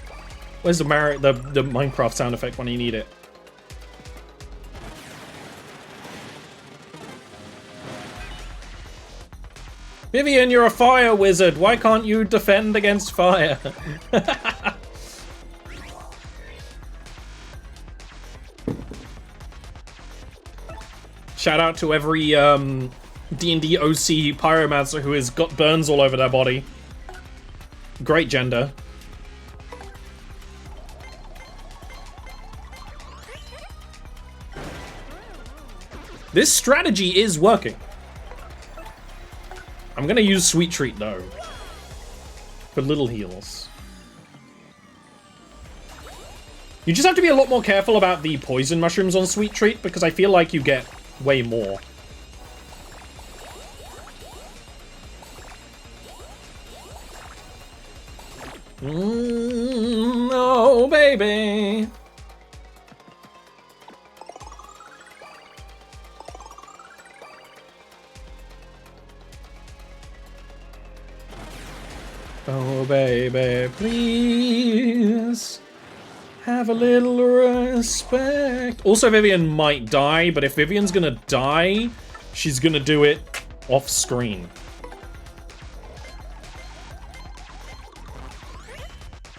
Where's the Minecraft sound effect when you need it? Vivian, you're a fire wizard. Why can't you defend against fire? Shout out to every D&D OC pyromancer who has got burns all over their body. Great gender. This strategy is working. I'm gonna use Sweet Treat though, for little heals. You just have to be a lot more careful about the poison mushrooms on Sweet Treat because I feel like you get way more. Oh, baby. Oh, baby, please have a little respect. Also, Vivian might die, but if Vivian's gonna die, she's gonna do it off screen.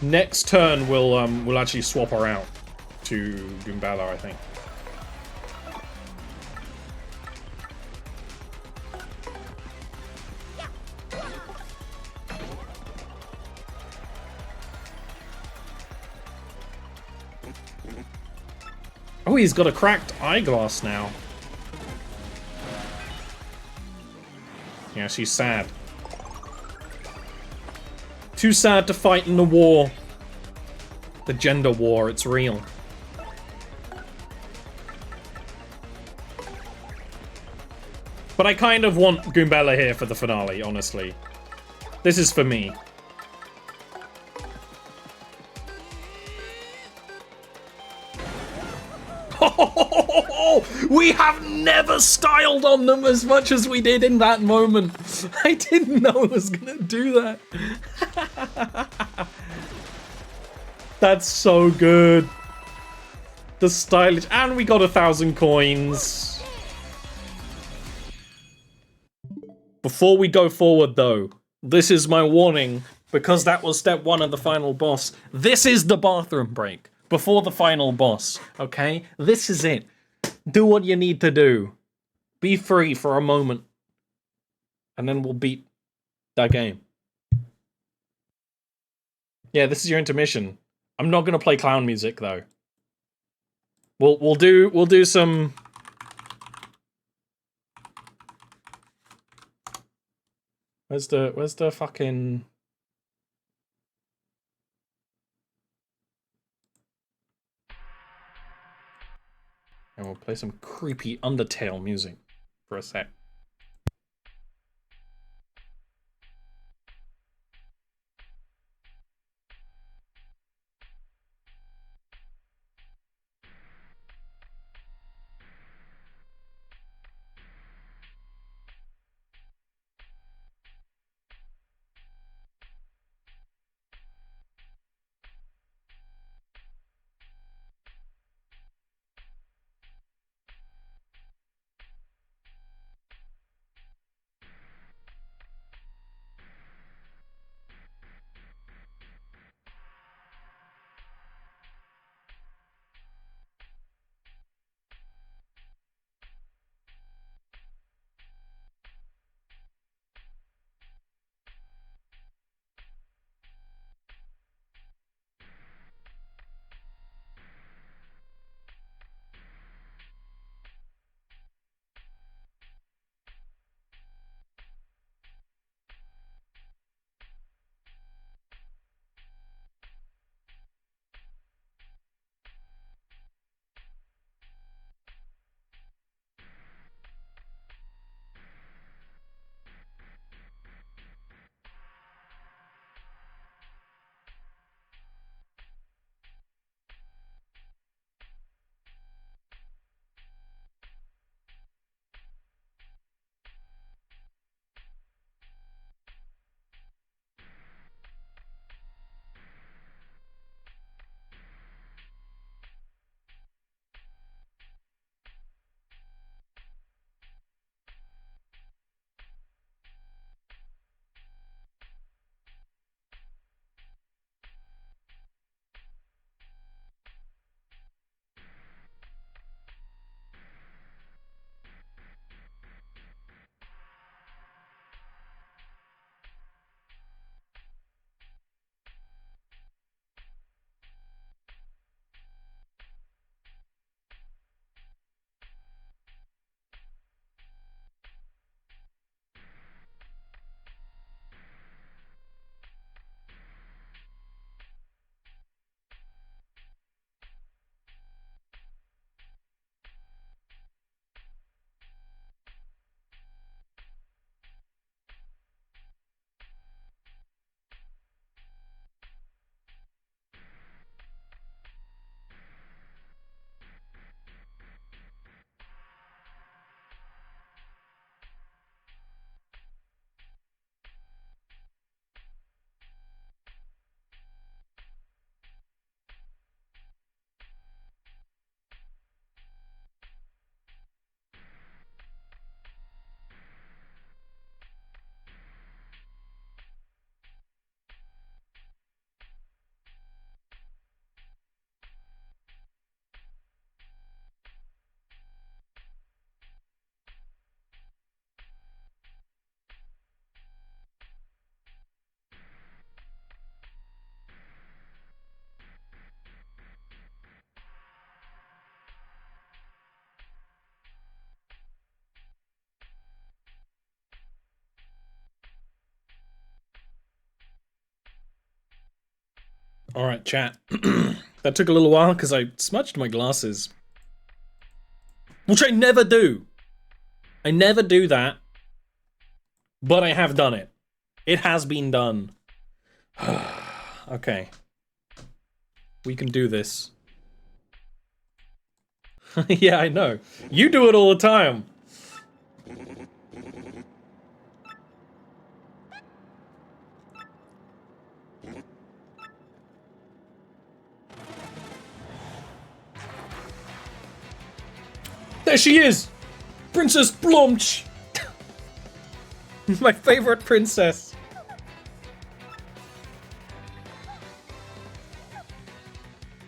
Next turn, we'll actually swap her out to Goombala, I think. Oh, he's got a cracked eyeglass now. Yeah, she's sad. Too sad to fight in the war. The gender war, it's real. But I kind of want Goombella here for the finale, honestly. This is for me. We have never styled on them as much as we did in that moment. I didn't know it was gonna do that. That's so good. The stylish, and we got 1,000 coins. Before we go forward though, this is my warning, because that was step 1 of the final boss. This is the bathroom break before the final boss, okay? This is it. Do what you need to do. Be free for a moment. And then we'll beat that game. Yeah, this is your intermission. I'm not gonna play clown music though. We'll do some. Where's the fucking? And we'll play some creepy Undertale music for a sec. Alright, chat. That took a little while because I smudged my glasses. Which I never do. I never do that. But I have done it. It has been done. Okay. We can do this. Yeah, I know. You do it all the time. There she is! Princess Blumch! My favorite princess.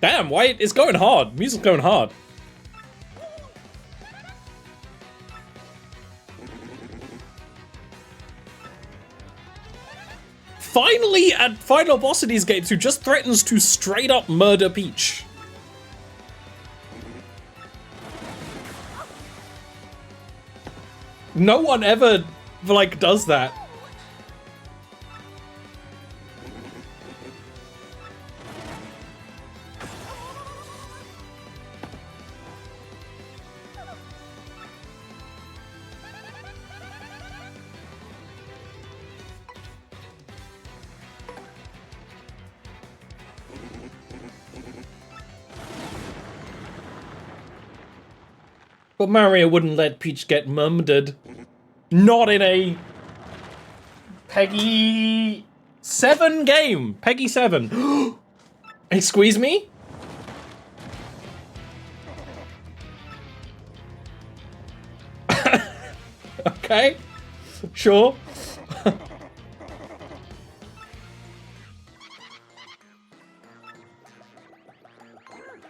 Damn, why? It's going hard. Music's going hard. Finally, at final boss of these games who just threatens to straight up murder Peach. No one ever, like, does that. But Mario wouldn't let Peach get murdered. Not in a Peggy 7 game. Peggy 7. Hey, squeeze me? Okay. Sure.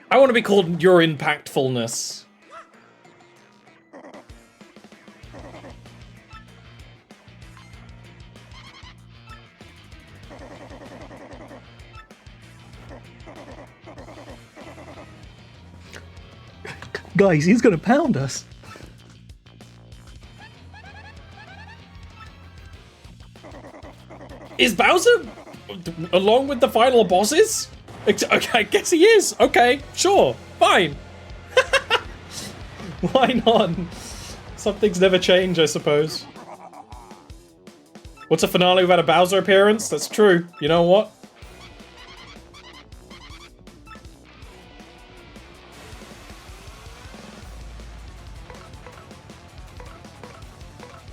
I want to be called Your Impactfulness. Guys, he's gonna pound us. Is Bowser along with the final bosses? Okay, I guess he is. Okay, sure, fine. Why not? Some things never change, I suppose. What's a finale without a Bowser appearance? That's true. You know what?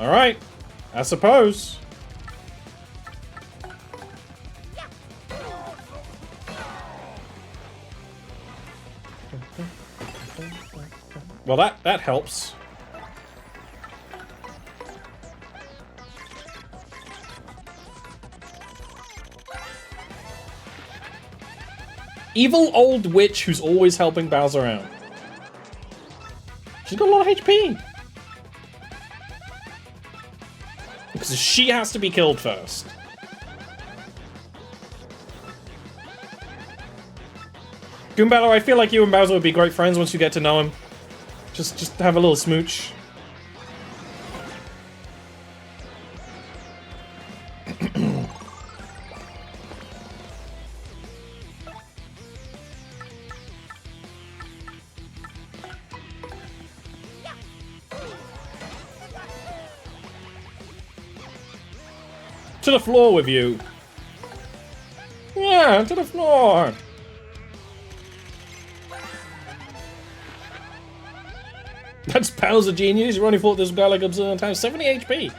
Alright, I suppose. Well, that helps. Evil old witch who's always helping Bowser out. She's got a lot of HP. Because she has to be killed first. Goombella, I feel like you and Bowser would be great friends once you get to know him. Just have a little smooch. To the floor with you. Yeah, to the floor. That's Bowser genius. You only fought this guy like absurd times 70 HP.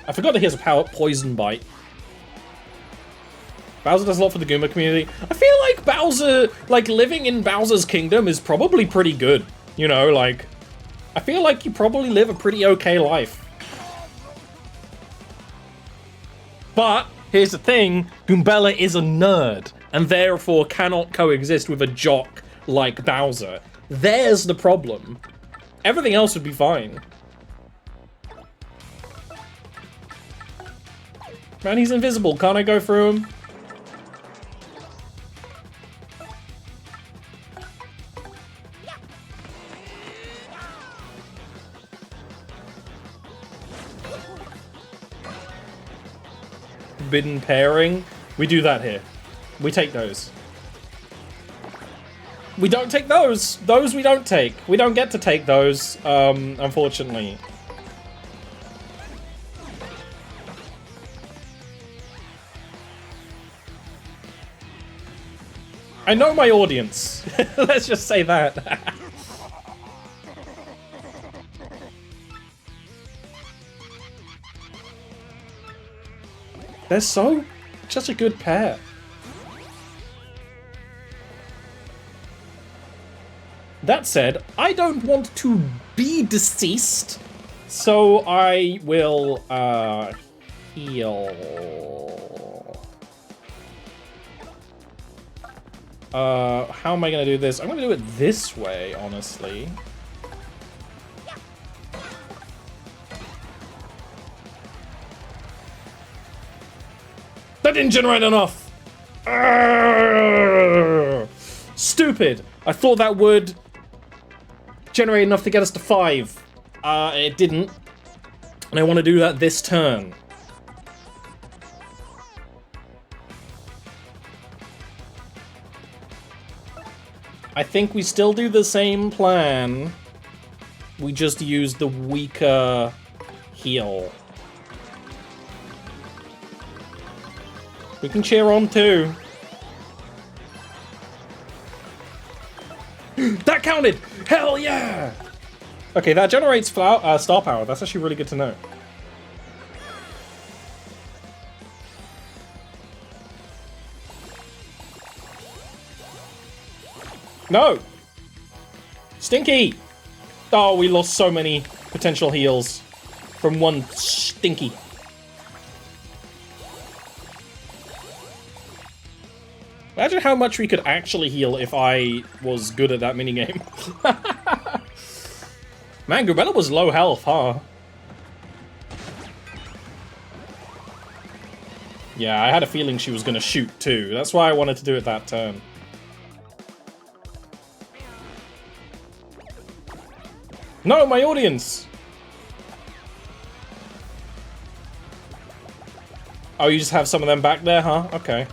I forgot that he has a poison bite. Bowser does a lot for the Goomba community. I feel like Bowser, like, living in Bowser's kingdom is probably pretty good. You know, like, I feel like you probably live a pretty okay life. But, here's the thing, Goombella is a nerd, and therefore cannot coexist with a jock like Bowser. There's the problem. Everything else would be fine. Man, he's invisible. Can't I go through him? forbidden pairing, we do that here. We take those. We don't take those. Those we don't take. We don't get to take those, unfortunately. I know my audience. Let's just say that. They're such a good pair. That said, I don't want to be deceased, so I will, heal. How am I gonna do this? I'm gonna do it this way, honestly. That didn't generate enough! Stupid! I thought that would generate enough to get us to 5. It didn't. And I want to do that this turn. I think we still do the same plan. We just use the weaker heal. We can cheer on too. That counted! Hell yeah! Okay, that generates star power. That's actually really good to know. No! Stinky! Oh, we lost so many potential heals from one Stinky. Imagine how much we could actually heal if I was good at that minigame. Man, Grubella was low health, huh? Yeah, I had a feeling she was gonna shoot too. That's why I wanted to do it that turn. No, my audience! Oh, you just have some of them back there, huh? Okay.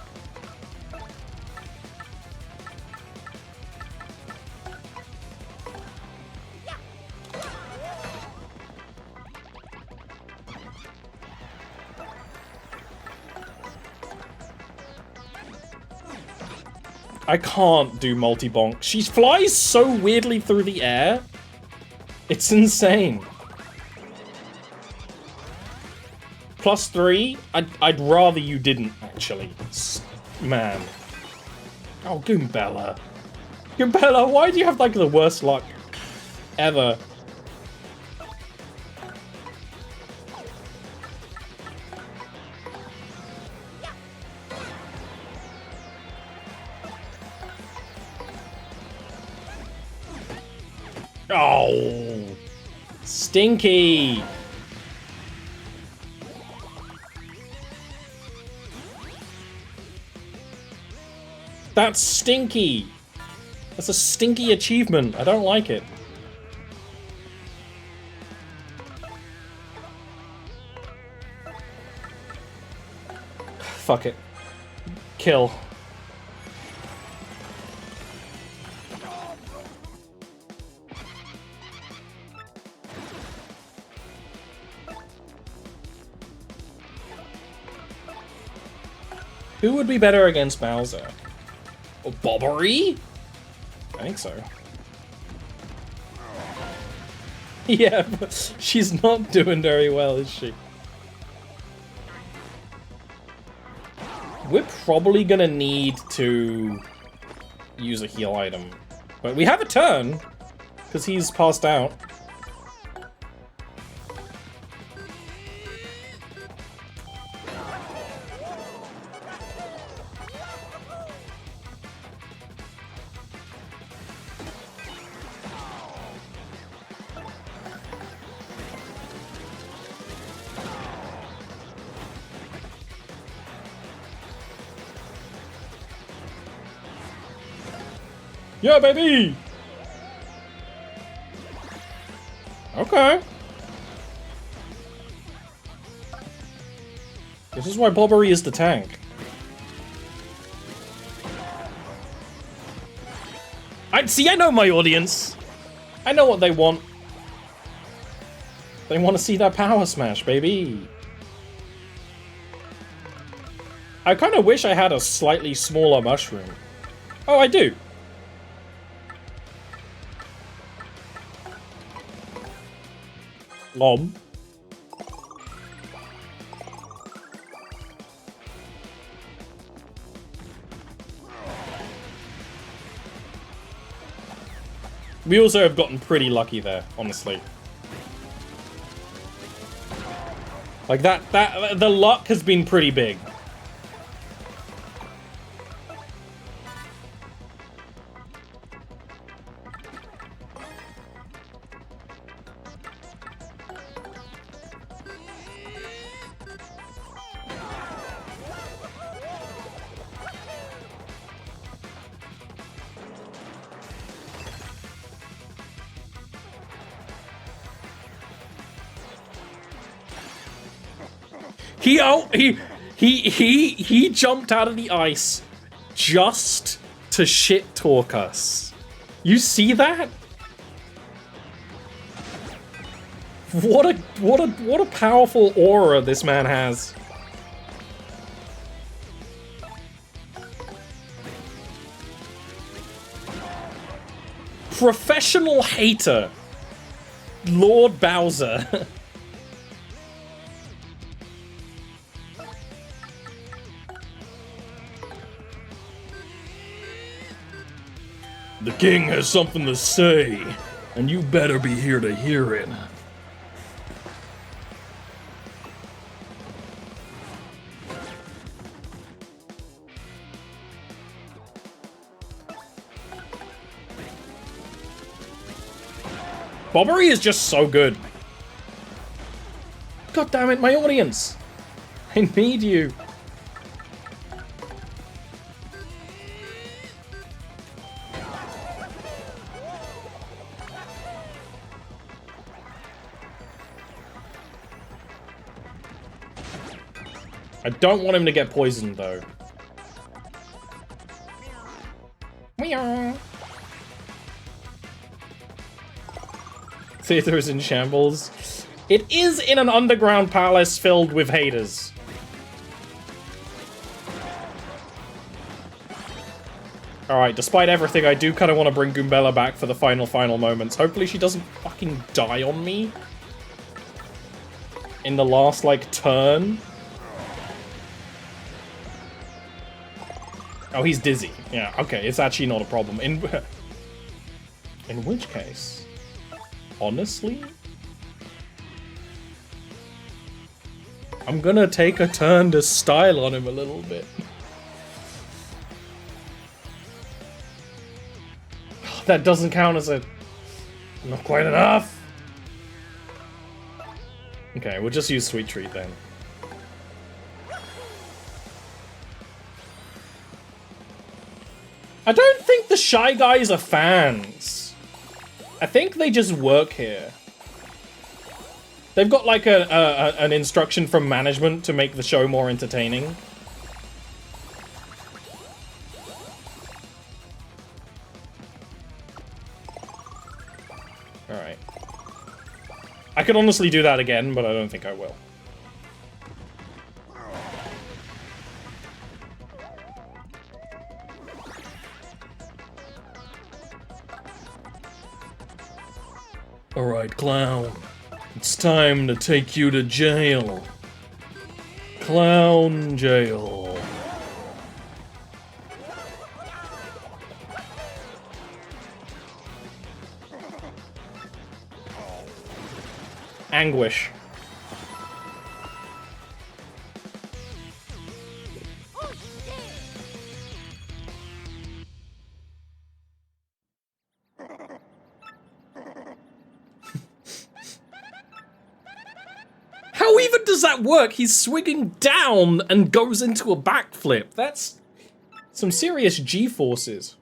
I can't do multi-bonk. She flies so weirdly through the air. It's insane. +3? I'd rather you didn't, actually. Man. Oh, Goombella. Goombella, why do you have, like, the worst luck ever? Oh, Stinky. That's stinky. That's a stinky achievement. I don't like it. Fuck it. Kill. Who would be better against Bowser? Or Bobbery? I think so. Yeah, but she's not doing very well, is she? We're probably gonna need to use a heal item. But we have a turn, because he's passed out. Yeah, baby! Okay. This is why Bobbery is the tank. I know my audience. I know what they want. They want to see that power smash, baby. I kind of wish I had a slightly smaller mushroom. Oh, I do. Lob. We also have gotten pretty lucky there, honestly. Like the luck has been pretty big. He jumped out of the ice just to shit talk us. You see that? What a powerful aura this man has. Professional hater. Lord Bowser. The king has something to say, and you better be here to hear it. Bobbery is just so good. God damn it, my audience! I need you. I don't want him to get poisoned, though. Theater is in shambles. It is in an underground palace filled with haters. Alright, despite everything, I do kind of want to bring Goombella back for the final moments. Hopefully she doesn't fucking die on me. In the last, like, turn. Oh, he's dizzy. Yeah, okay, it's actually not a problem. In which case, honestly, I'm gonna take a turn to style on him a little bit. That doesn't count as a... Not quite enough. Okay, we'll just use Sweet Treat then. I don't think the Shy Guys are fans. I think they just work here. They've got like an instruction from management to make the show more entertaining. Alright. I could honestly do that again, but I don't think I will. Alright, Clown. It's time to take you to jail. Clown jail. Anguish. How even does that work? He's swinging down and goes into a backflip. That's some serious G-forces.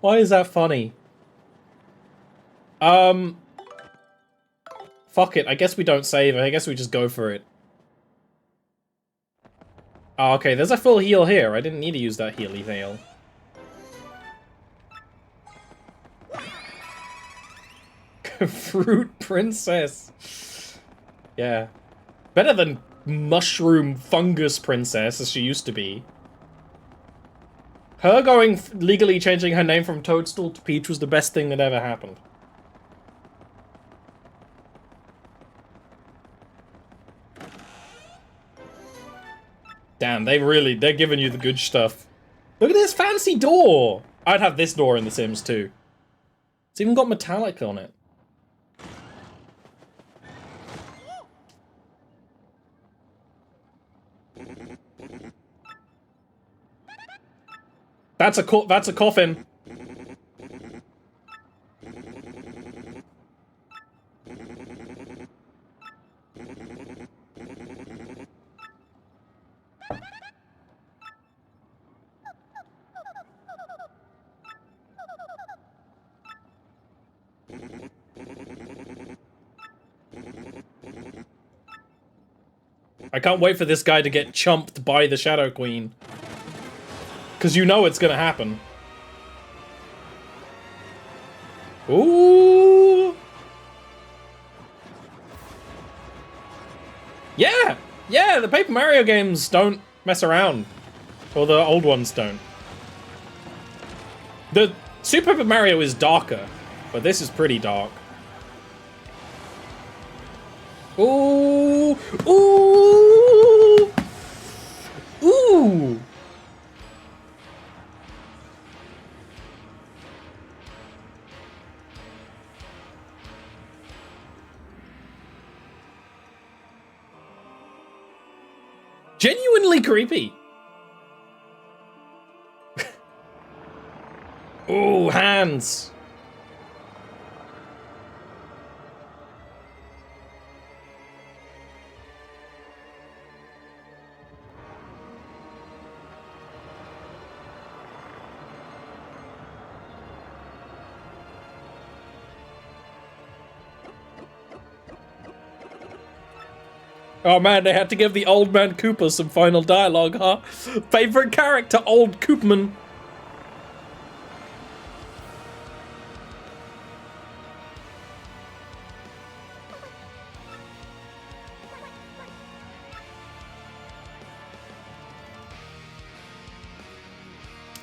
Why is that funny? Fuck it. I guess we don't save. I guess we just go for it. Oh, okay. There's a full heal here. I didn't need to use that healy heal. Fruit princess. Yeah. Better than mushroom fungus princess as she used to be. Her legally changing her name from Toadstool to Peach was the best thing that ever happened. Damn, they're giving you the good stuff. Look at this fancy door! I'd have this door in The Sims too. It's even got metallic on it. That's a coffin. I can't wait for this guy to get chumped by the Shadow Queen. Because you know it's gonna happen. Ooh! Yeah! Yeah, the Paper Mario games don't mess around. Or the old ones don't. The Super Paper Mario is darker, but this is pretty dark. Ooh! Ooh! Ooh! Genuinely creepy. Ooh, hands. Oh man, they had to give the old man Koopa some final dialogue, huh? Favorite character, old Koopman.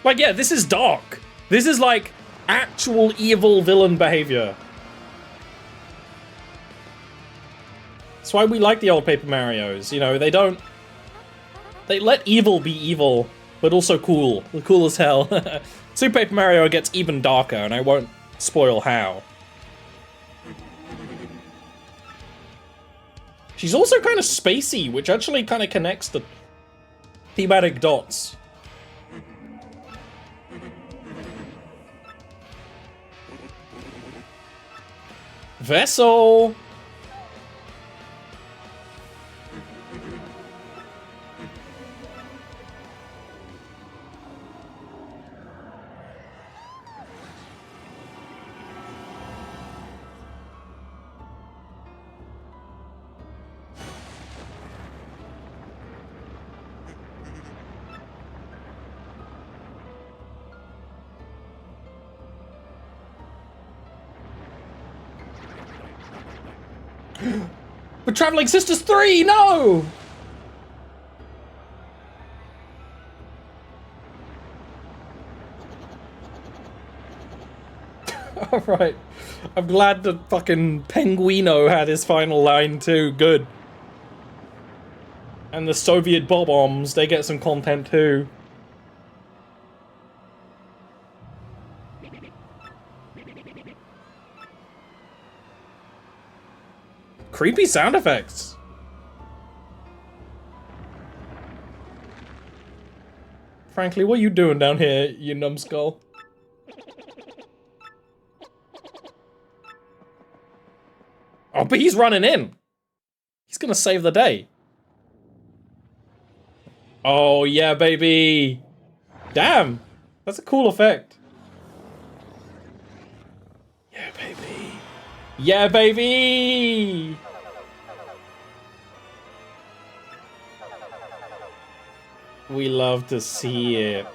Like, yeah, this is dark. This is like actual evil villain behavior. That's why we like the old Paper Marios. You know, they let evil be evil, but also cool. Cool as hell. Super Paper Mario gets even darker, and I won't spoil how. She's also kind of spacey, which actually kind of connects the thematic dots. Vessel! But Traveling Sisters 3, no! Alright. I'm glad that fucking Penguino had his final line too. Good. And the Soviet bob-ombs, they get some content too. Creepy sound effects. Frankly, what are you doing down here, you numbskull? Oh, but he's running in. He's gonna save the day. Oh, yeah, baby. Damn. That's a cool effect. Yeah, baby! We love to see it.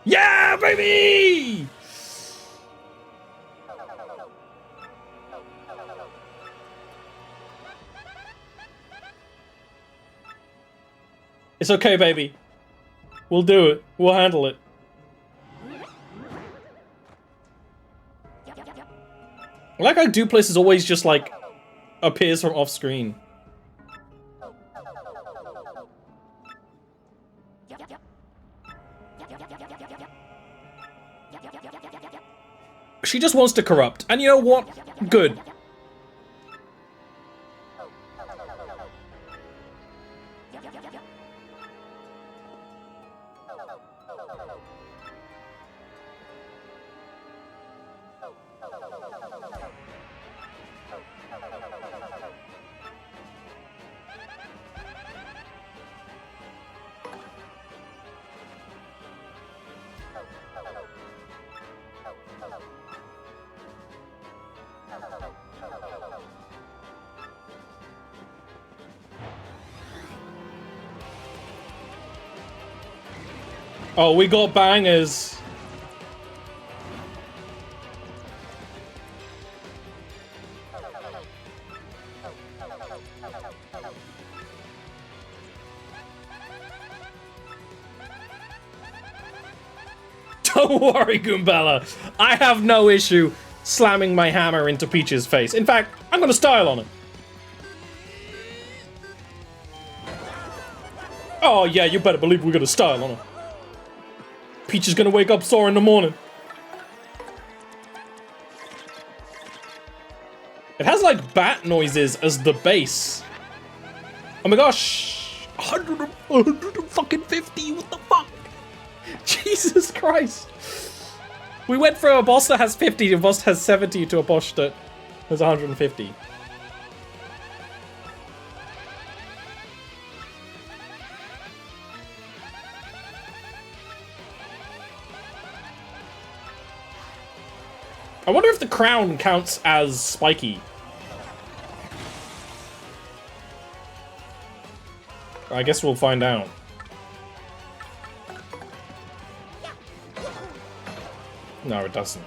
Yeah, baby! It's okay, baby. We'll do it. We'll handle it. I like how Duplass is always just like appears from off screen. She just wants to corrupt, and you know what? Good. Oh, we got bangers. Don't worry, Goombella. I have no issue slamming my hammer into Peach's face. In fact, I'm gonna style on it. Oh yeah, you better believe we're gonna style on it. Peach is gonna wake up sore in the morning. It has like bat noises as the bass. Oh my gosh. 150, what the fuck? Jesus Christ. We went from a boss that has 50 to a boss that has 70 to a boss that has 150. I wonder if the crown counts as spiky. I guess we'll find out. No, it doesn't.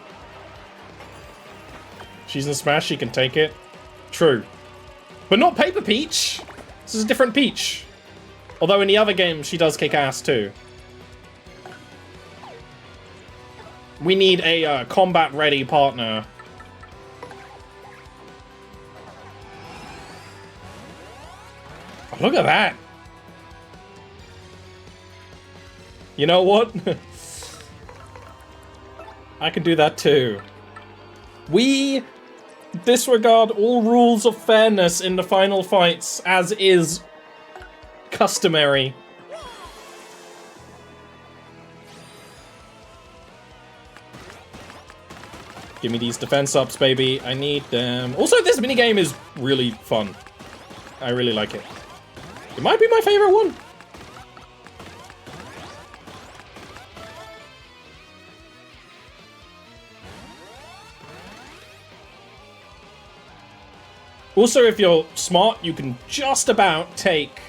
She's in Smash, she can take it. True. But not Paper Peach! This is a different Peach. Although in the other game, she does kick ass too. We need a combat-ready partner. Oh, look at that! You know what? I can do that too. We disregard all rules of fairness in the final fights, as is customary. Give me these defense ups, baby. I need them. Also, this minigame is really fun. I really like it. It might be my favorite one. Also, if you're smart, you can just about take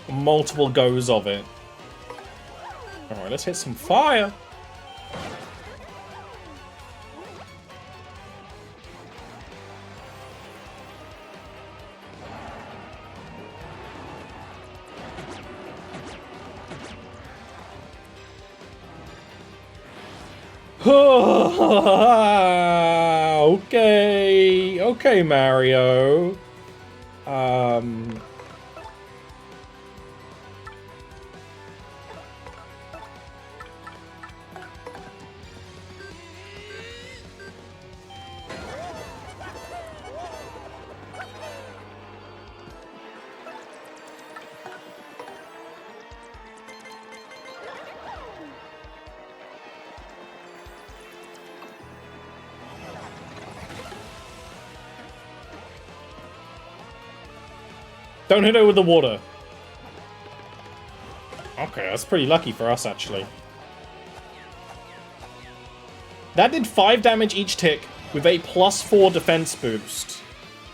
multiple goes of it. Alright, let's hit some fire. Okay, okay, Mario. Don't hit her with the water. Okay, that's pretty lucky for us, actually. That did 5 damage each tick with a +4 defense boost.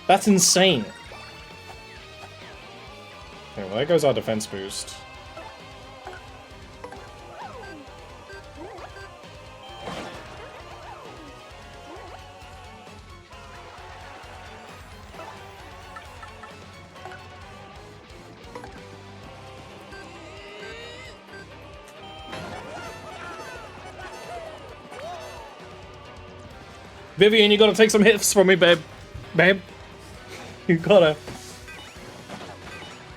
That's insane. Okay, well, there goes our defense boost. Vivian, you gotta take some hits from me, babe. Babe. You gotta.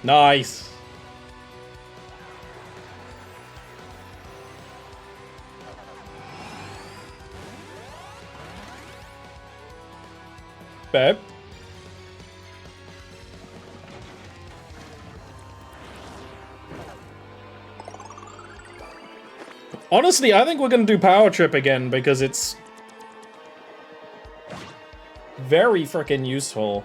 Nice. Babe. Honestly, I think we're gonna do Power Trip again because it's very freaking useful.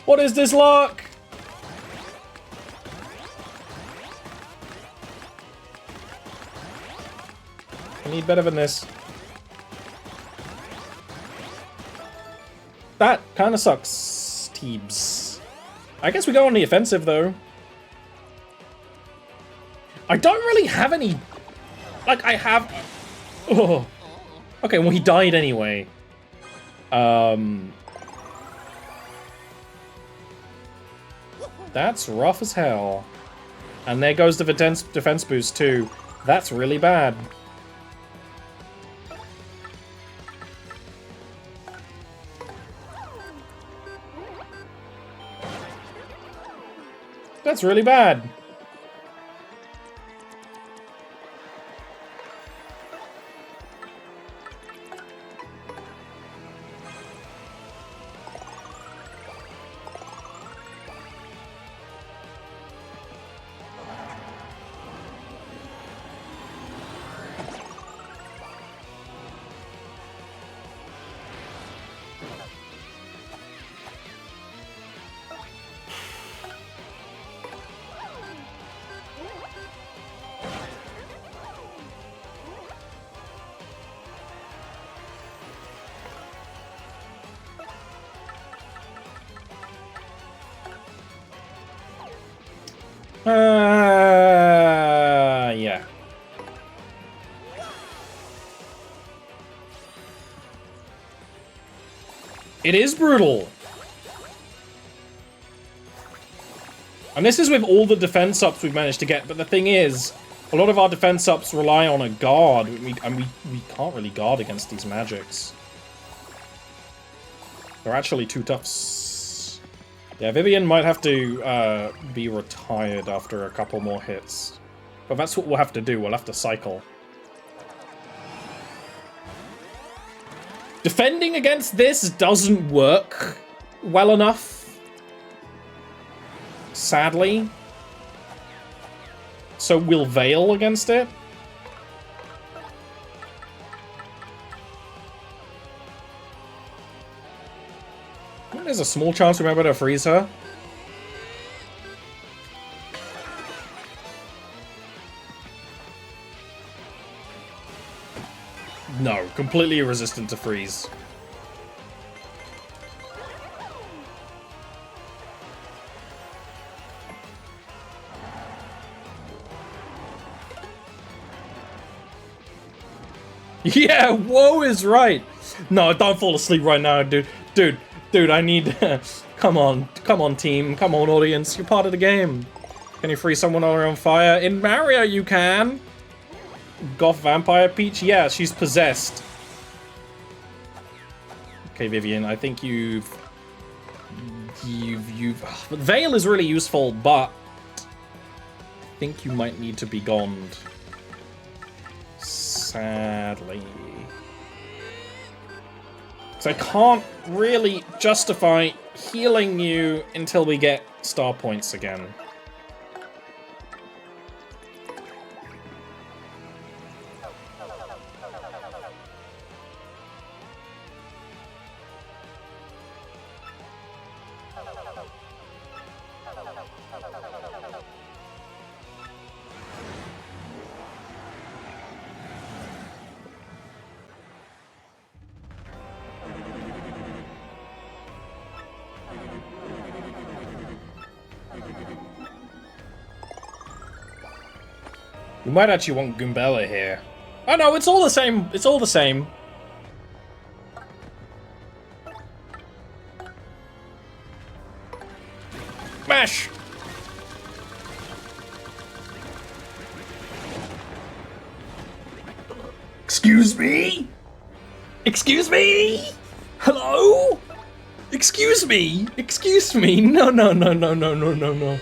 What is this luck? I need better than this. That kind of sucks, Teebs. I guess we go on the offensive, though. I don't really have any... Like, I have... Oh. Okay, well, he died anyway. That's rough as hell. And there goes the defense boost, too. That's really bad. That's really bad. Yeah. It is brutal. And this is with all the defense ups we've managed to get, but the thing is, a lot of our defense ups rely on a guard, and we can't really guard against these magics. They're actually too tough. Yeah, Vivian might have to be retired after a couple more hits. But that's what we'll have to do, we'll have to cycle. Defending against this doesn't work well enough, sadly. So we'll Veil against it. There's a small chance we're able to freeze her. No, completely resistant to freeze. Yeah, woe is right. No, don't fall asleep right now, dude. Dude, I need... Come on, team. Come on, audience. You're part of the game. Can you free someone on fire? In Mario, you can. Goth Vampire Peach? Yeah, she's possessed. Okay, Vivian, I think you've... Veil is really useful, but... I think you might need to be goned. Sadly. So I can't really justify healing you until we get star points again. We might actually want Goombella here. Oh no, it's all the same. It's all the same. Mash! Excuse me? Excuse me? Hello? Excuse me? Excuse me? No, no, no, no, no, no, no, no.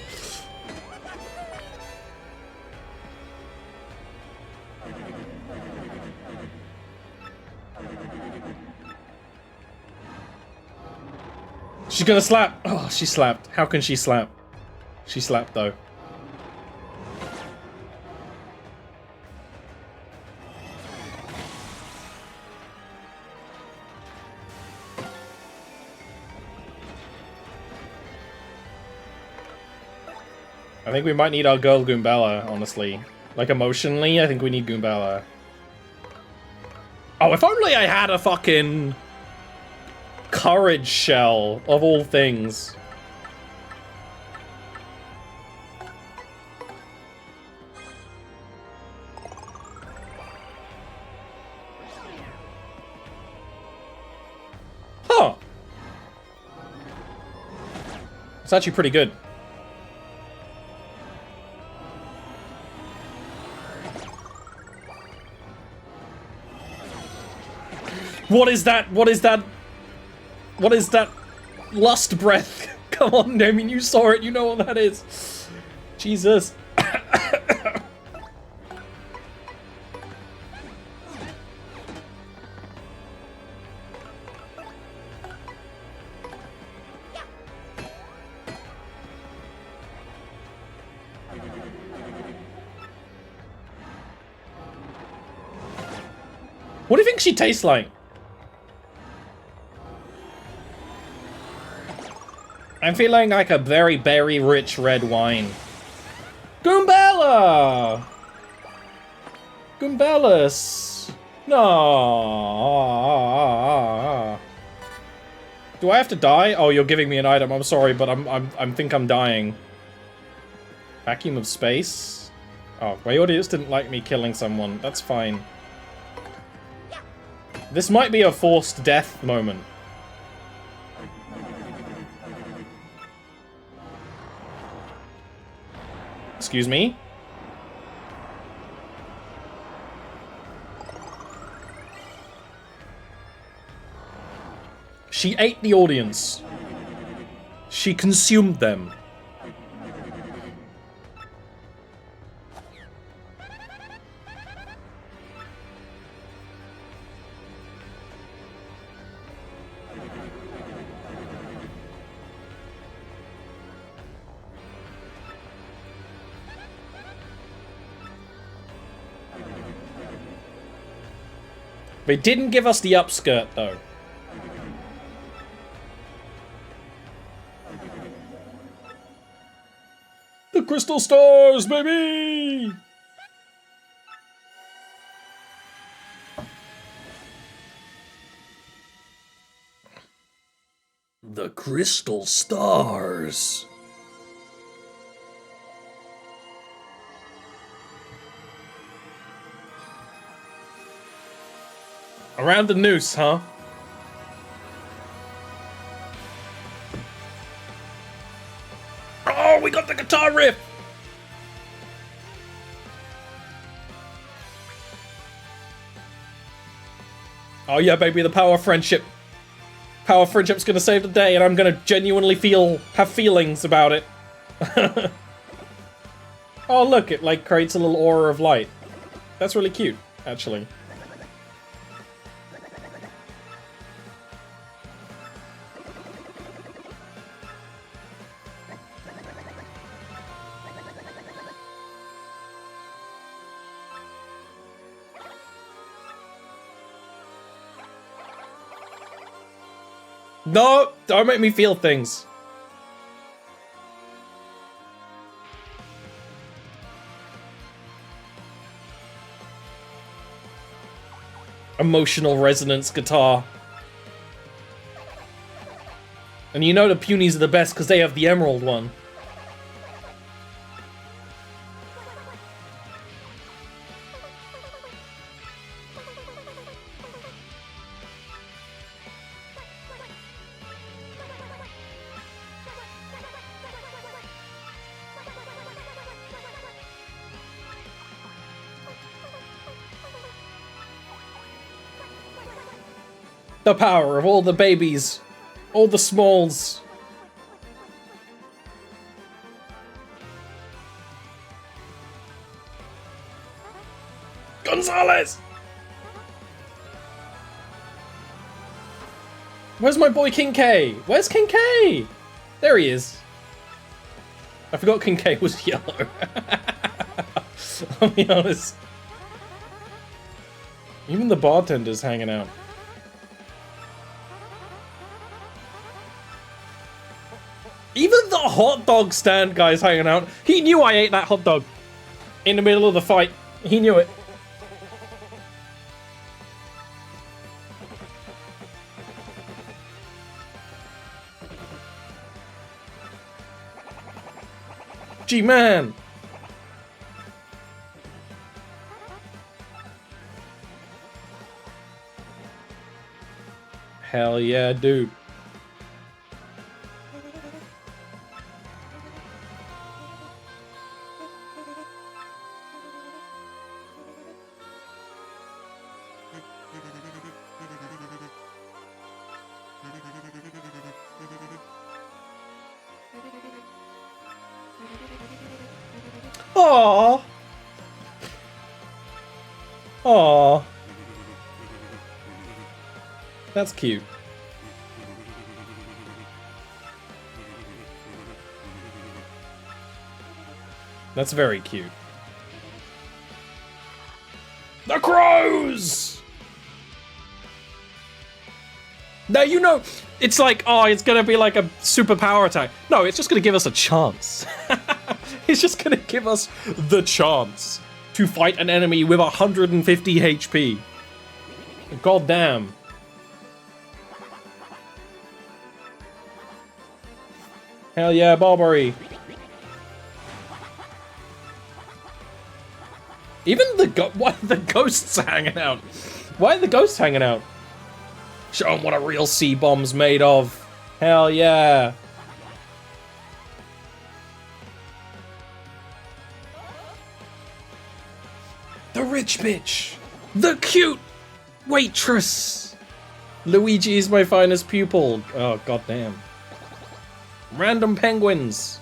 She's gonna slap. Oh, she slapped. How can she slap? She slapped though. I think we might need our girl Goombella, honestly. Like, emotionally, I think we need Goombella. Oh, if only I had a fucking courage shell, of all things. Huh. It's actually pretty good. What is that? What is that? What is that? Lust breath. Come on, I mean, you saw it. You know what that is. Jesus. What do you think she tastes like? I'm feeling like a very berry-rich red wine. Goombella! Goombellas! No. Do I have to die? Oh, you're giving me an item. I'm sorry, but I think I'm dying. Vacuum of space? Oh, my audience didn't like me killing someone. That's fine. This might be a forced death moment. Excuse me? She ate the audience. She consumed them. They didn't give us the upskirt, though. The crystal stars, baby! The crystal stars. Around the noose, huh? Oh, we got the guitar riff! Oh yeah, baby, the power of friendship. Power of friendship's gonna save the day, and I'm gonna genuinely have feelings about it. Oh look, it like creates a little aura of light. That's really cute, actually. No, don't make me feel things. Emotional resonance guitar. And you know the Punies are the best because they have the emerald one. The power of all the babies. All the smalls. Gonzalez! Where's my boy King K? Where's King K? There he is. I forgot King K was yellow. I'll be honest. Even the bartender's hanging out. Even the hot dog stand guy's hanging out. He knew I ate that hot dog in the middle of the fight. He knew it. G-Man. Hell yeah, dude. Aww. Aww. That's cute. That's very cute. The crows! Now, you know, it's like, oh, it's gonna be like a super power attack. No, it's just gonna give us a chance. It's just gonna give us the chance to fight an enemy with 150 HP. God damn. Hell yeah, Barbary. Even why are the ghosts hanging out? Why are the ghosts hanging out? Show them what a real C-bomb's made of. Hell yeah. The rich bitch. The cute waitress. Luigi is my finest pupil. Oh, goddamn. Random penguins.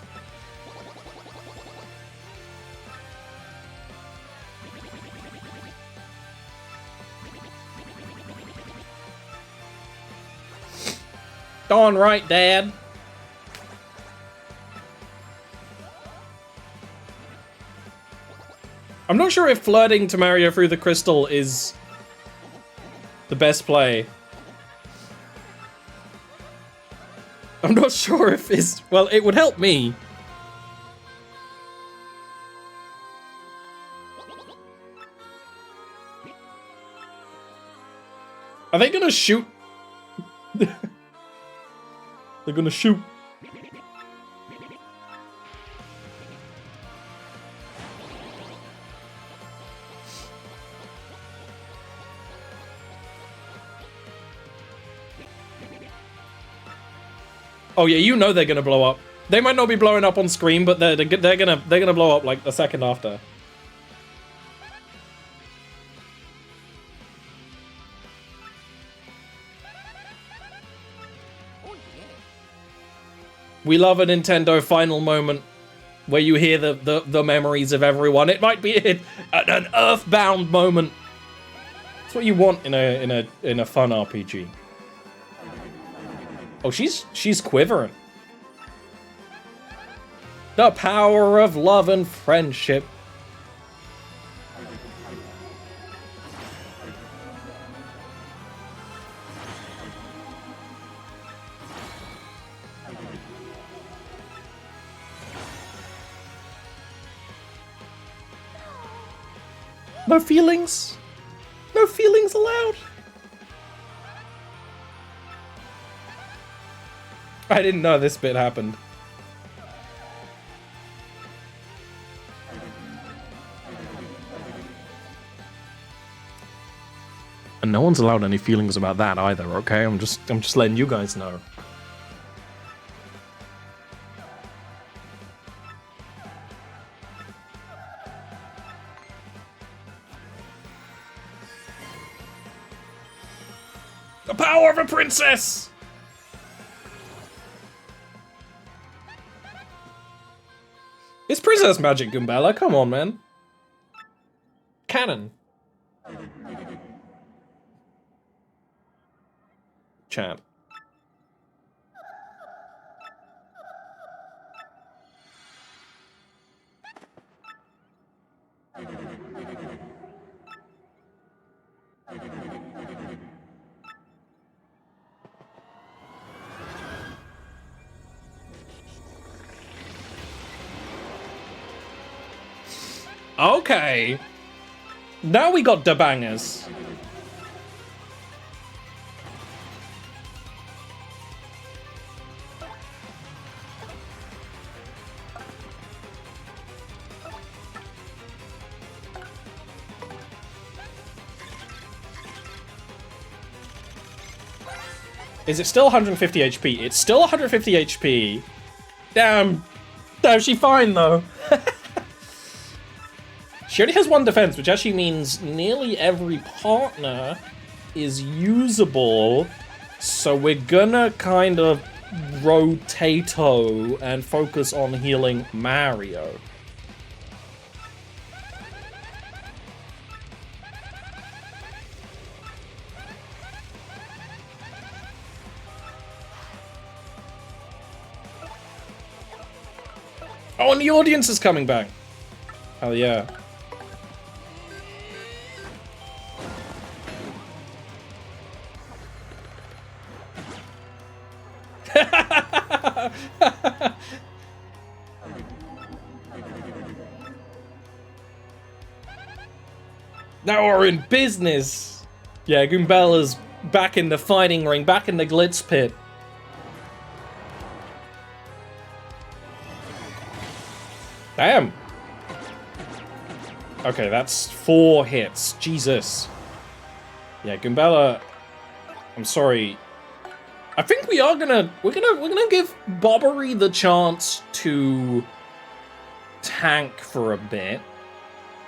Darn right, Dad. I'm not sure if flirting to Mario through the crystal is the best play. I'm not sure if it's... Well, it would help me. Are they gonna shoot? They're gonna shoot. Oh yeah, you know they're gonna blow up. They might not be blowing up on screen, but they're gonna blow up like the second after. We love a Nintendo final moment where you hear the memories of everyone. It might be an Earthbound moment. That's what you want in a fun RPG. Oh, she's quivering. The power of love and friendship. No feelings? No feelings allowed? I didn't know this bit happened. And no one's allowed any feelings about that either, okay? I'm just letting you guys know. The power of a princess! It's princess magic, Goombella. Come on, man. Canon. Chat. Okay. Now we got the bangers. Is it still 150 HP? It's still 150 HP. Damn. Damn, she fine though. She only has one defense, which actually means nearly every partner is usable. So we're gonna kind of rotato and focus on healing Mario. Oh, and the audience is coming back. Hell yeah. Now we're in business. Yeah, Goombella's back in the fighting ring, back in the glitz pit. Damn. Okay, that's 4 hits. Jesus. Yeah, Goombella. I'm sorry. I think we're gonna give Bobbery the chance to tank for a bit.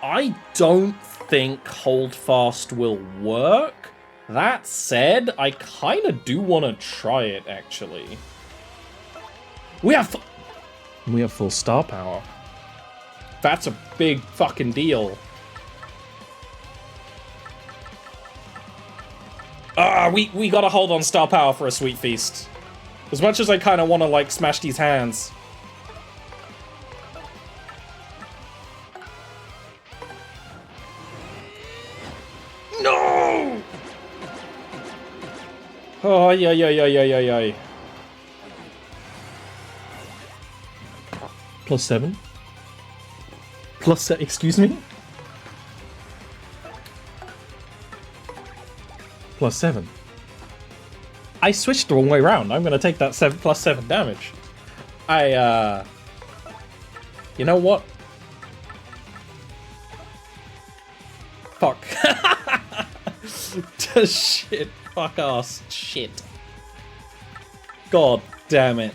I don't think Hold Fast will work. That said, I kind of do want to try it actually. We have full star power. That's a big fucking deal. We gotta hold on star power for a sweet feast. As much as I kind of want to like smash these hands. No! Oh, yeah. +7? Excuse me? +7. I switched the wrong way around. I'm gonna take that +7 damage. You know what? Fuck. Shit. Fuck ass. Shit. God damn it.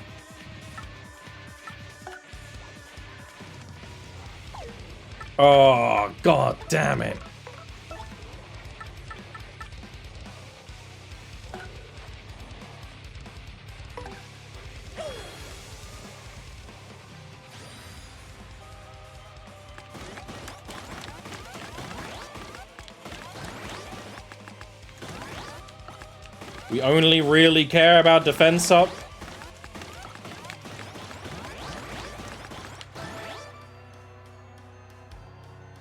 Oh, god damn it. We only really care about defense up.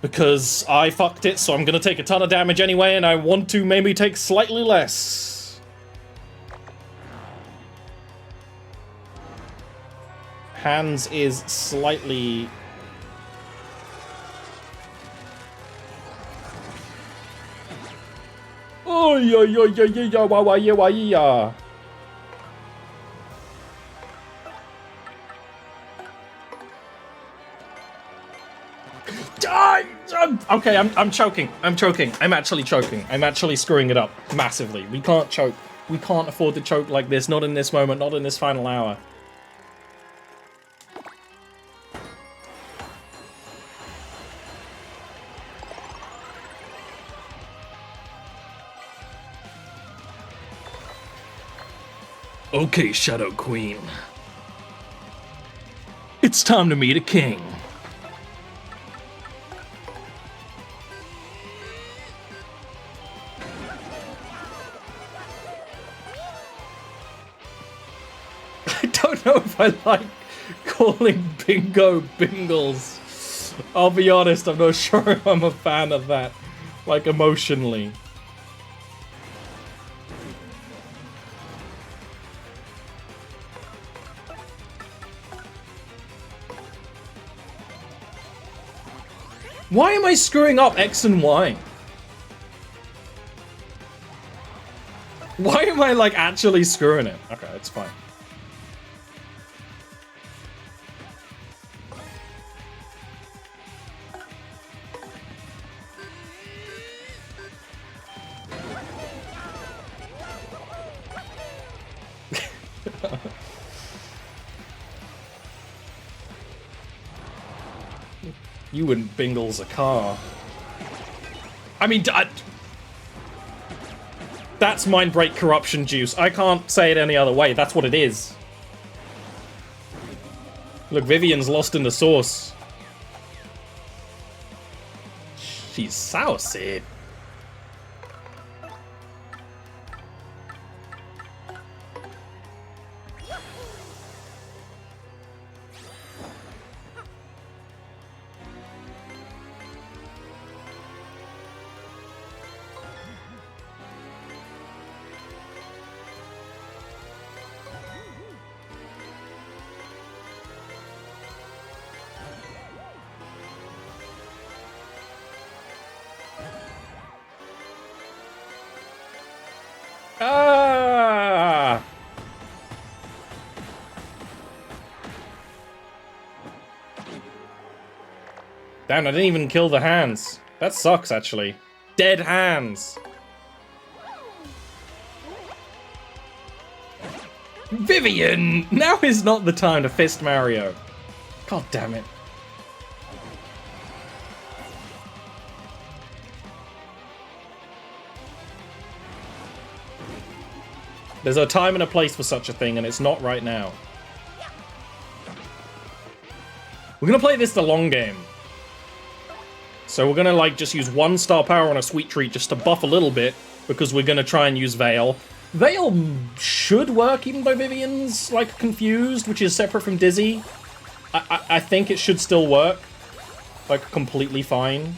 Because I fucked it, so I'm gonna take a ton of damage anyway, and I want to maybe take slightly less. Hands is slightly... yo, yo, yo, yo, yo, wah, wah, yeah, wah, yeah. Okay, I'm choking. I'm choking. I'm actually choking. I'm actually screwing it up massively. We can't choke. We can't afford to choke like this. Not in this moment. Not in this final hour. Okay, Shadow Queen. It's time to meet a king. I don't know if I like calling bingo bingles. I'll be honest, I'm not sure if I'm a fan of that, like emotionally. Why am I screwing up X and Y? Why am I, like, actually screwing it? Okay, it's fine. You wouldn't bingles a car. I mean, that's mind break corruption juice. I can't say it any other way. That's what it is. Look, Vivian's lost in the sauce. She's saucy. Ah! Damn, I didn't even kill the hands. That sucks, actually. Dead hands. Vivian! Now is not the time to fist Mario. God damn it. There's a time and a place for such a thing, and it's not right now. We're gonna play this the long game. So we're gonna, like, just use one star power on a Sweet Treat just to buff a little bit, because we're gonna try and use Veil. Veil should work even though Vivian's, like, confused, which is separate from Dizzy. I think it should still work. Like, completely fine.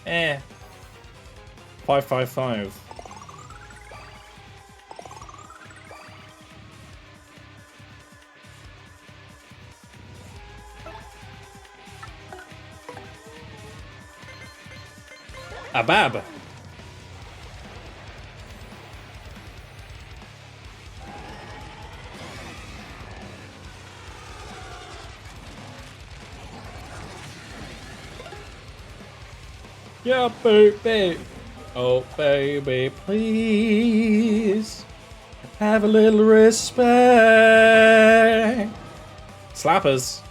Eh. 555. Abab. Yeah, baby. Oh, baby, please. Have a little respect. Slappers.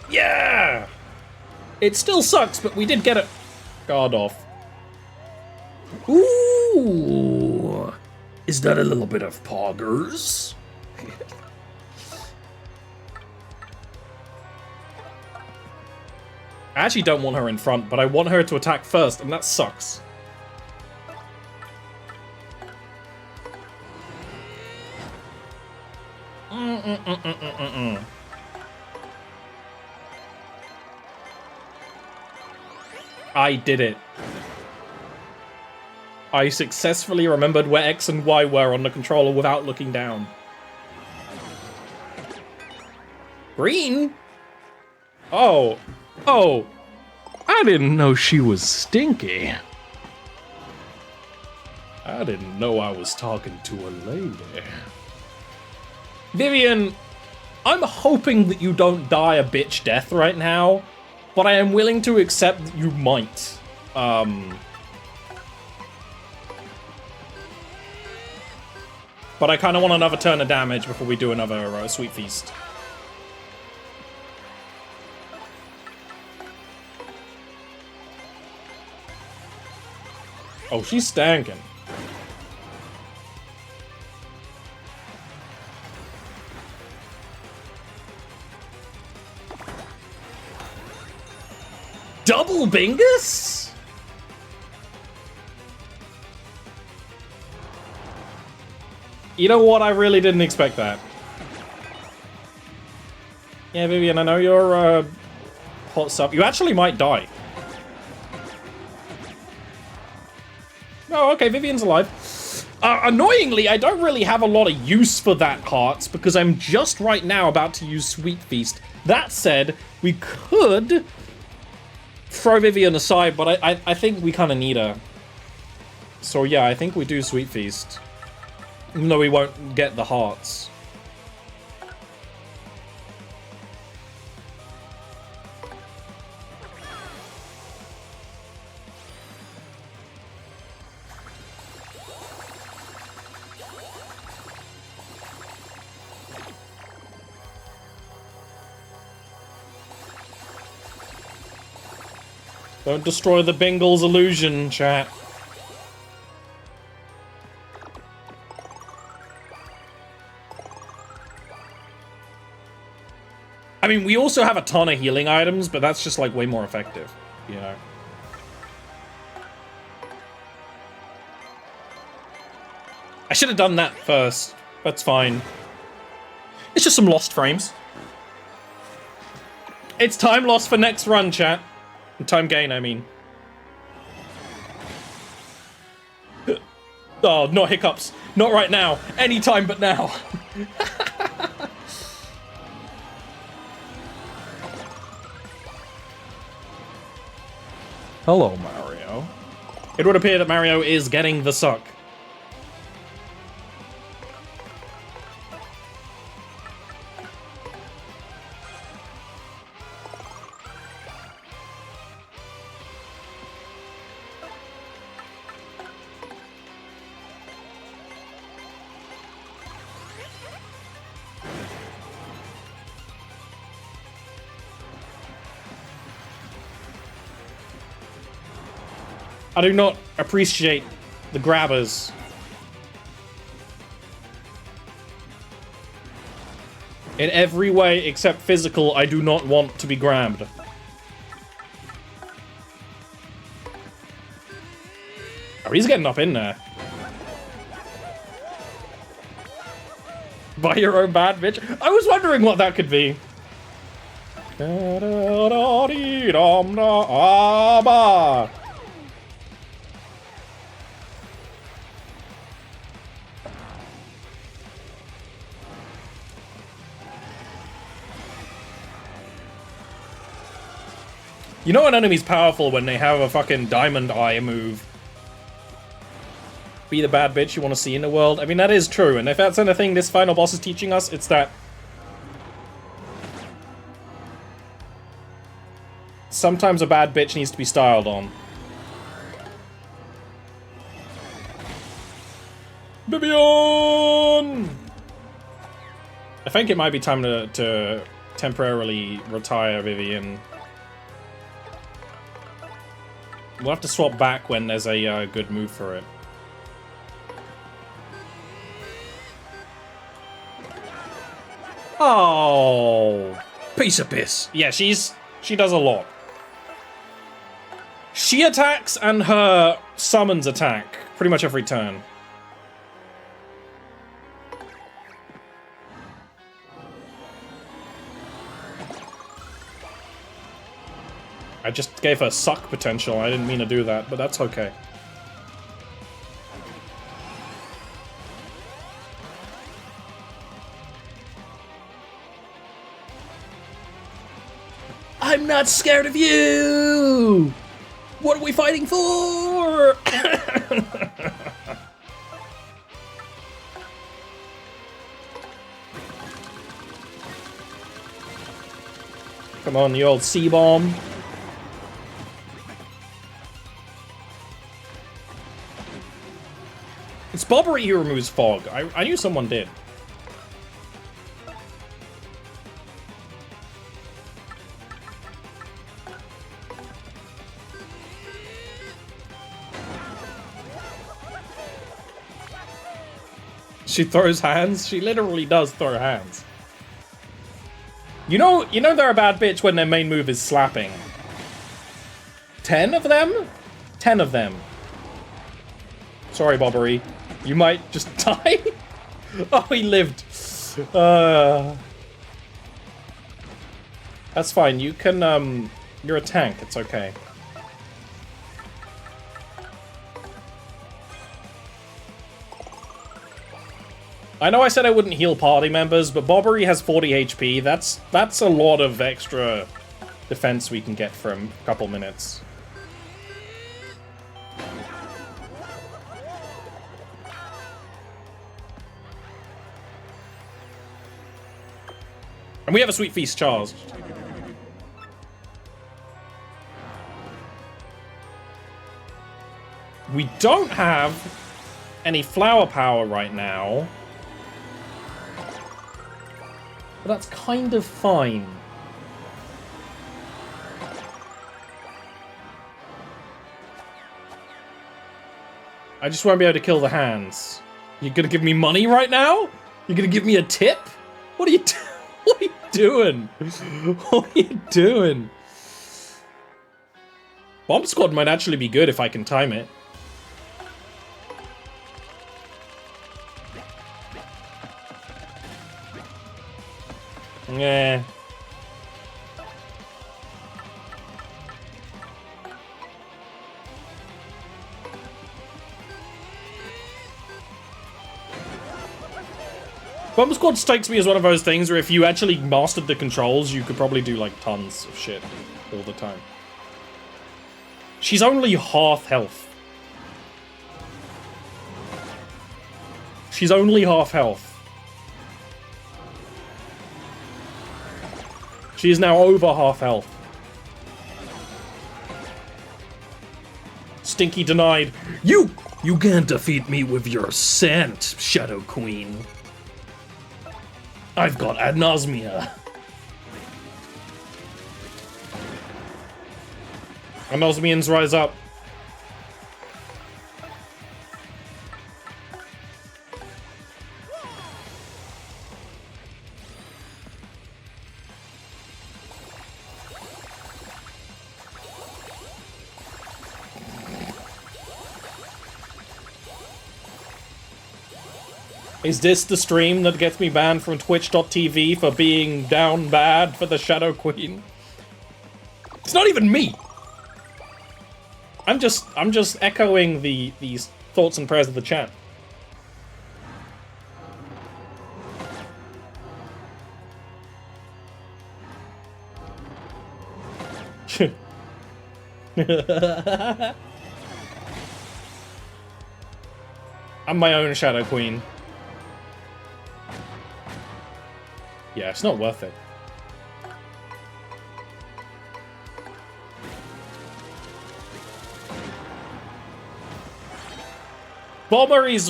Yeah! It still sucks, but we did get it. Guard off. Ooh! Is that a little bit of poggers? I actually don't want her in front, but I want her to attack first, and that sucks. I did it. I successfully remembered where X and Y were on the controller without looking down. Green? Oh. Oh. I didn't know she was stinky. I didn't know I was talking to a lady. Vivian, I'm hoping that you don't die a bitch death right now, but I am willing to accept that you might. But I kind of want another turn of damage before we do another Sweet Feast. Oh, she's stankin'. Double Bingus? You know what? I really didn't expect that. Yeah, Vivian, I know you're hot sub. You actually might die. Oh, okay, Vivian's alive. Annoyingly, I don't really have a lot of use for that hearts because I'm just right now about to use Sweet Feast. That said, we could throw Vivian aside, but I think we kind of need her. So yeah, I think we do Sweet Feast. Even though we won't get the hearts. Don't destroy the Bingle's illusion, chat. I mean, we also have a ton of healing items, but that's just, like, way more effective, you know? I should have done that first. That's fine. It's just some lost frames. It's time lost for next run, chat. Time gain, I mean. Oh, not hiccups. Not right now. Anytime but now. Hello, Mario. It would appear that Mario is getting the suck. I do not appreciate the grabbers. In every way except physical, I do not want to be grabbed. Oh, he's getting up in there. Buy your own bad bitch. I was wondering what that could be. You know an enemy's powerful when they have a fucking diamond eye move. Be the bad bitch you want to see in the world. I mean, that is true, and if that's anything this final boss is teaching us, it's that sometimes a bad bitch needs to be styled on. Vivian! I think it might be time to temporarily retire Vivian. We'll have to swap back when there's a good move for it. Oh, piece of piss. Yeah, she does a lot. She attacks and her summons attack pretty much every turn. I just gave her suck potential. I didn't mean to do that, but that's okay. not scared of you! What are we fighting for? Come on, you old C-bomb. It's Bobbery who removes fog. I knew someone did. She throws hands? She literally does throw hands. You know they're a bad bitch when their main move is slapping. 10 of them? 10 of them. Sorry, Bobbery. You might just die? Oh, he lived. That's fine. You can, you're a tank. It's okay. I know I said I wouldn't heal party members, but Bobbery has 40 HP. That's a lot of extra defense we can get from a couple minutes. And we have a Sweet Feast charged. We don't have any flower power right now. But that's kind of fine. I just won't be able to kill the hands. You're gonna give me money right now? You're gonna give me a tip? What are you doing? What are you doing? What are you doing? Bomb Squad might actually be good if I can time it. Yeah. Bomb Squad strikes me as one of those things where if you actually mastered the controls, you could probably do like tons of shit all the time. She's only half health. She's only half health. She is now over half health. Stinky denied. You can't defeat me with your scent, Shadow Queen. I've got anosmia. Anosmians rise up. Is this the stream that gets me banned from Twitch.tv for being down bad for the Shadow Queen? It's not even me! I'm just echoing these thoughts and prayers of the chat. I'm my own Shadow Queen. Yeah, it's not worth it. Bobbery's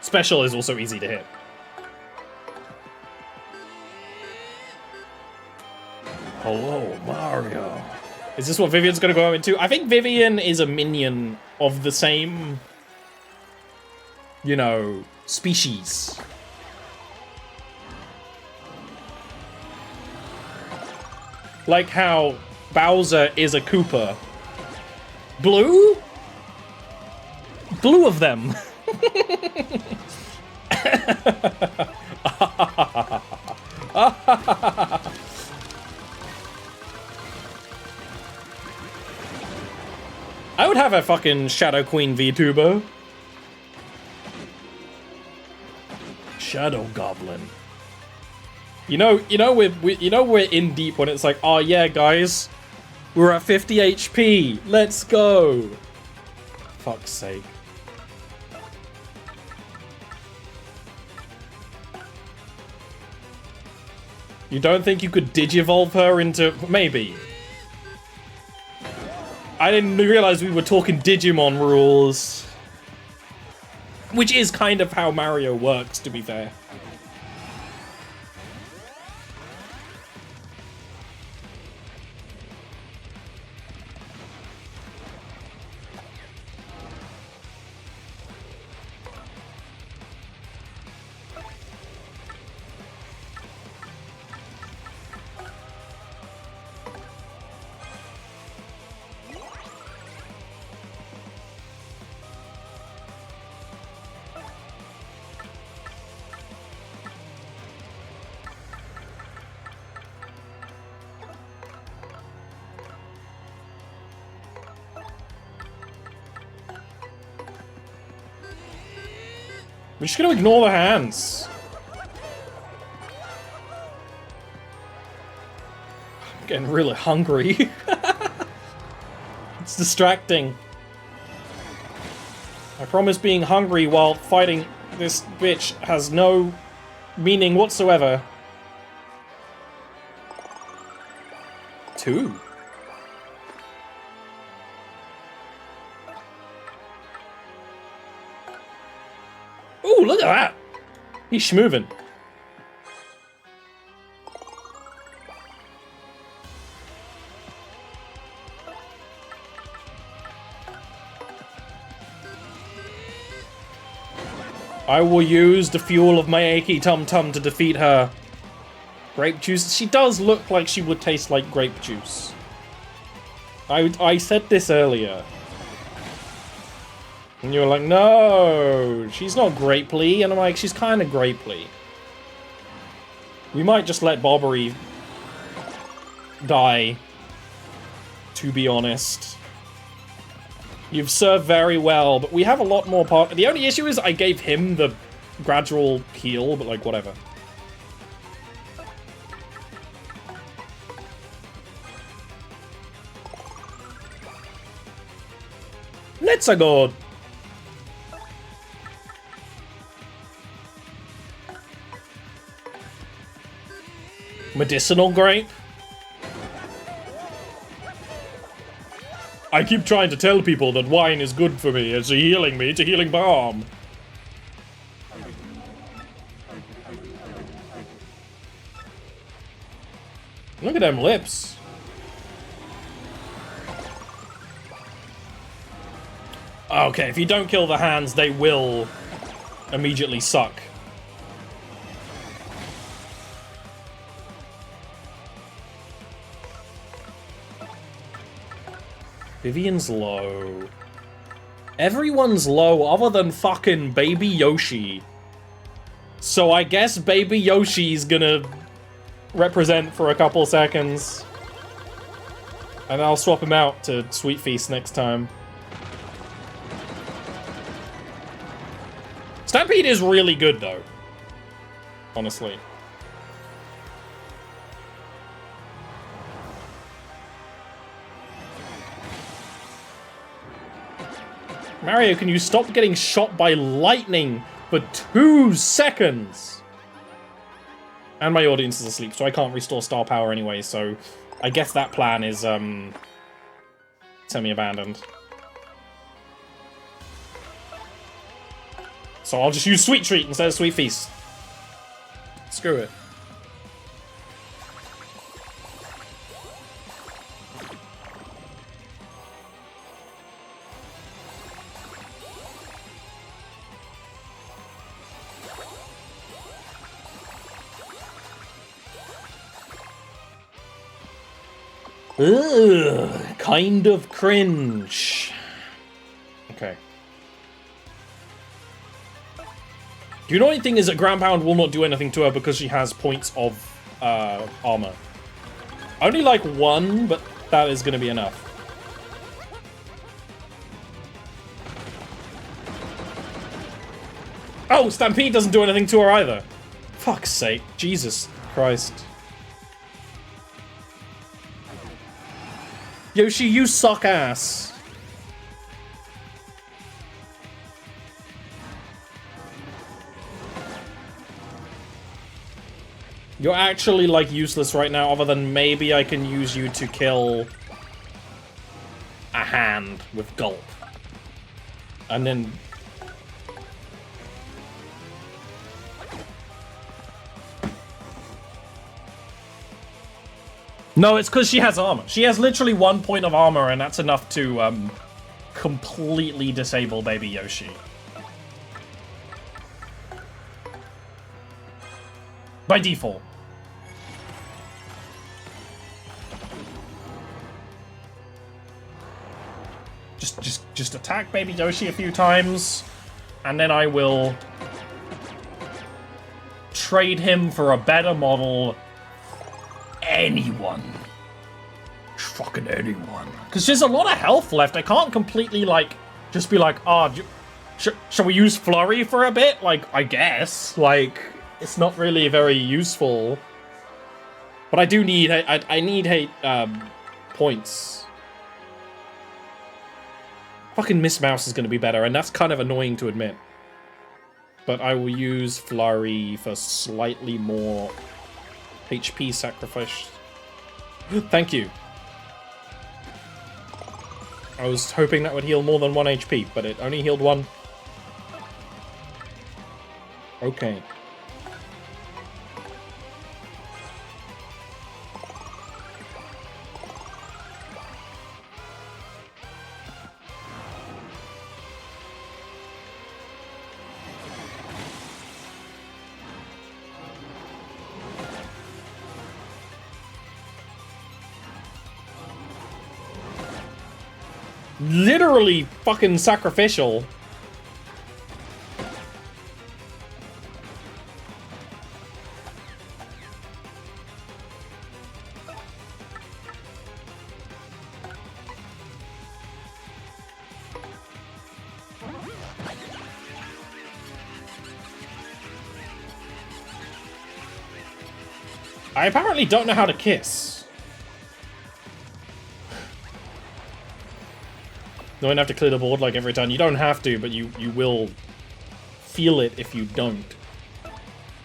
special is also easy to hit. Hello, Mario. Is this what Vivian's gonna go into? I think Vivian is a minion of the same, you know, species. Like how Bowser is a Koopa. Blue? Blue of them. I would have a fucking Shadow Queen VTuber. Shadow Goblin. We're in deep when it's like, oh yeah, guys, we're at 50 HP. Let's go. Fuck's sake. You don't think you could digivolve her into... Maybe. I didn't realize we were talking Digimon rules. Which is kind of how Mario works, to be fair. We're just gonna ignore the hands. I'm getting really hungry. It's distracting. I promise being hungry while fighting this bitch has no meaning whatsoever. 2. Ooh, look at that! He's schmoving. I will use the fuel of my achy tum-tum to defeat her. Grape juice. She does look like she would taste like grape juice. I said this earlier. And you were like, no, she's not grapely. And I'm like, she's kind of grapely. We might just let Bobbery die, to be honest. You've served very well, but we have a lot more part. The only issue is I gave him the gradual heal, but like, whatever. Let's go. Medicinal grape? I keep trying to tell people that wine is good for me. It's a healing balm. Look at them lips. Okay, if you don't kill the hands, they will immediately suck. Vivian's low. Everyone's low other than fucking Baby Yoshi. So I guess Baby Yoshi's gonna represent for a couple seconds. And I'll swap him out to Sweet Feast next time. Stampede is really good though. Honestly. Mario, can you stop getting shot by lightning for 2 seconds? And my audience is asleep, so I can't restore star power anyway, so I guess that plan is, semi-abandoned. So I'll just use Sweet Treat instead of Sweet Feast. Screw it. Ugh, kind of cringe. Okay. Do you know anything is that Ground Pound will not do anything to her because she has points of armor? Only like 1, but that is going to be enough. Oh, Stampede doesn't do anything to her either. Fuck's sake. Jesus. Christ. Yoshi, you suck ass. You're actually, like, useless right now, other than maybe I can use you to kill a hand with Gulp. And then... No, it's because she has armor. She has literally 1 point of armor, and that's enough to, completely disable Baby Yoshi. By default. Just attack Baby Yoshi a few times, and then I will trade him for a better model. Anyone. Fucking anyone. Because there's a lot of health left. I can't completely, like, just be like, oh, shall we use Flurry for a bit? Like, I guess. Like, it's not really very useful. But I do need, I need points. Fucking Miss Mouse is going to be better, and that's kind of annoying to admit. But I will use Flurry for slightly more HP sacrifice. Thank you. I was hoping that would heal more than 1 HP, but it only healed 1. Okay. Literally fucking sacrificial. I apparently don't know how to kiss. You don't have to clear the board like every time. You don't have to, but you will feel it if you don't.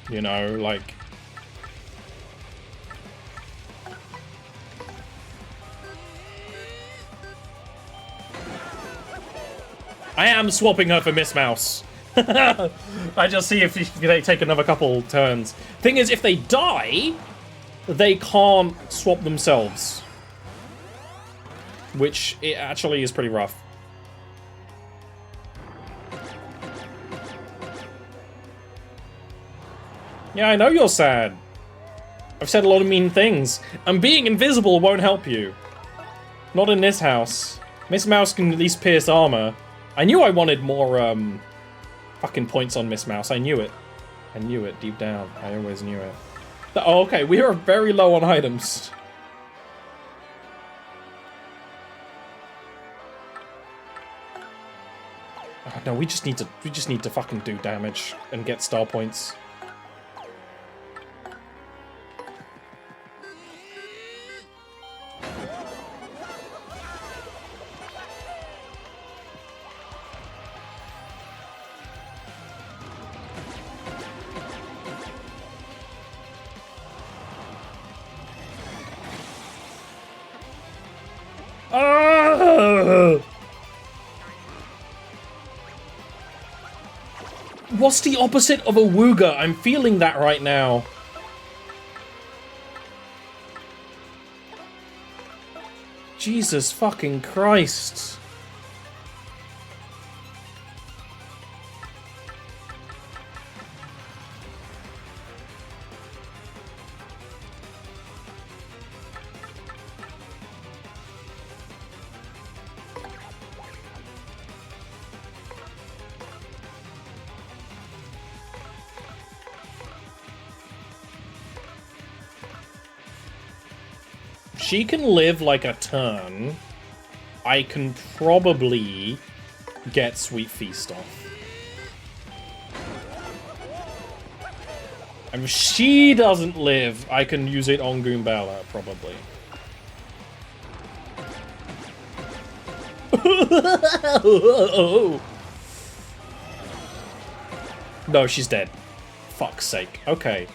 You know, like... I am swapping her for Miss Mouse. I just see if they take another couple turns. Thing is, if they die, they can't swap themselves. Which, it actually is pretty rough. Yeah, I know you're sad. I've said a lot of mean things. And being invisible won't help you. Not in this house. Miss Mouse can at least pierce armor. I knew I wanted more, fucking points on Miss Mouse. I knew it. I knew it deep down. I always knew it. Oh, okay, we are very low on items. Oh, no, we just need to fucking do damage and get star points. What's the opposite of a wooga? I'm feeling that right now. Jesus fucking Christ. She can live like a turn. I can probably get Sweet Feast off. And if she doesn't live, I can use it on Goombella, probably. No, she's dead. Fuck's sake. Okay.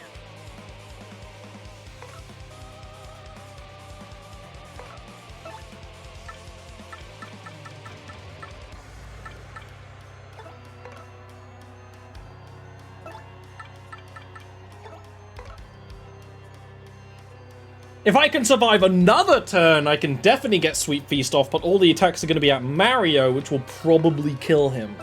If I can survive another turn, I can definitely get Sweet Feast off, but all the attacks are going to be at Mario, which will probably kill him.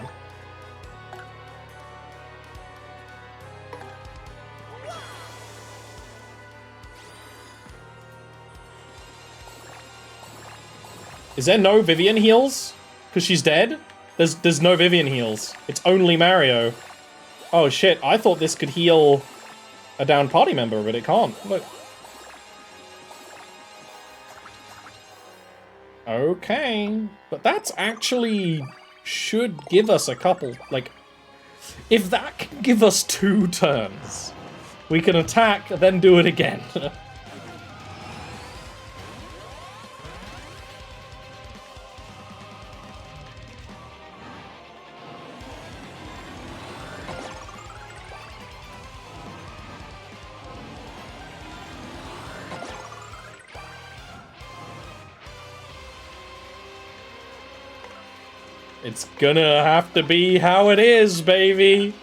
Is there no Vivian heals? Because she's dead? There's no Vivian heals. It's only Mario. Oh shit, I thought this could heal a downed party member, but it can't. Look. Okay. But that's actually should give us a couple, like, if that can give us 2 turns, we can attack, then do it again. It's gonna have to be how it is, baby.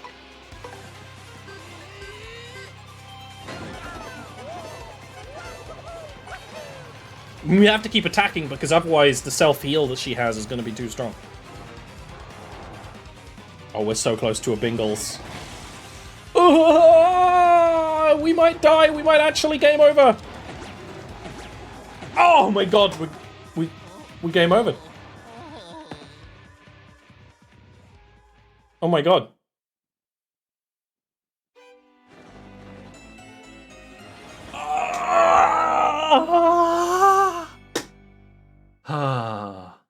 We have to keep attacking because otherwise the self-heal that she has is gonna be too strong. Oh, we're so close to a Bingles. Oh, we might die. We might actually game over. Oh my god, we game over. Oh my god. Ah.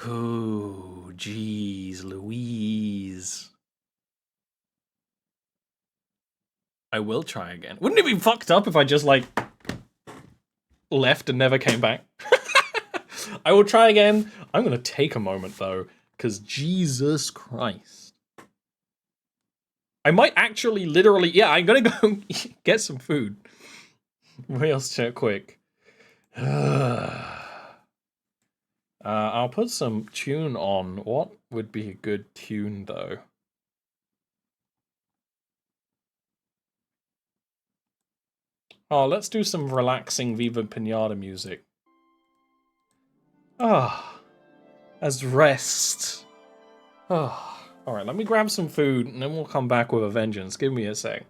Oh, jeez, Louise. I will try again. Wouldn't it be fucked up if I just, like, left and never came back? I will try again. I'm gonna take a moment, though, because Jesus Christ. I might actually literally... Yeah, I'm gonna go get some food. Real shit quick. I'll put some tune on. What would be a good tune, though? Oh, let's do some relaxing Viva Pinata music. Ah, as rest. Ah, alright, let me grab some food, and then we'll come back with a vengeance. Give me a sec.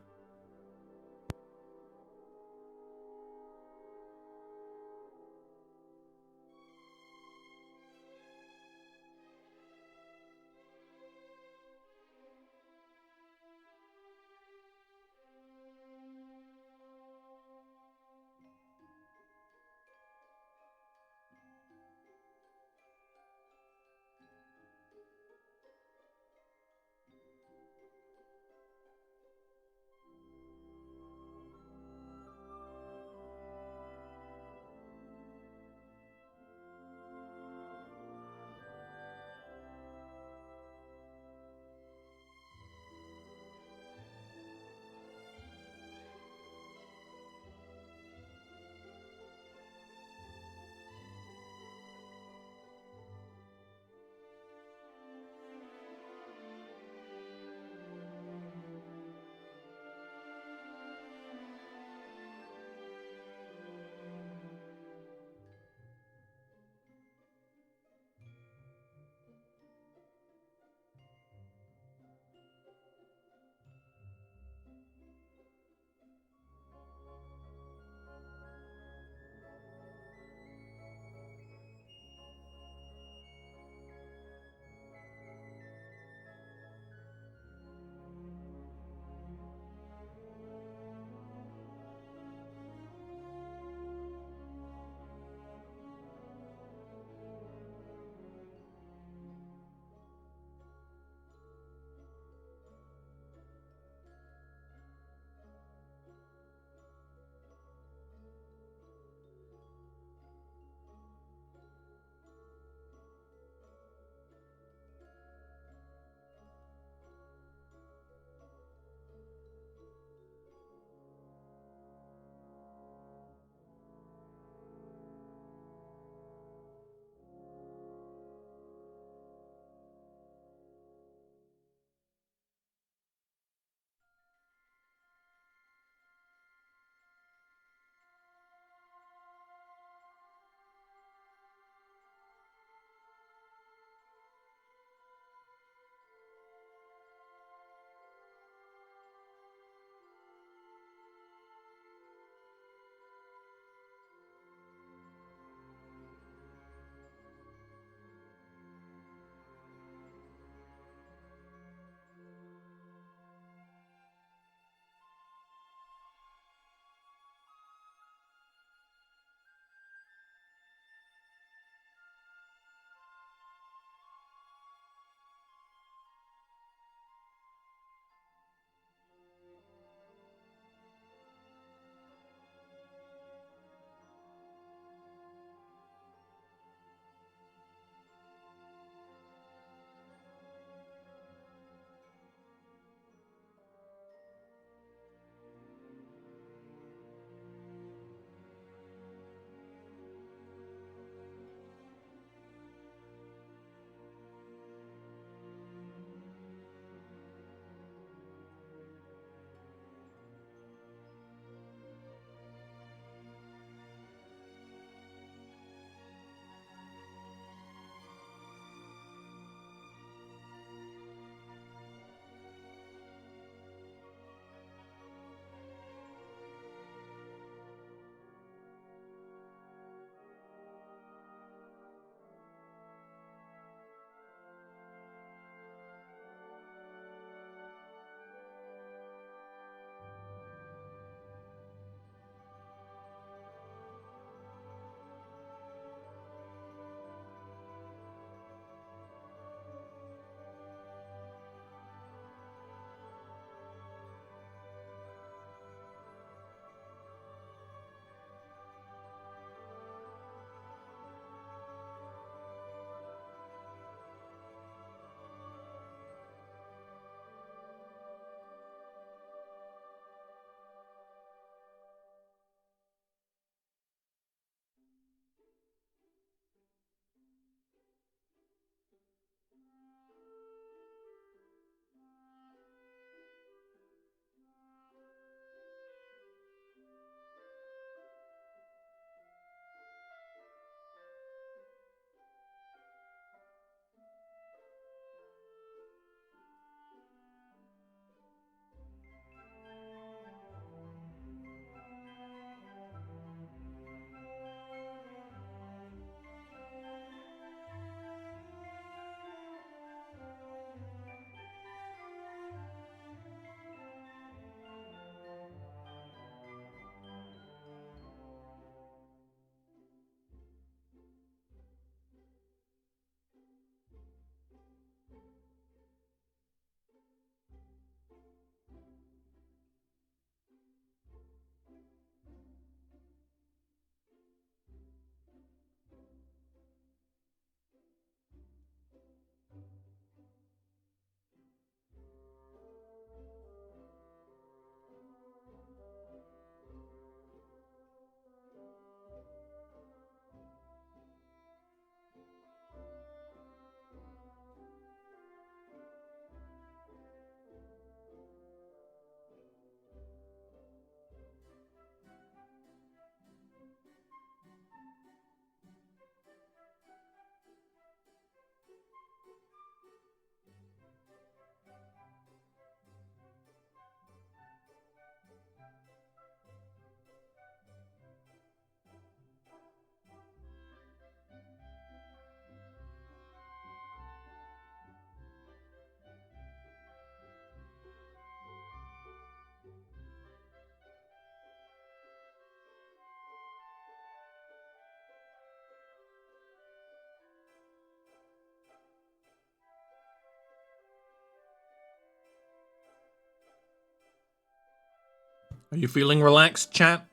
Are you feeling relaxed, chat?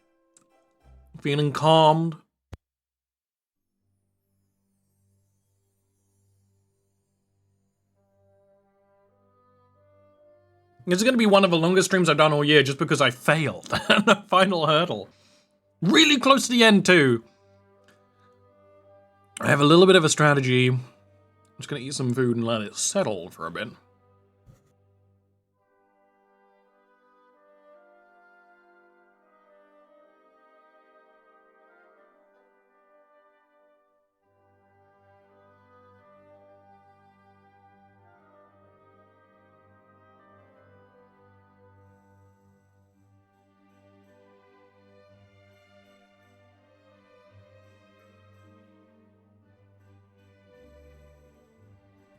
Feeling calmed? This is going to be one of the longest streams I've done all year just because I failed the final hurdle. Really close to the end, too. I have a little bit of a strategy. I'm just going to eat some food and let it settle for a bit.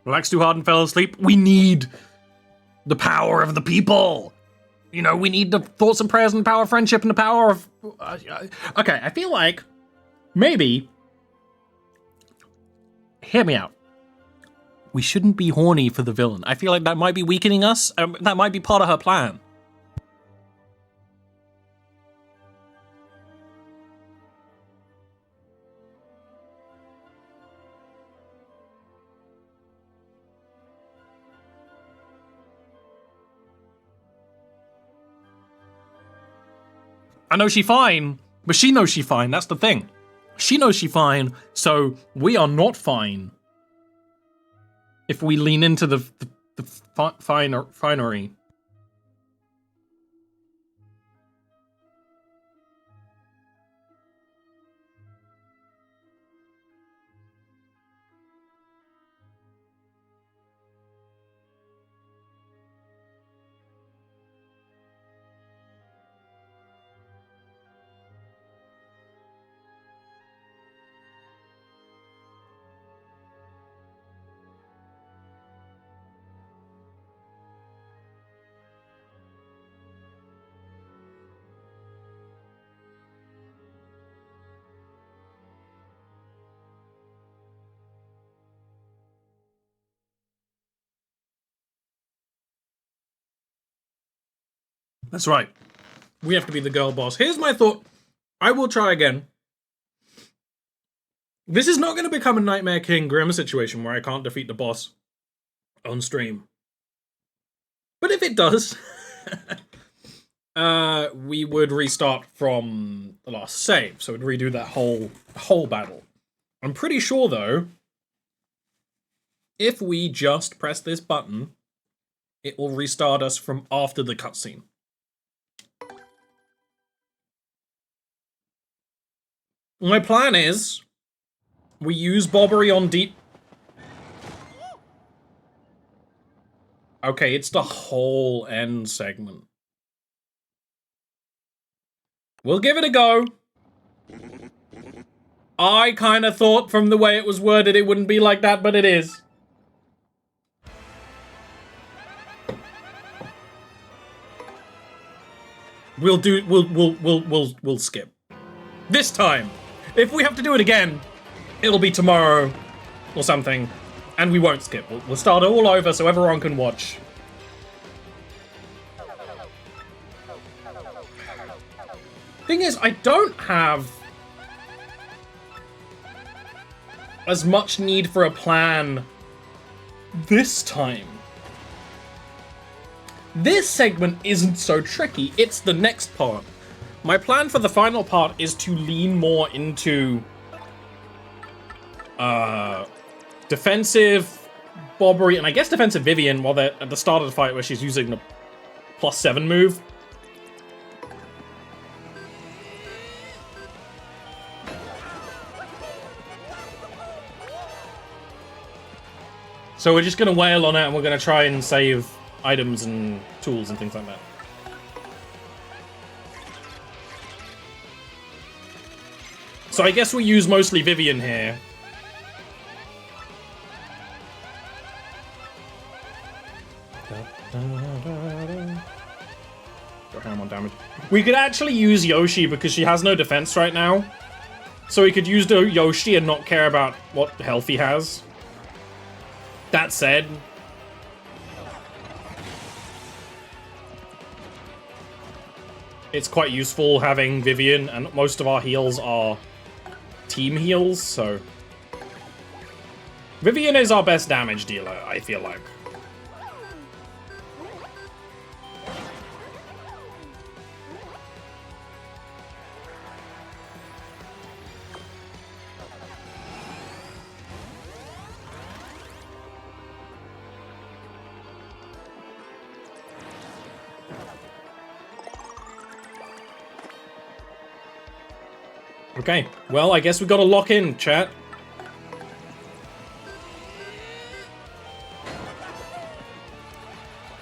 Relaxed too hard and fell asleep. We need the power of the people. You know, we need the thoughts and prayers and the power of friendship and the power of... okay, I feel like maybe... Hear me out. We shouldn't be horny for the villain. I feel like that might be weakening us. That might be part of her plan. I know she fine, but she knows she fine. That's the thing. She knows she fine, so we are not fine. If we lean into the finery. That's right. We have to be the girl boss. Here's my thought. I will try again. This is not going to become a Nightmare King Grim situation where I can't defeat the boss on stream. But if it does, we would restart from the last save. So we'd redo that whole battle. I'm pretty sure, though, if we just press this button, it will restart us from after the cutscene. My plan is, we use Bobbery on deep... Okay, it's the whole end segment. We'll give it a go. I kind of thought from the way it was worded it wouldn't be like that, but it is. We'll skip. This time. If we have to do it again, it'll be tomorrow or something, and we won't skip. We'll start it all over so everyone can watch. Thing is, I don't have as much need for a plan this time. This segment isn't so tricky, it's the next part. My plan for the final part is to lean more into defensive Bobbery, and I guess defensive Vivian while they're at the start of the fight where she's using the +7 move. So we're just going to wail on it and we're going to try and save items and tools and things like that. So I guess we use mostly Vivian here. Got ham on damage. We could actually use Yoshi because she has no defense right now. So we could use the Yoshi and not care about what health he has. That said, it's quite useful having Vivian, and most of our heals are team heals, so... Vivian is our best damage dealer, I feel like. Okay, well, I guess we gotta lock in, chat.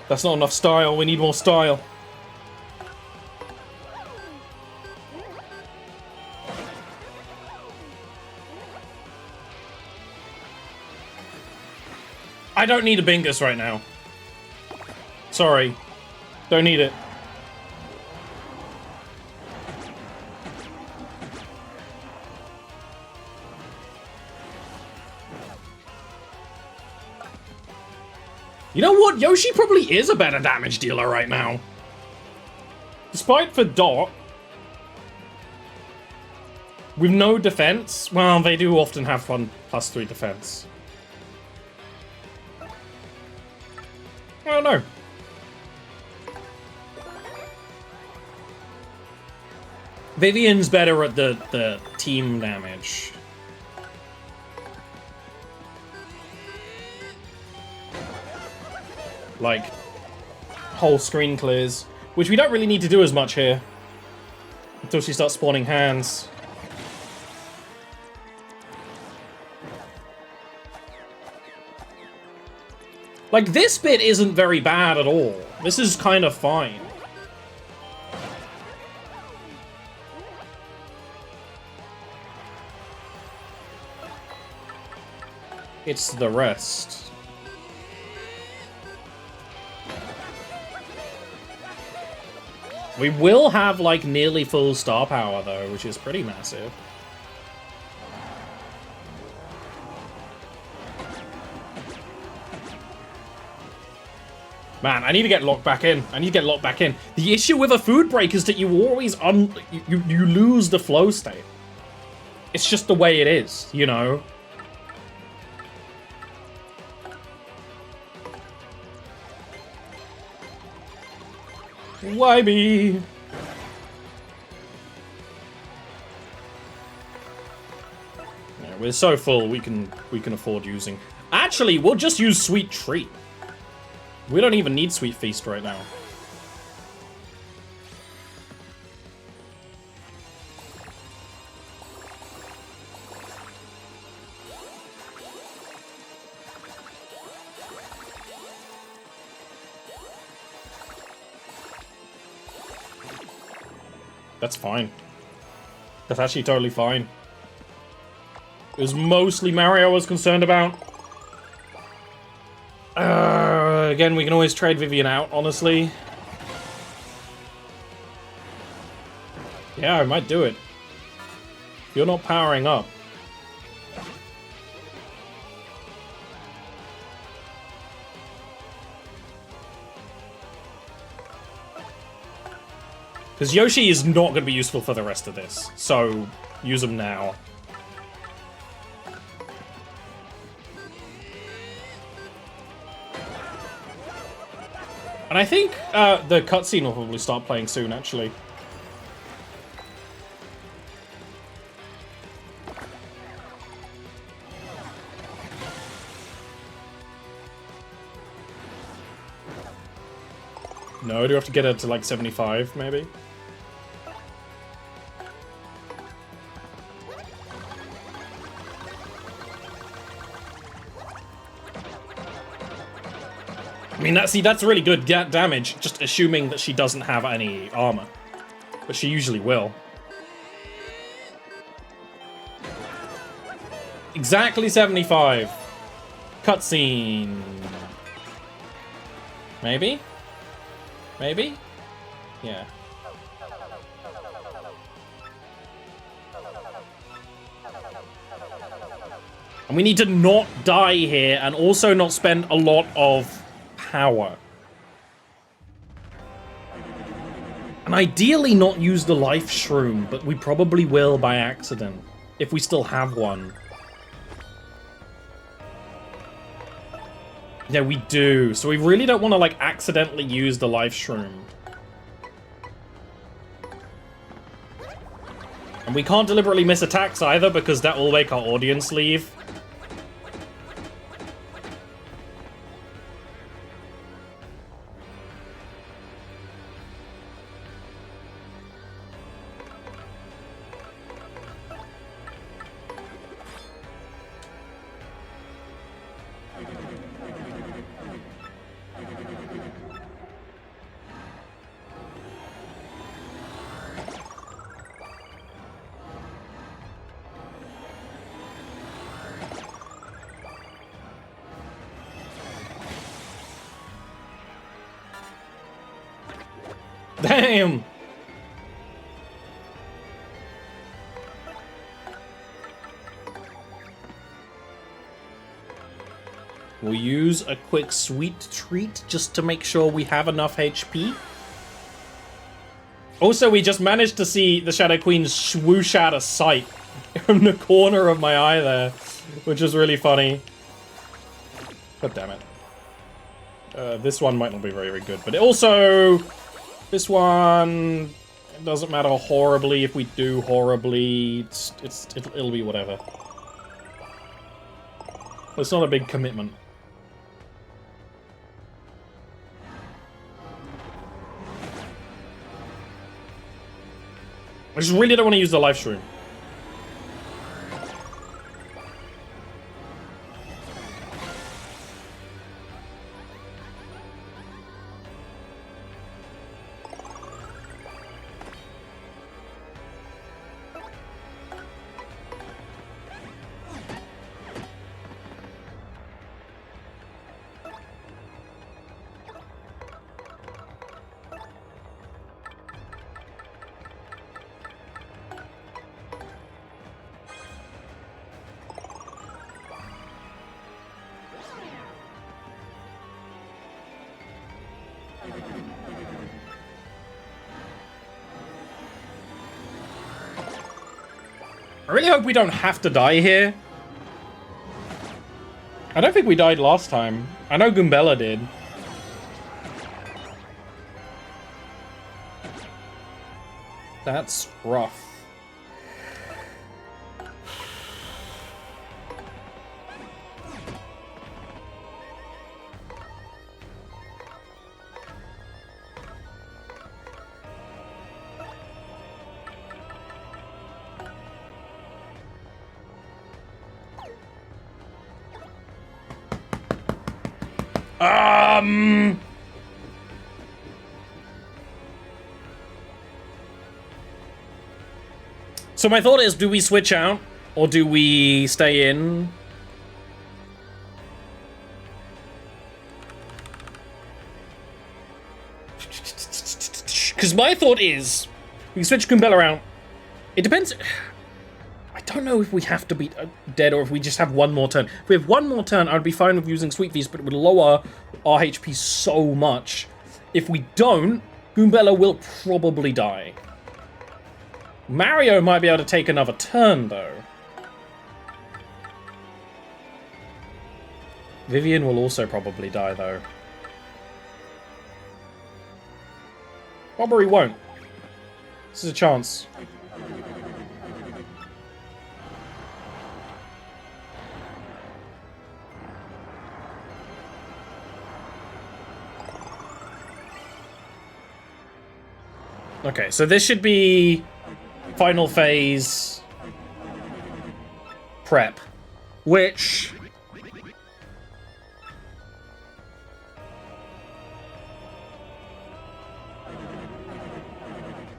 That's not enough style, we need more style. I don't need a Bingus right now. Sorry. Don't need it. You know what? Yoshi probably is a better damage dealer right now. Despite for Dot, with no defense, well, they do often have fun +3 defense. I don't know. Vivian's better at the team damage. Like, whole screen clears, which we don't really need to do as much here until she starts spawning hands. Like, this bit isn't very bad at all. This is kind of fine. It's the rest. We will have, like, nearly full star power, though, which is pretty massive. Man, I need to get locked back in. I need to get locked back in. The issue with a food break is that you always you lose the flow state. It's just the way it is, you know? Why me? Yeah, we're so full we can afford using. Actually, we'll just use Sweet Treat. We don't even need Sweet Feast right now. That's fine. That's actually totally fine. It was mostly Mario I was concerned about. Again, we can always trade Vivian out, honestly. Yeah, I might do it. You're not powering up. Because Yoshi is not going to be useful for the rest of this, so use him now. And I think the cutscene will probably start playing soon, actually. No, do you have to get it to like 75, maybe? I mean, that's really good damage, just assuming that she doesn't have any armor. But she usually will. Exactly 75. Cutscene. Maybe? Maybe? Yeah. And we need to not die here and also not spend a lot of power. And And ideally not use the life shroom, but we probably will by accident, if we still have one. Yeah, we do. So we really don't want to, like, accidentally use the life shroom. And we can't deliberately miss attacks either, because that will make our audience leave. Damn! We'll use a quick sweet treat just to make sure we have enough HP. Also, we just managed to see the Shadow Queen swoosh out of sight from the corner of my eye there, which is really funny. God damn it. This one might not be very, very good, but it also... This one, it doesn't matter horribly if we do horribly. It'll be whatever. It's not a big commitment. I just really don't want to use the life shroom. I really hope we don't have to die here. I don't think we died last time. I know Goombella did. That's rough. So my thought is, do we switch out or do we stay in? Because my thought is, we switch Goombella out. It depends. I don't know if we have to be dead or if we just have one more turn. If we have one more turn, I'd be fine with using Sweet Feast, but it would lower our HP so much. If we don't, Goombella will probably die. Mario might be able to take another turn, though. Vivian will also probably die, though. Bobbery won't. This is a chance. Okay, so this should be final phase prep, which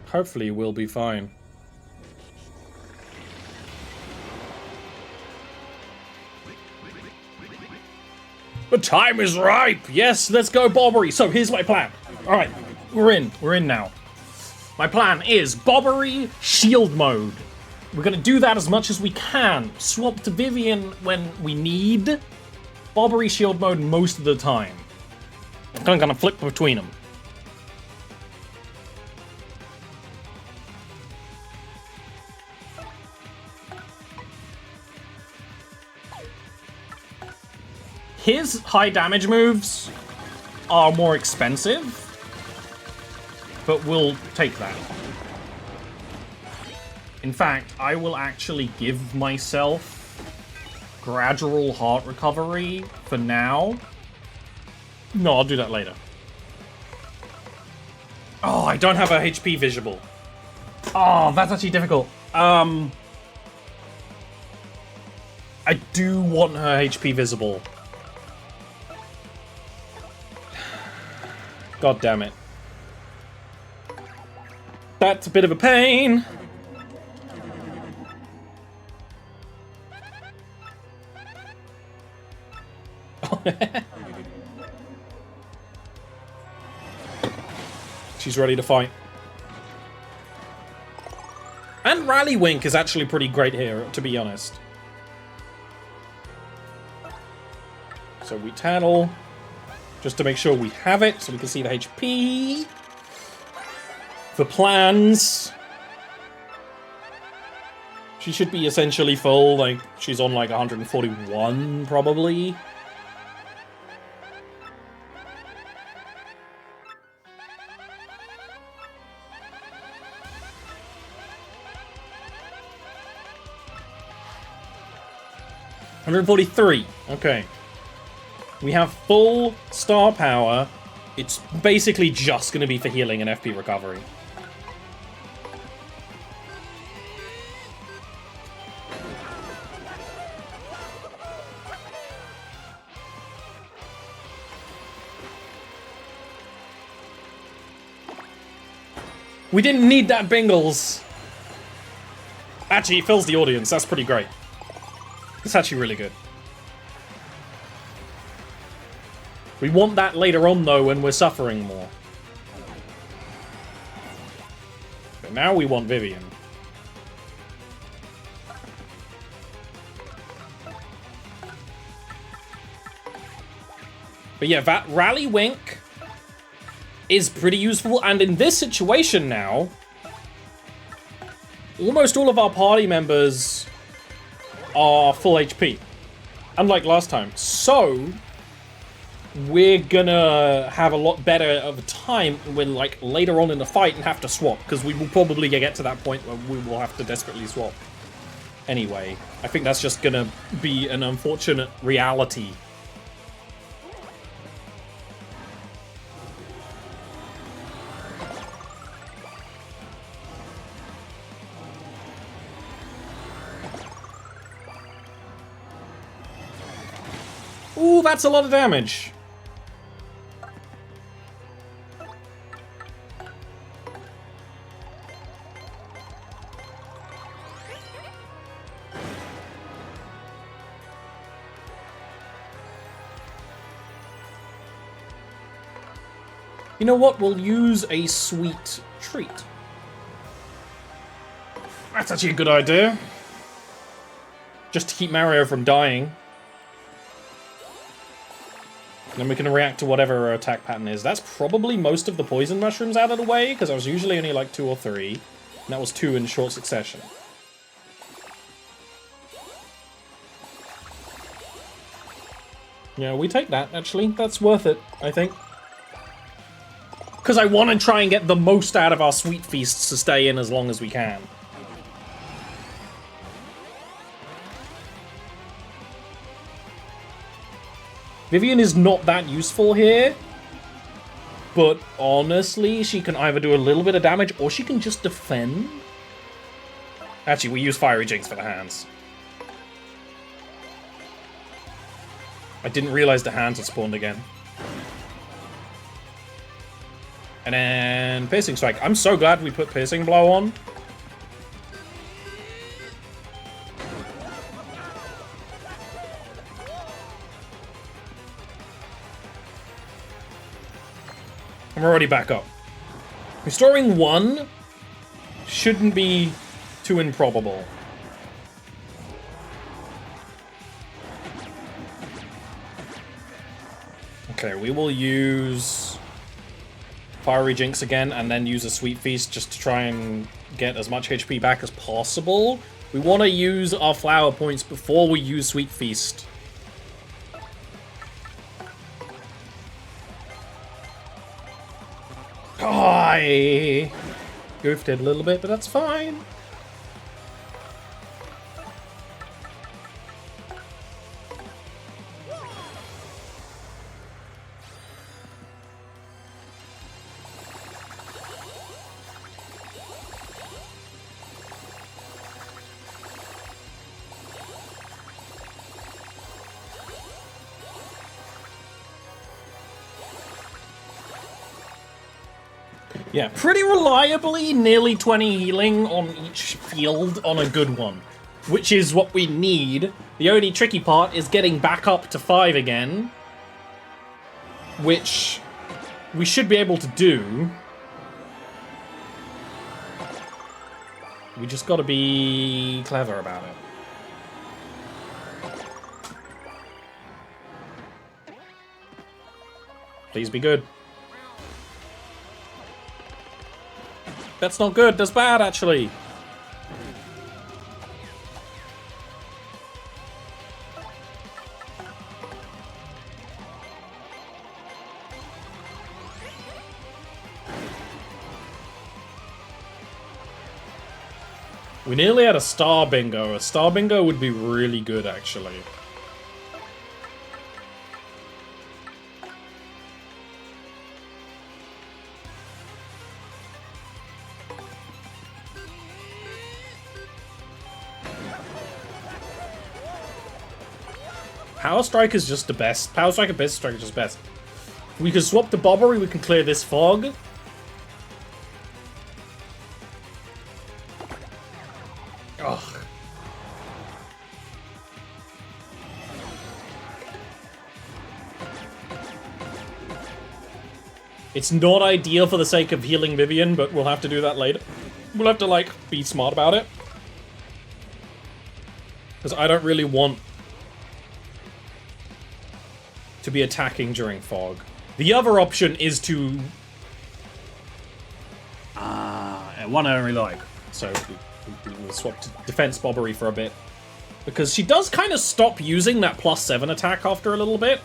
hopefully will be fine. The time is ripe. Yes, let's go, Bobbery. So here's my plan. All right, we're in now. My plan is Bobbery shield mode. We're gonna do that as much as we can. Swap to Vivian when we need. Bobbery shield mode most of the time. I'm gonna flip between them. His high damage moves are more expensive, but we'll take that. In fact, I will actually give myself gradual heart recovery for now. No, I'll do that later. Oh, I don't have a HP visible. Oh, that's actually difficult. I do want her HP visible. God damn it. That's a bit of a pain. She's ready to fight. And Rally Wink is actually pretty great here, to be honest. So we tattle, just to make sure we have it, so we can see the HP. For plans. She should be essentially full, like, she's on like 141, probably. $143. Okay. We have full star power. It's basically just going to be for healing and FP recovery. We didn't need that Bingles. Actually, it fills the audience. That's pretty great. It's actually really good. We want that later on, though, when we're suffering more. But now we want Vivian. But yeah, that Rally Wink is pretty useful, and in this situation now, almost all of our party members are full HP, unlike last time. So we're gonna have a lot better of a time when, like, later on in the fight and have to swap, because we will probably get to that point where we will have to desperately swap. Anyway, I think that's just gonna be an unfortunate reality. Ooh, that's a lot of damage. You know what? We'll use a sweet treat. That's actually a good idea. Just to keep Mario from dying. Then we can react to whatever our attack pattern is. That's probably most of the poison mushrooms out of the way, because I was usually only like 2 or 3. And that was 2 in short succession. Yeah, we take that, actually. That's worth it, I think. Because I want to try and get the most out of our sweet feasts to stay in as long as we can. Vivian is not that useful here, but honestly, she can either do a little bit of damage or she can just defend. Actually, we use Fiery Jinx for the hands. I didn't realize the hands had spawned again. And then Piercing Strike. I'm so glad we put Piercing Blow on. I'm already back up. Restoring 1 shouldn't be too improbable. Okay, we will use Fiery Jinx again, and then use a Sweet Feast just to try and get as much HP back as possible. We want to use our flower points before we use Sweet Feast. I goofed it a little bit, but that's fine. Yeah, pretty reliably, nearly 20 healing on each field on a good one, which is what we need. The only tricky part is getting back up to 5 again, which we should be able to do. We just gotta be clever about it. Please be good. That's not good, that's bad, actually. We nearly had a star bingo. A star bingo would be really good, actually. Power Strike is just the best. Power Strike and Best Strike is just best. We can swap the Bobbery, we can clear this fog. Ugh. It's not ideal for the sake of healing Vivian, but we'll have to do that later. We'll have to, like, be smart about it. Because I don't really want to be attacking during fog. The other option is to... one I don't really like. So we'll swap to Defense Bobbery for a bit. Because she does kind of stop using that +7 attack after a little bit.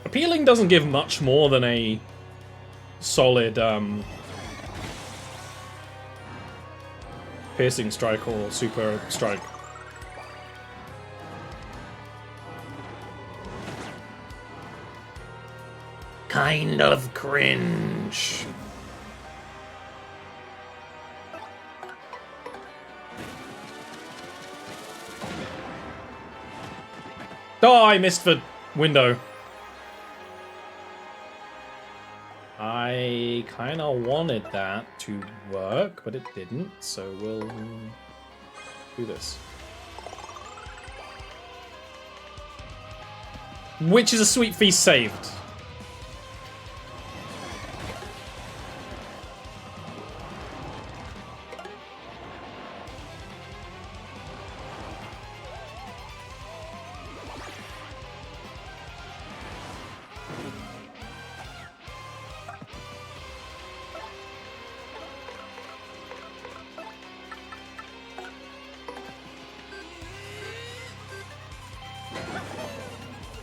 Appealing doesn't give much more than a solid piercing strike or super strike. Kind of cringe. Oh, I missed the window. I kind of wanted that to work, but it didn't, so we'll do this. Which is a sweet feast saved.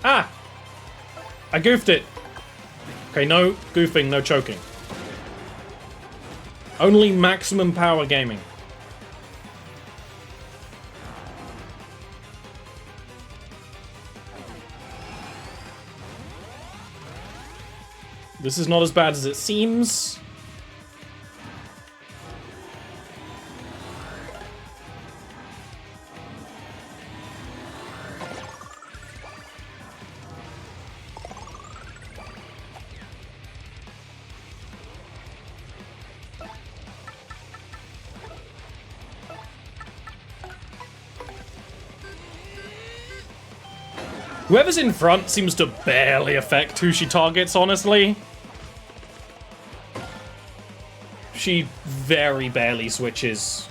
Ah! I goofed it. Okay, no goofing, no choking. Only maximum power gaming. This is not as bad as it seems. Whoever's in front seems to barely affect who she targets, honestly. She very barely switches.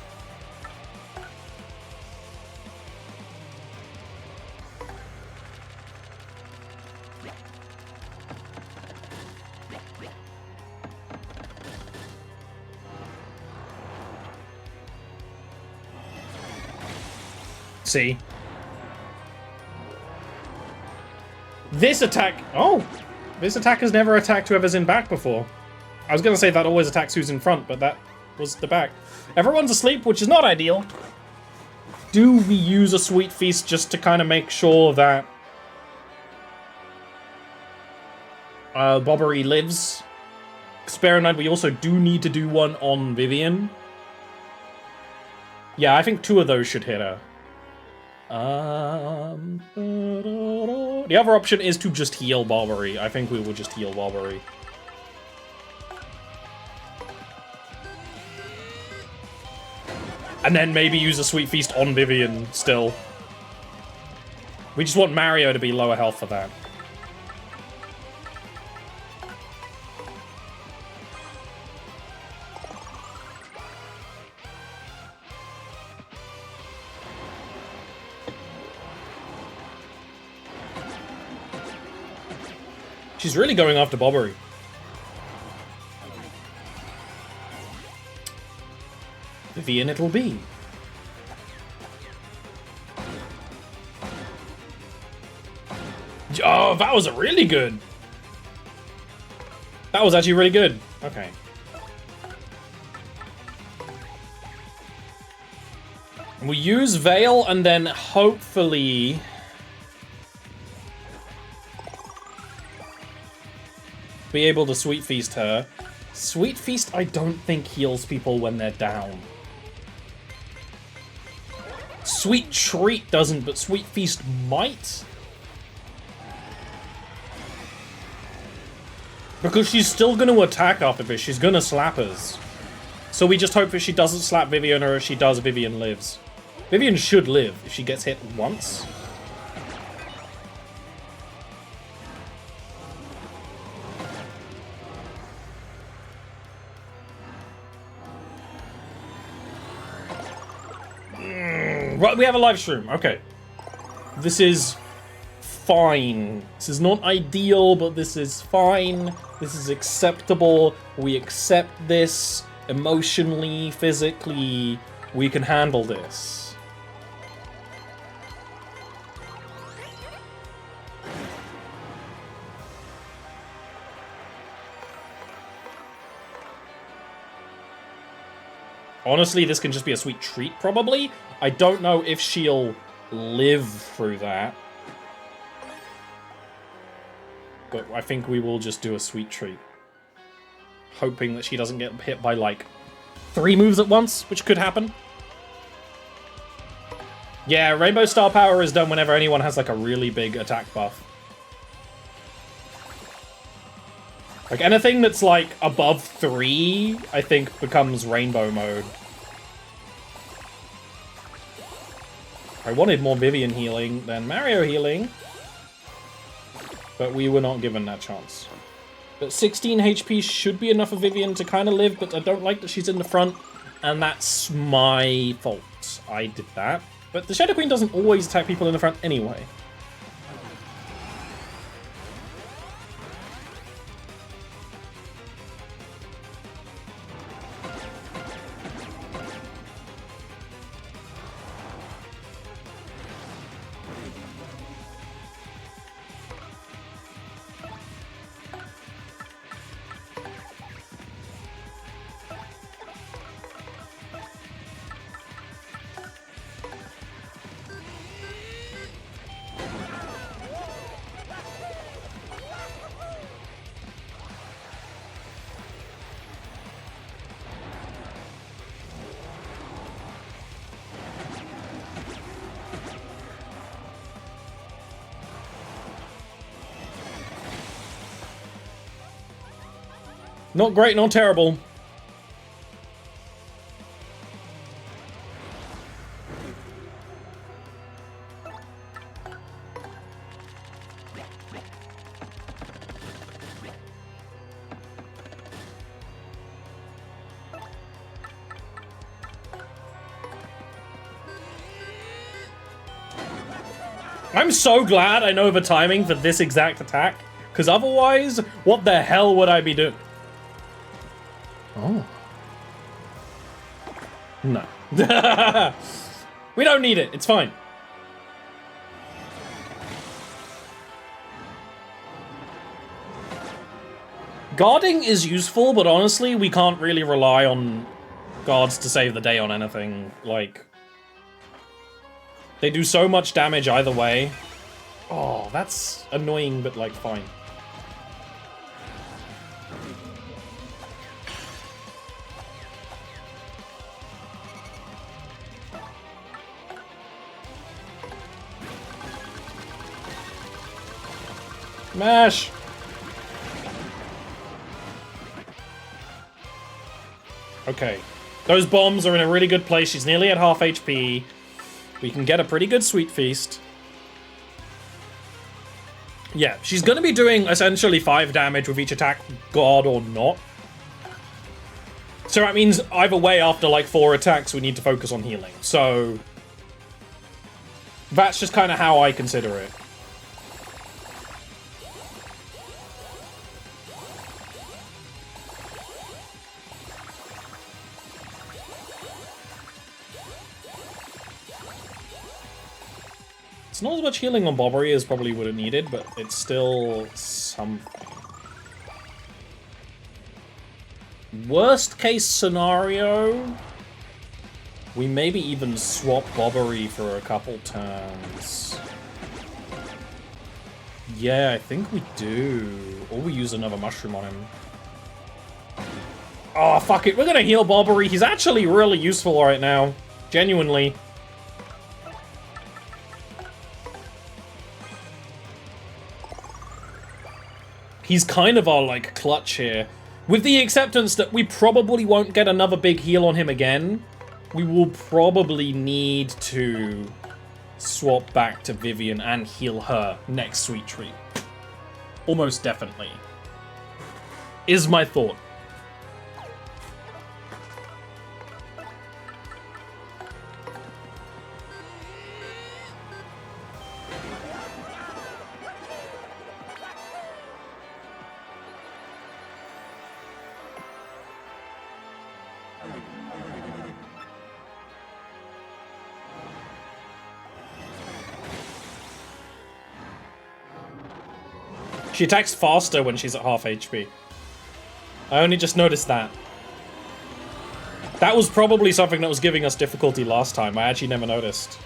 See? This attack... Oh! This attack has never attacked whoever's in back before. I was going to say that always attacks who's in front, but that was the back. Everyone's asleep, which is not ideal. Do we use a Sweet Feast just to kind of make sure that Bobbery lives? Because bear in mind, we also do need to do one on Vivian. Yeah, I think 2 of those should hit her. The other option is to just heal Bobbery. I think we will just heal Bobbery. And then maybe use a Sweet Feast on Vivian still. We just want Mario to be lower health for that. She's really going after Bobbery. Vivian it'll be. Oh, that was really good. That was actually really good. Okay. We use Veil and then hopefully... be able to Sweet Feast her. Sweet Feast I don't think heals people when they're down. Sweet Treat doesn't, but Sweet Feast might? Because she's still going to attack after this. She's going to slap us. So we just hope that she doesn't slap Vivian, or if she does, Vivian lives. Vivian should live if she gets hit once. Right, we have a live stream. Okay. This is fine. This is not ideal, but this is fine. This is acceptable. We accept this emotionally, physically. We can handle this. Honestly, this can just be a Sweet Treat, probably. I don't know if she'll live through that. But I think we will just do a Sweet Treat. Hoping that she doesn't get hit by, like, 3 moves at once, which could happen. Yeah, Rainbow Star Power is done whenever anyone has, like, a really big attack buff. Like, anything that's, like, above 3, I think, becomes Rainbow Mode. I wanted more Vivian healing than Mario healing. But we were not given that chance. But 16 HP should be enough for Vivian to kind of live, but I don't like that she's in the front. And that's my fault. I did that. But the Shadow Queen doesn't always attack people in the front anyway. Not great, not terrible. I'm so glad I know the timing for this exact attack, because otherwise, what the hell would I be doing? Oh. No. We don't need it. It's fine. Guarding is useful, but honestly, we can't really rely on guards to save the day on anything. Like, they do so much damage either way. Oh, that's annoying, but like, fine. Mash! Okay. Those bombs are in a really good place. She's nearly at half HP. We can get a pretty good Sweet Feast. Yeah, she's going to be doing essentially 5 damage with each attack, guard or not. So that means either way, after like 4 attacks, we need to focus on healing. So that's just kind of how I consider it. It's not as much healing on Bobbery as probably would have needed, but it's still something. Worst case scenario, we maybe even swap Bobbery for a couple turns. Yeah, I think we do. Or we use another mushroom on him. Oh, fuck it. We're gonna heal Bobbery. He's actually really useful right now. Genuinely. He's kind of our, like, clutch here. With the acceptance that we probably won't get another big heal on him again, we will probably need to swap back to Vivian and heal her next Sweet Treat. Almost definitely. Is my thought. She attacks faster when she's at half HP. I only just noticed that. That was probably something that was giving us difficulty last time. I actually never noticed.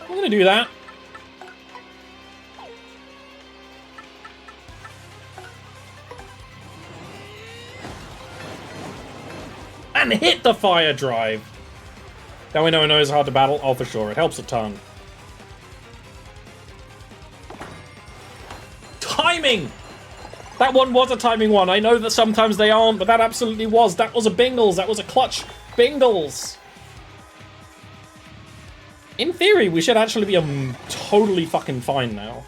I'm gonna do that. And hit the fire drive. Now we know it's hard to battle. Oh, for sure. It helps a ton. Timing! That one was a timing one. I know that sometimes they aren't, but that absolutely was. That was a Bingles. That was a clutch Bingles. In theory, we should actually be totally fucking fine now.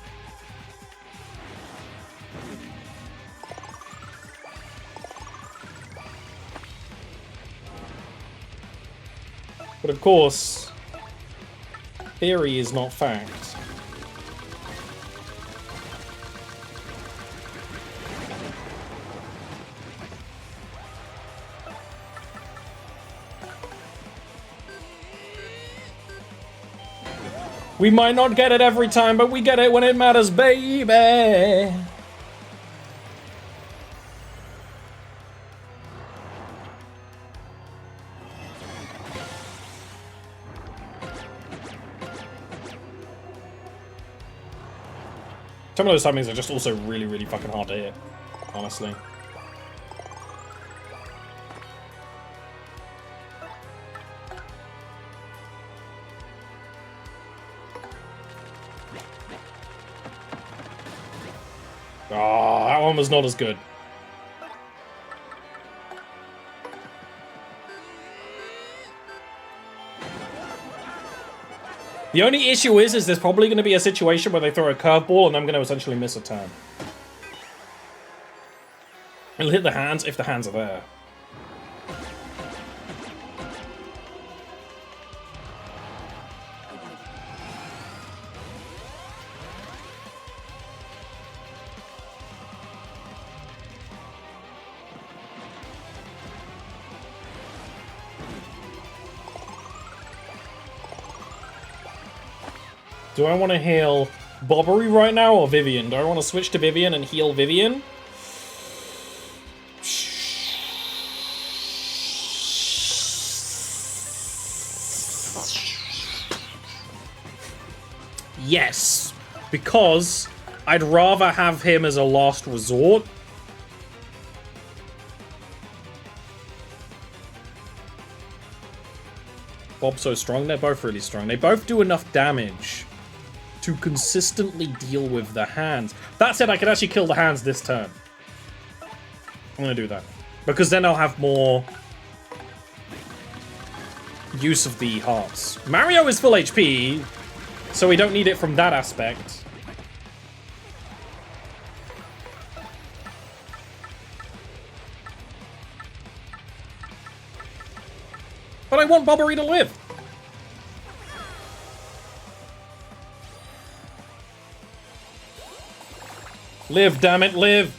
But of course, theory is not fact. We might not get it every time, but we get it when it matters, baby! Some of those timings are just also really, really fucking hard to hit, honestly. Oh, that one was not as good. The only issue is there's probably going to be a situation where they throw a curveball and I'm going to essentially miss a turn. It'll hit the hands if the hands are there. Do I want to heal Bobbery right now or Vivian? Do I want to switch to Vivian and heal Vivian? Yes, because I'd rather have him as a last resort. Bob's so strong. They're both really strong. They both do enough damage to consistently deal with the hands. That said, I could actually kill the hands this turn. I'm going to do that. Because then I'll have more use of the hearts. Mario is full HP, so we don't need it from that aspect. But I want Bobbery to live. Live, damn it, live.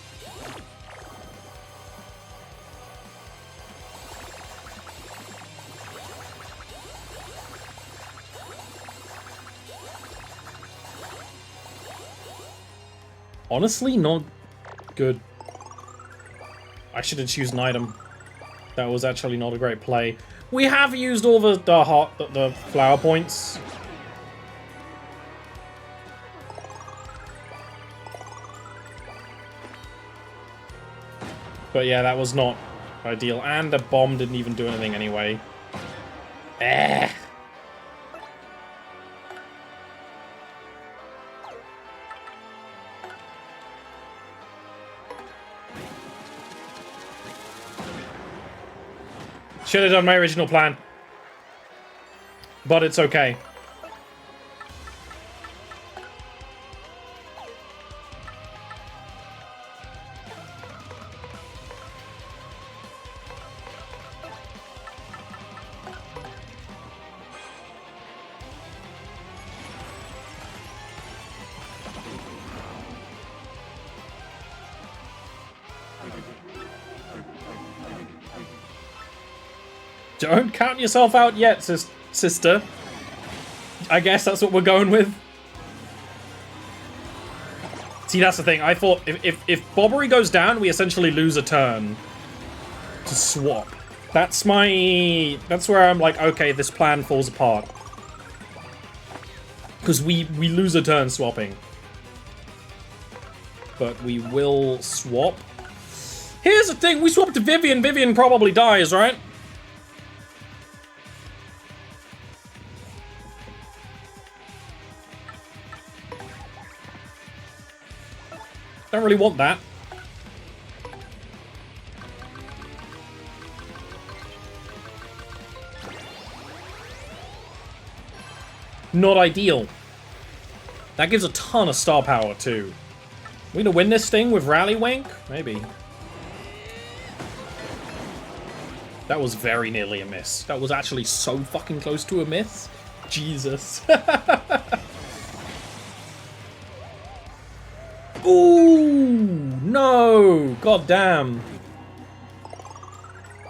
Honestly, not good. I should have chosen an item. That was actually not a great play. We have used all the flower points. But yeah, that was not ideal. And the bomb didn't even do anything anyway. Eh. Should have done my original plan. But it's okay. Don't count yourself out yet, sister. I guess that's what we're going with. See, that's the thing. I thought if Bobbery goes down, we essentially lose a turn to swap. That's where I'm like, okay, this plan falls apart. Because we lose a turn swapping. But we will swap. Here's the thing, we swap to Vivian. Vivian probably dies, right? Don't really want that. Not ideal. That gives a ton of star power, too. We gonna win this thing with Rally Wink? Maybe. That was very nearly a miss. That was actually so fucking close to a miss. Jesus. Ooh, no. God damn.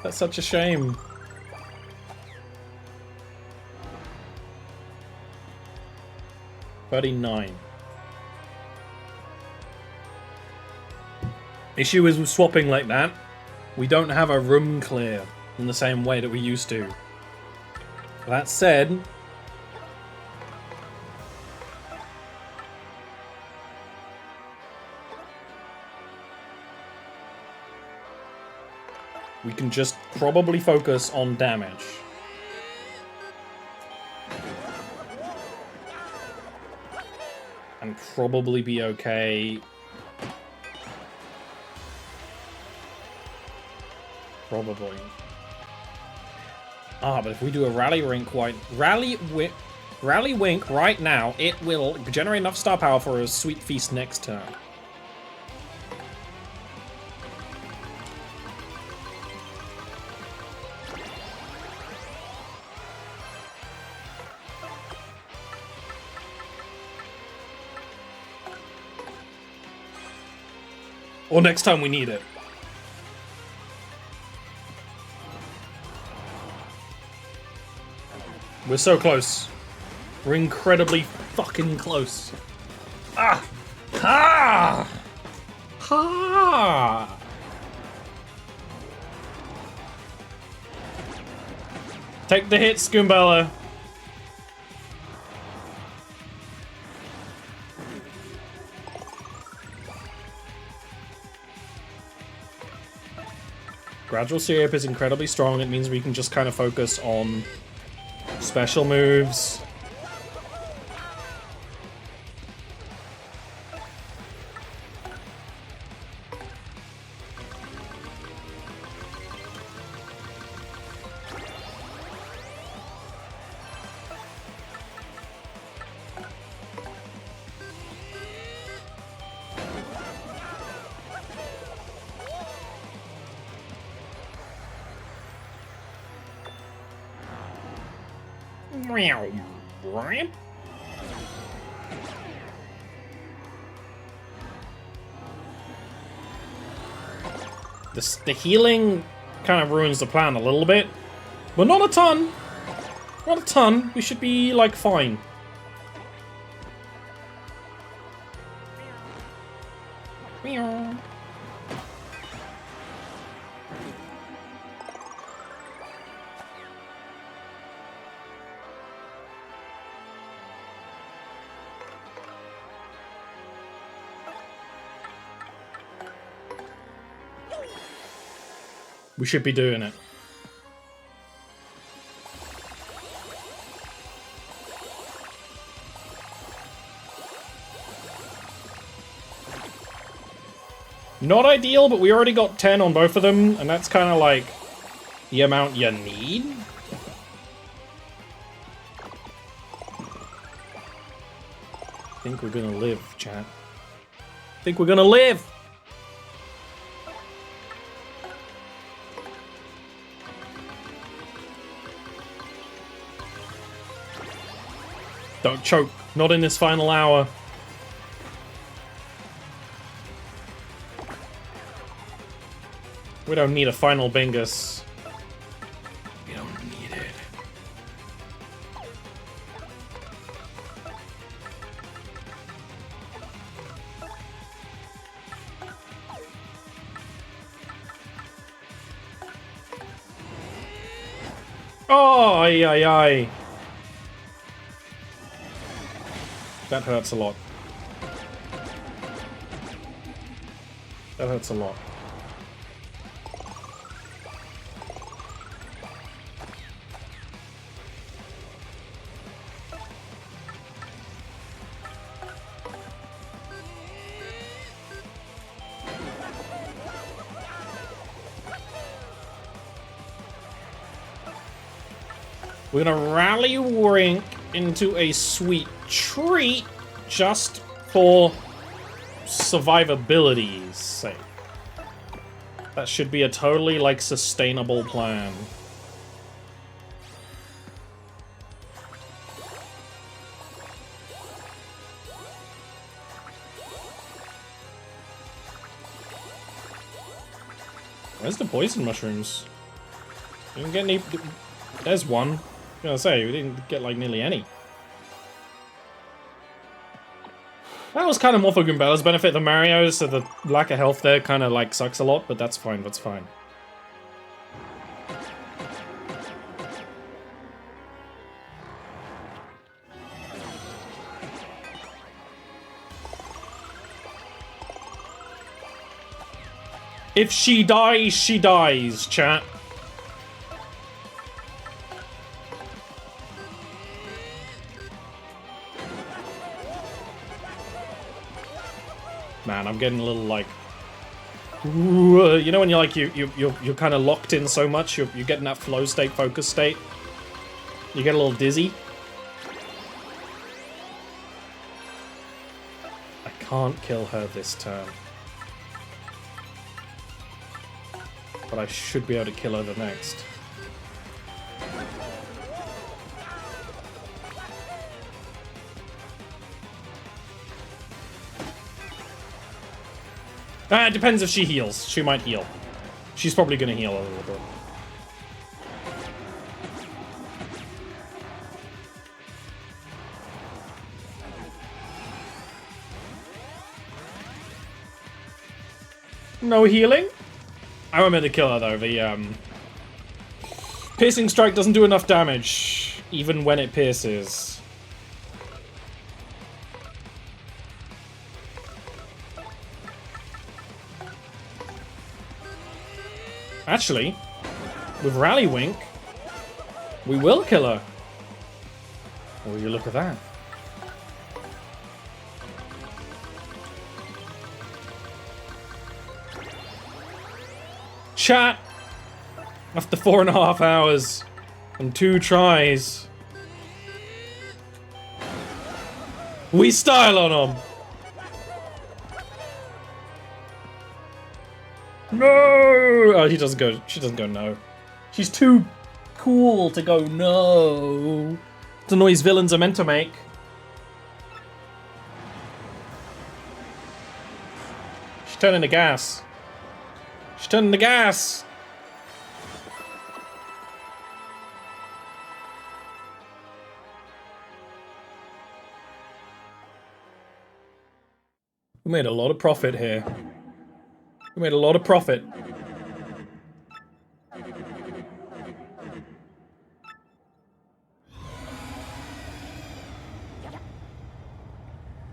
That's such a shame. $39. Issue is with swapping like that, we don't have a room clear in the same way that we used to. That said, we can just probably focus on damage. And probably be okay. Probably. Ah, but if we do a Rally Wink right now, it will generate enough star power for a Sweet Feast next turn. Or next time we need it. We're so close. We're incredibly fucking close. Ah! Ha! Ha! Take the hit, Scoombella. Gradual C-Up is incredibly strong. It means we can just kind of focus on special moves. The healing kind of ruins the plan a little bit, but not a ton. Not a ton. We should be, like, fine. We should be doing it. Not ideal, but we already got 10 on both of them, and that's kind of like the amount you need. I think we're gonna live, chat. I think we're gonna live! Don't choke. Not in this final hour. We don't need a final Bingus. We don't need it. Oh, ay, ay, ay. That hurts a lot. That hurts a lot. We're gonna rally Rink into a sweet treat just for survivability's sake. That should be a totally, like, sustainable plan. Where's the poison mushrooms? We didn't get any... There's one. I was gonna say, we didn't get, like, nearly any. That was kind of more for Goombella's benefit than Mario's, so the lack of health there kind of, like, sucks a lot, but that's fine, that's fine. If she dies, chat. Man, I'm getting a little like, ooh, you know when you're like you're kind of locked in so much, you're getting that flow state, focus state. You get a little dizzy. I can't kill her this turn, but I should be able to kill her the next. It depends if she heals. She might heal. She's probably gonna heal a little bit. No healing? I won't be able to kill her though. The piercing strike doesn't do enough damage, even when it pierces. Actually, with Rally Wink, we will kill her. Will you look at that? Chat! After 4.5 hours and 2 tries, we style on them. No! Oh, he doesn't go. She doesn't go no. She's too cool to go no. It's a noise villains are meant to make. She's turning to gas. She's turning to gas. We made a lot of profit here. We made a lot of profit.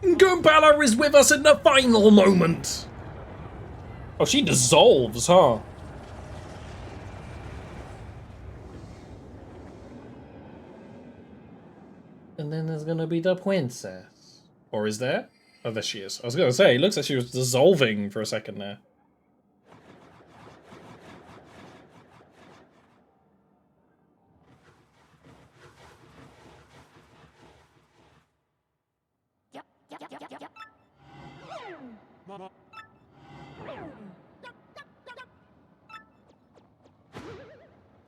Goombella is with us in the final moment. Oh, she dissolves, huh? And then there's gonna be the princess. Or is there? Oh, there she is. I was gonna say, it looks like she was dissolving for a second there.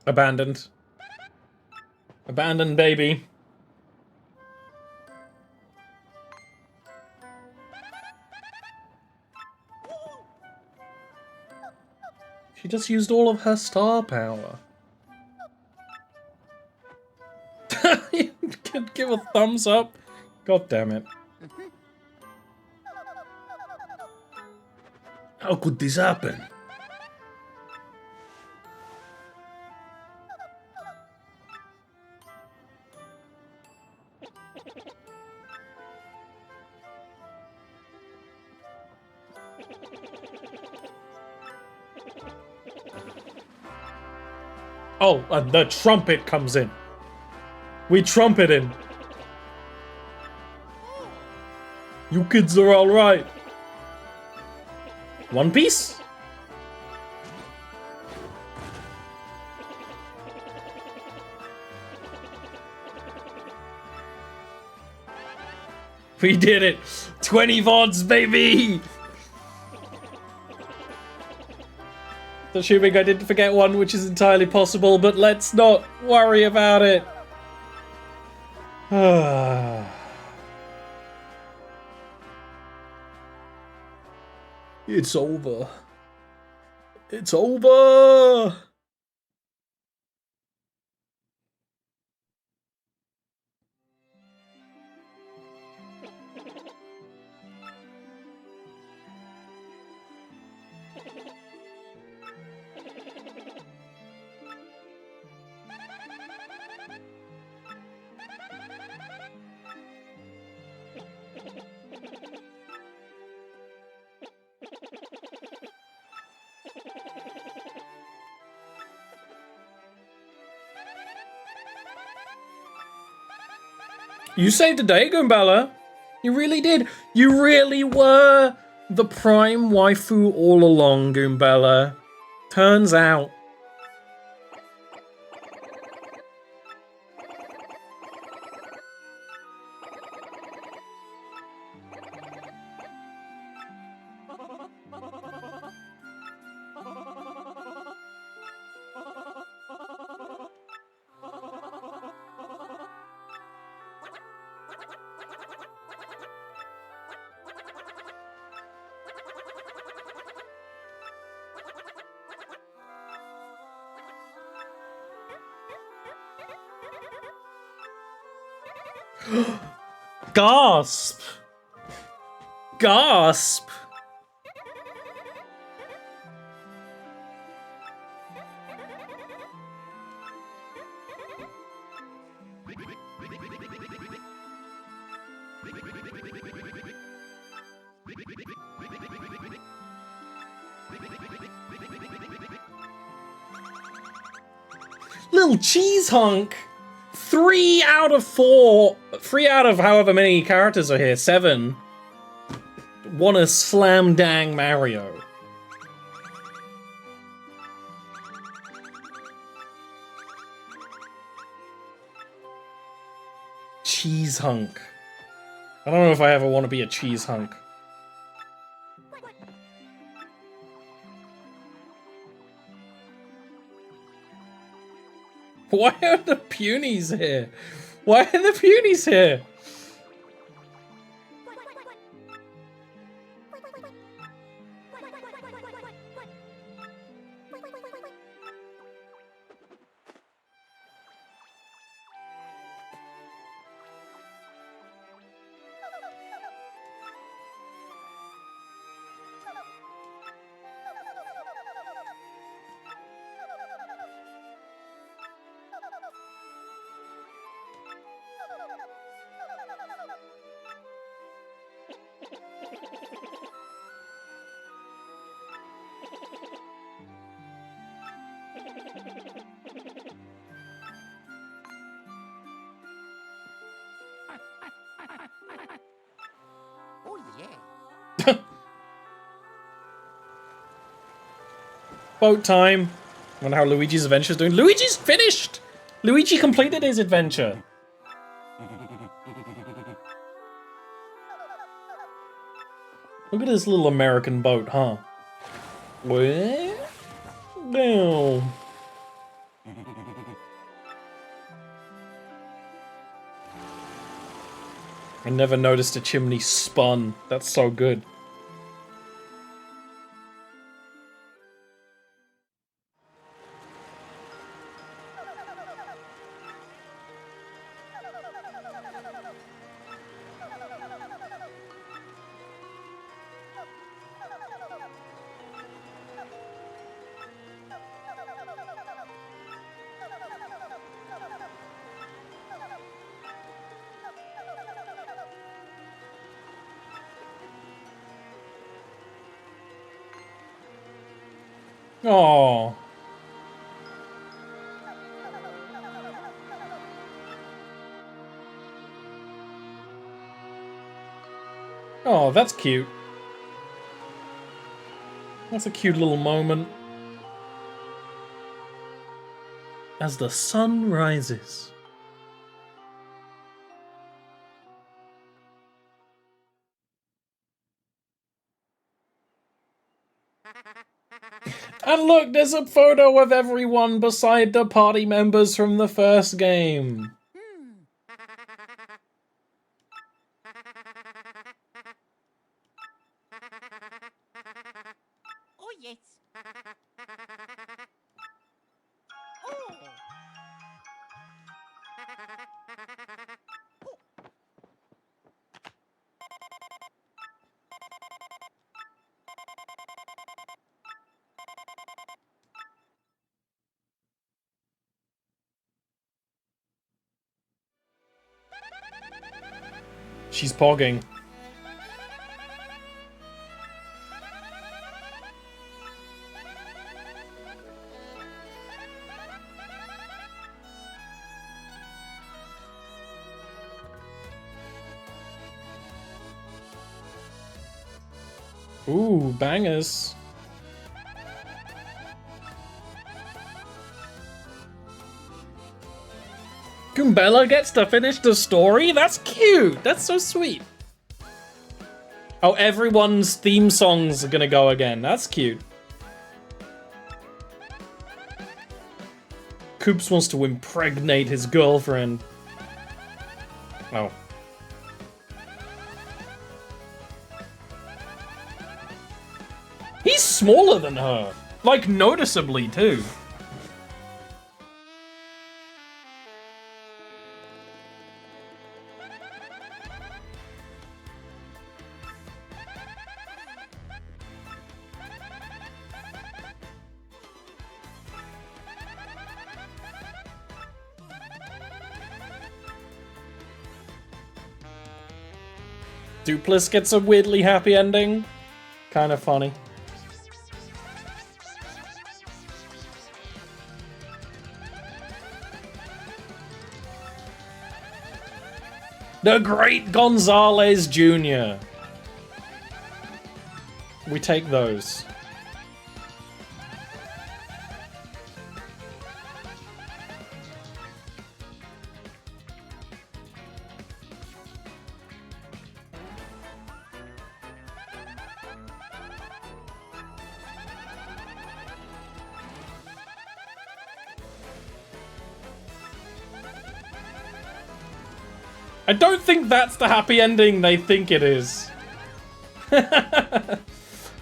Abandoned. Abandoned, baby. She just used all of her star power. You could give a thumbs up. God damn it. How could this happen? Oh, and the trumpet comes in. We trumpet in. You kids are all right. One Piece? We did it. 20 VODs, baby. Assuming I didn't forget one, which is entirely possible, but let's not worry about it. It's over. It's over. You saved the day, Goombella. You really did. You really were the prime waifu all along, Goombella. Turns out. Gasp! Gasp! little cheese hunk. 3 out of 4. 3 out of however many characters are here. 7. Wanna slam dang Mario. Cheese hunk. I don't know if I ever want to be a cheese hunk. Why are the punies here? Why are the punies here? Oh yeah. Boat time. Wonder how Luigi's adventure's doing. Luigi's finished! Luigi completed his adventure. Look at this little American boat, huh? Where? No. I never noticed a chimney spun. That's so good. Oh. Oh, that's cute. That's a cute little moment. As the sun rises. And look, there's a photo of everyone beside the party members from the first game. Oh yes. Oh. She's pogging. Ooh, bangers. Goombella gets to finish the story? That's cute. That's so sweet. Oh, everyone's theme songs are gonna go again. That's cute. Koops wants to impregnate his girlfriend. Oh. He's smaller than her. Like, noticeably, too. Dupless gets a weirdly happy ending. Kind of funny. The Great Gonzalez Jr. We take those. I don't think that's the happy ending they think it is. I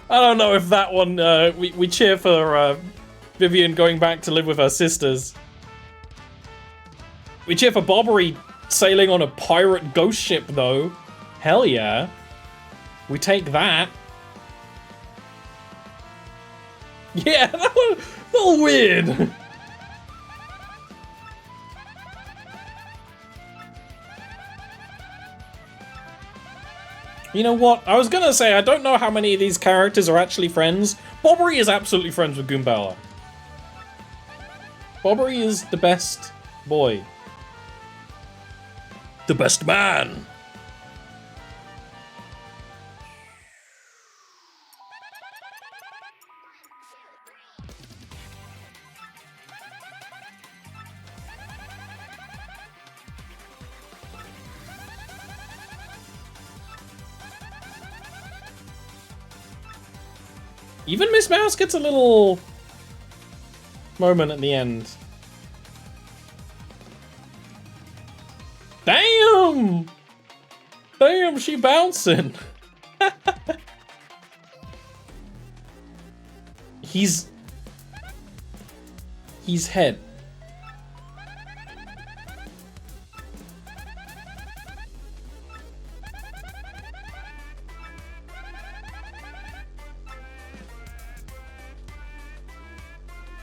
don't know if that one, we cheer for Vivian going back to live with her sisters. We cheer for Bobbery sailing on a pirate ghost ship, though. Hell yeah. We take that. Yeah, that was a little weird. You know what? I was gonna say, I don't know how many of these characters are actually friends. Bobbery is absolutely friends with Goombella. Bobbery is the best boy. The best man! Even Miss Mouse gets a little moment at the end. Damn! Damn, she bouncing. He's head.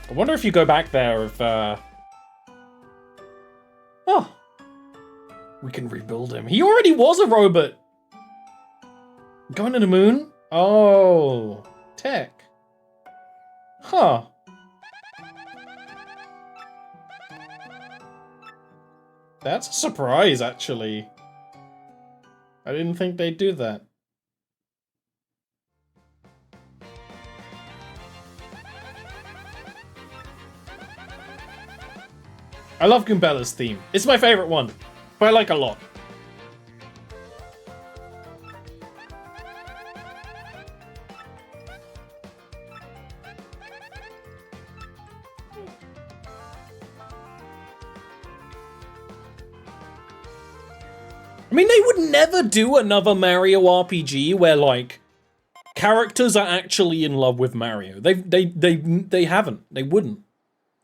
I wonder if you go back there if, oh. We can rebuild him. He already was a robot! Going to the moon? Oh. Tech. Huh. That's a surprise, actually. I didn't think they'd do that. I love Goombella's theme. It's my favorite one, but I like a lot. I mean, they would never do another Mario RPG where, like, characters are actually in love with Mario. They haven't. They wouldn't.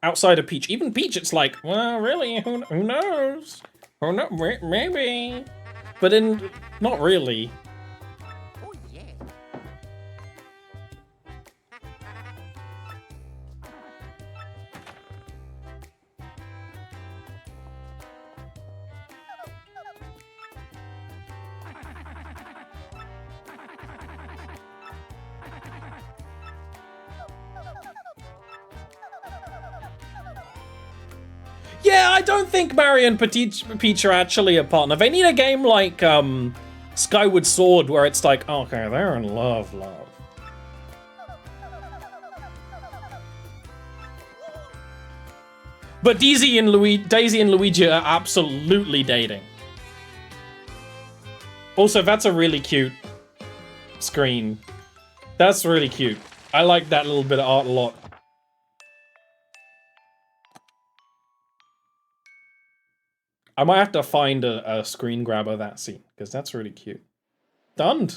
Outside of Peach. Even Peach, it's like, well, really, who knows? Who knows? Maybe. But then, not really. Oh, yeah. Yeah, I don't think Mario and Peach are actually a partner. They need a game like Skyward Sword where it's like, okay, they're in love. But Daisy and Luigi are absolutely dating. Also, that's a really cute screen. That's really cute. I like that little bit of art a lot. I might have to find a screen grab of that scene, because that's really cute. Done.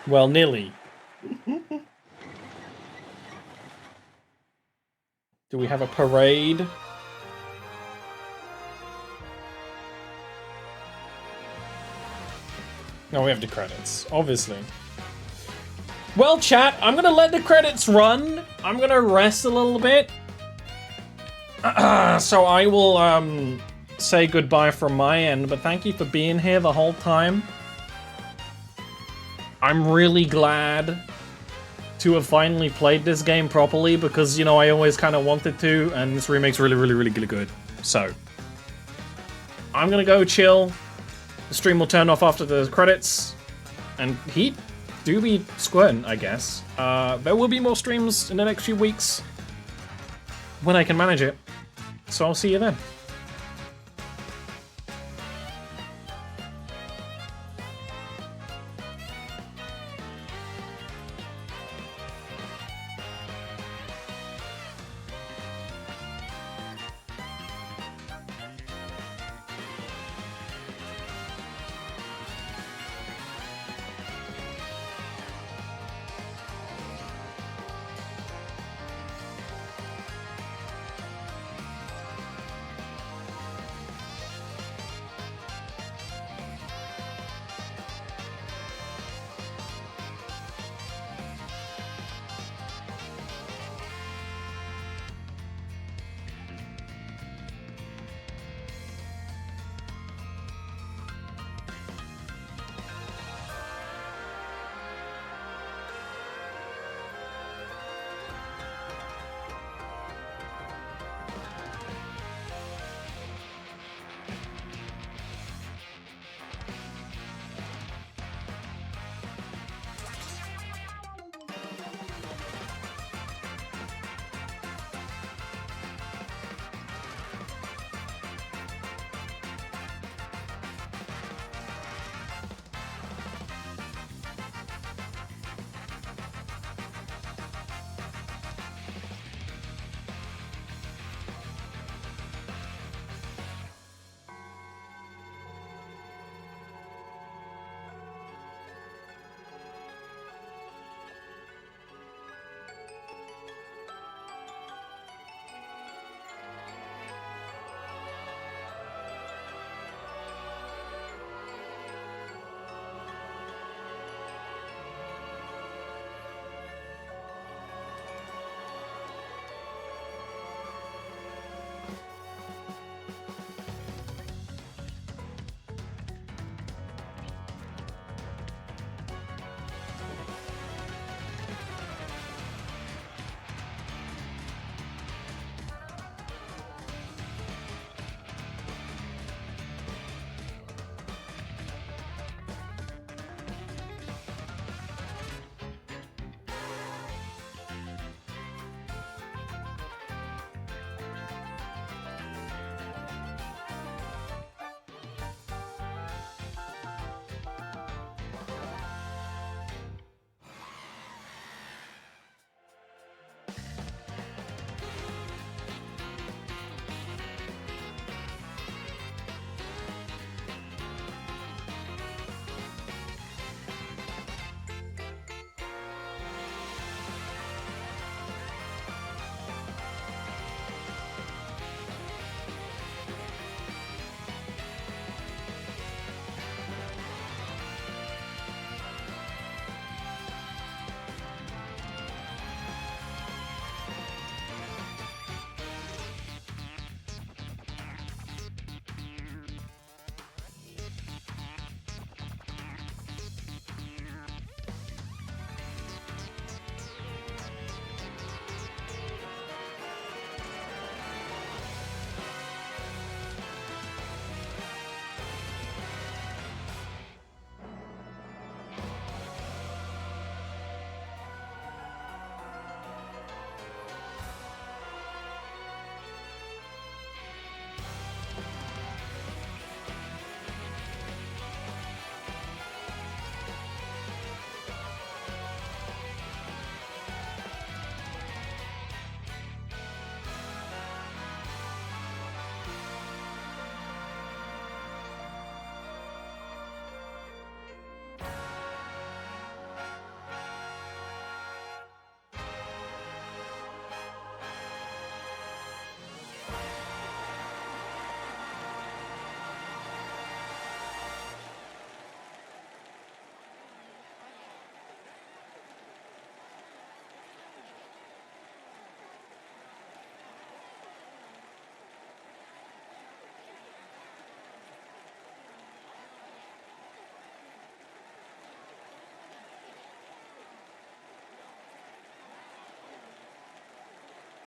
Well, nearly. Do we have a parade? No, we have the credits, obviously. Well, chat, I'm gonna let the credits run. I'm gonna rest a little bit. So I will say goodbye from my end, but thank you for being here the whole time. I'm really glad to have finally played this game properly because, you know, I always kind of wanted to, and this remake's really, really, really good. So, I'm gonna go chill. The stream will turn off after the credits, and heat do be squirting, I guess. There will be more streams in the next few weeks when I can manage it. So I'll see you then.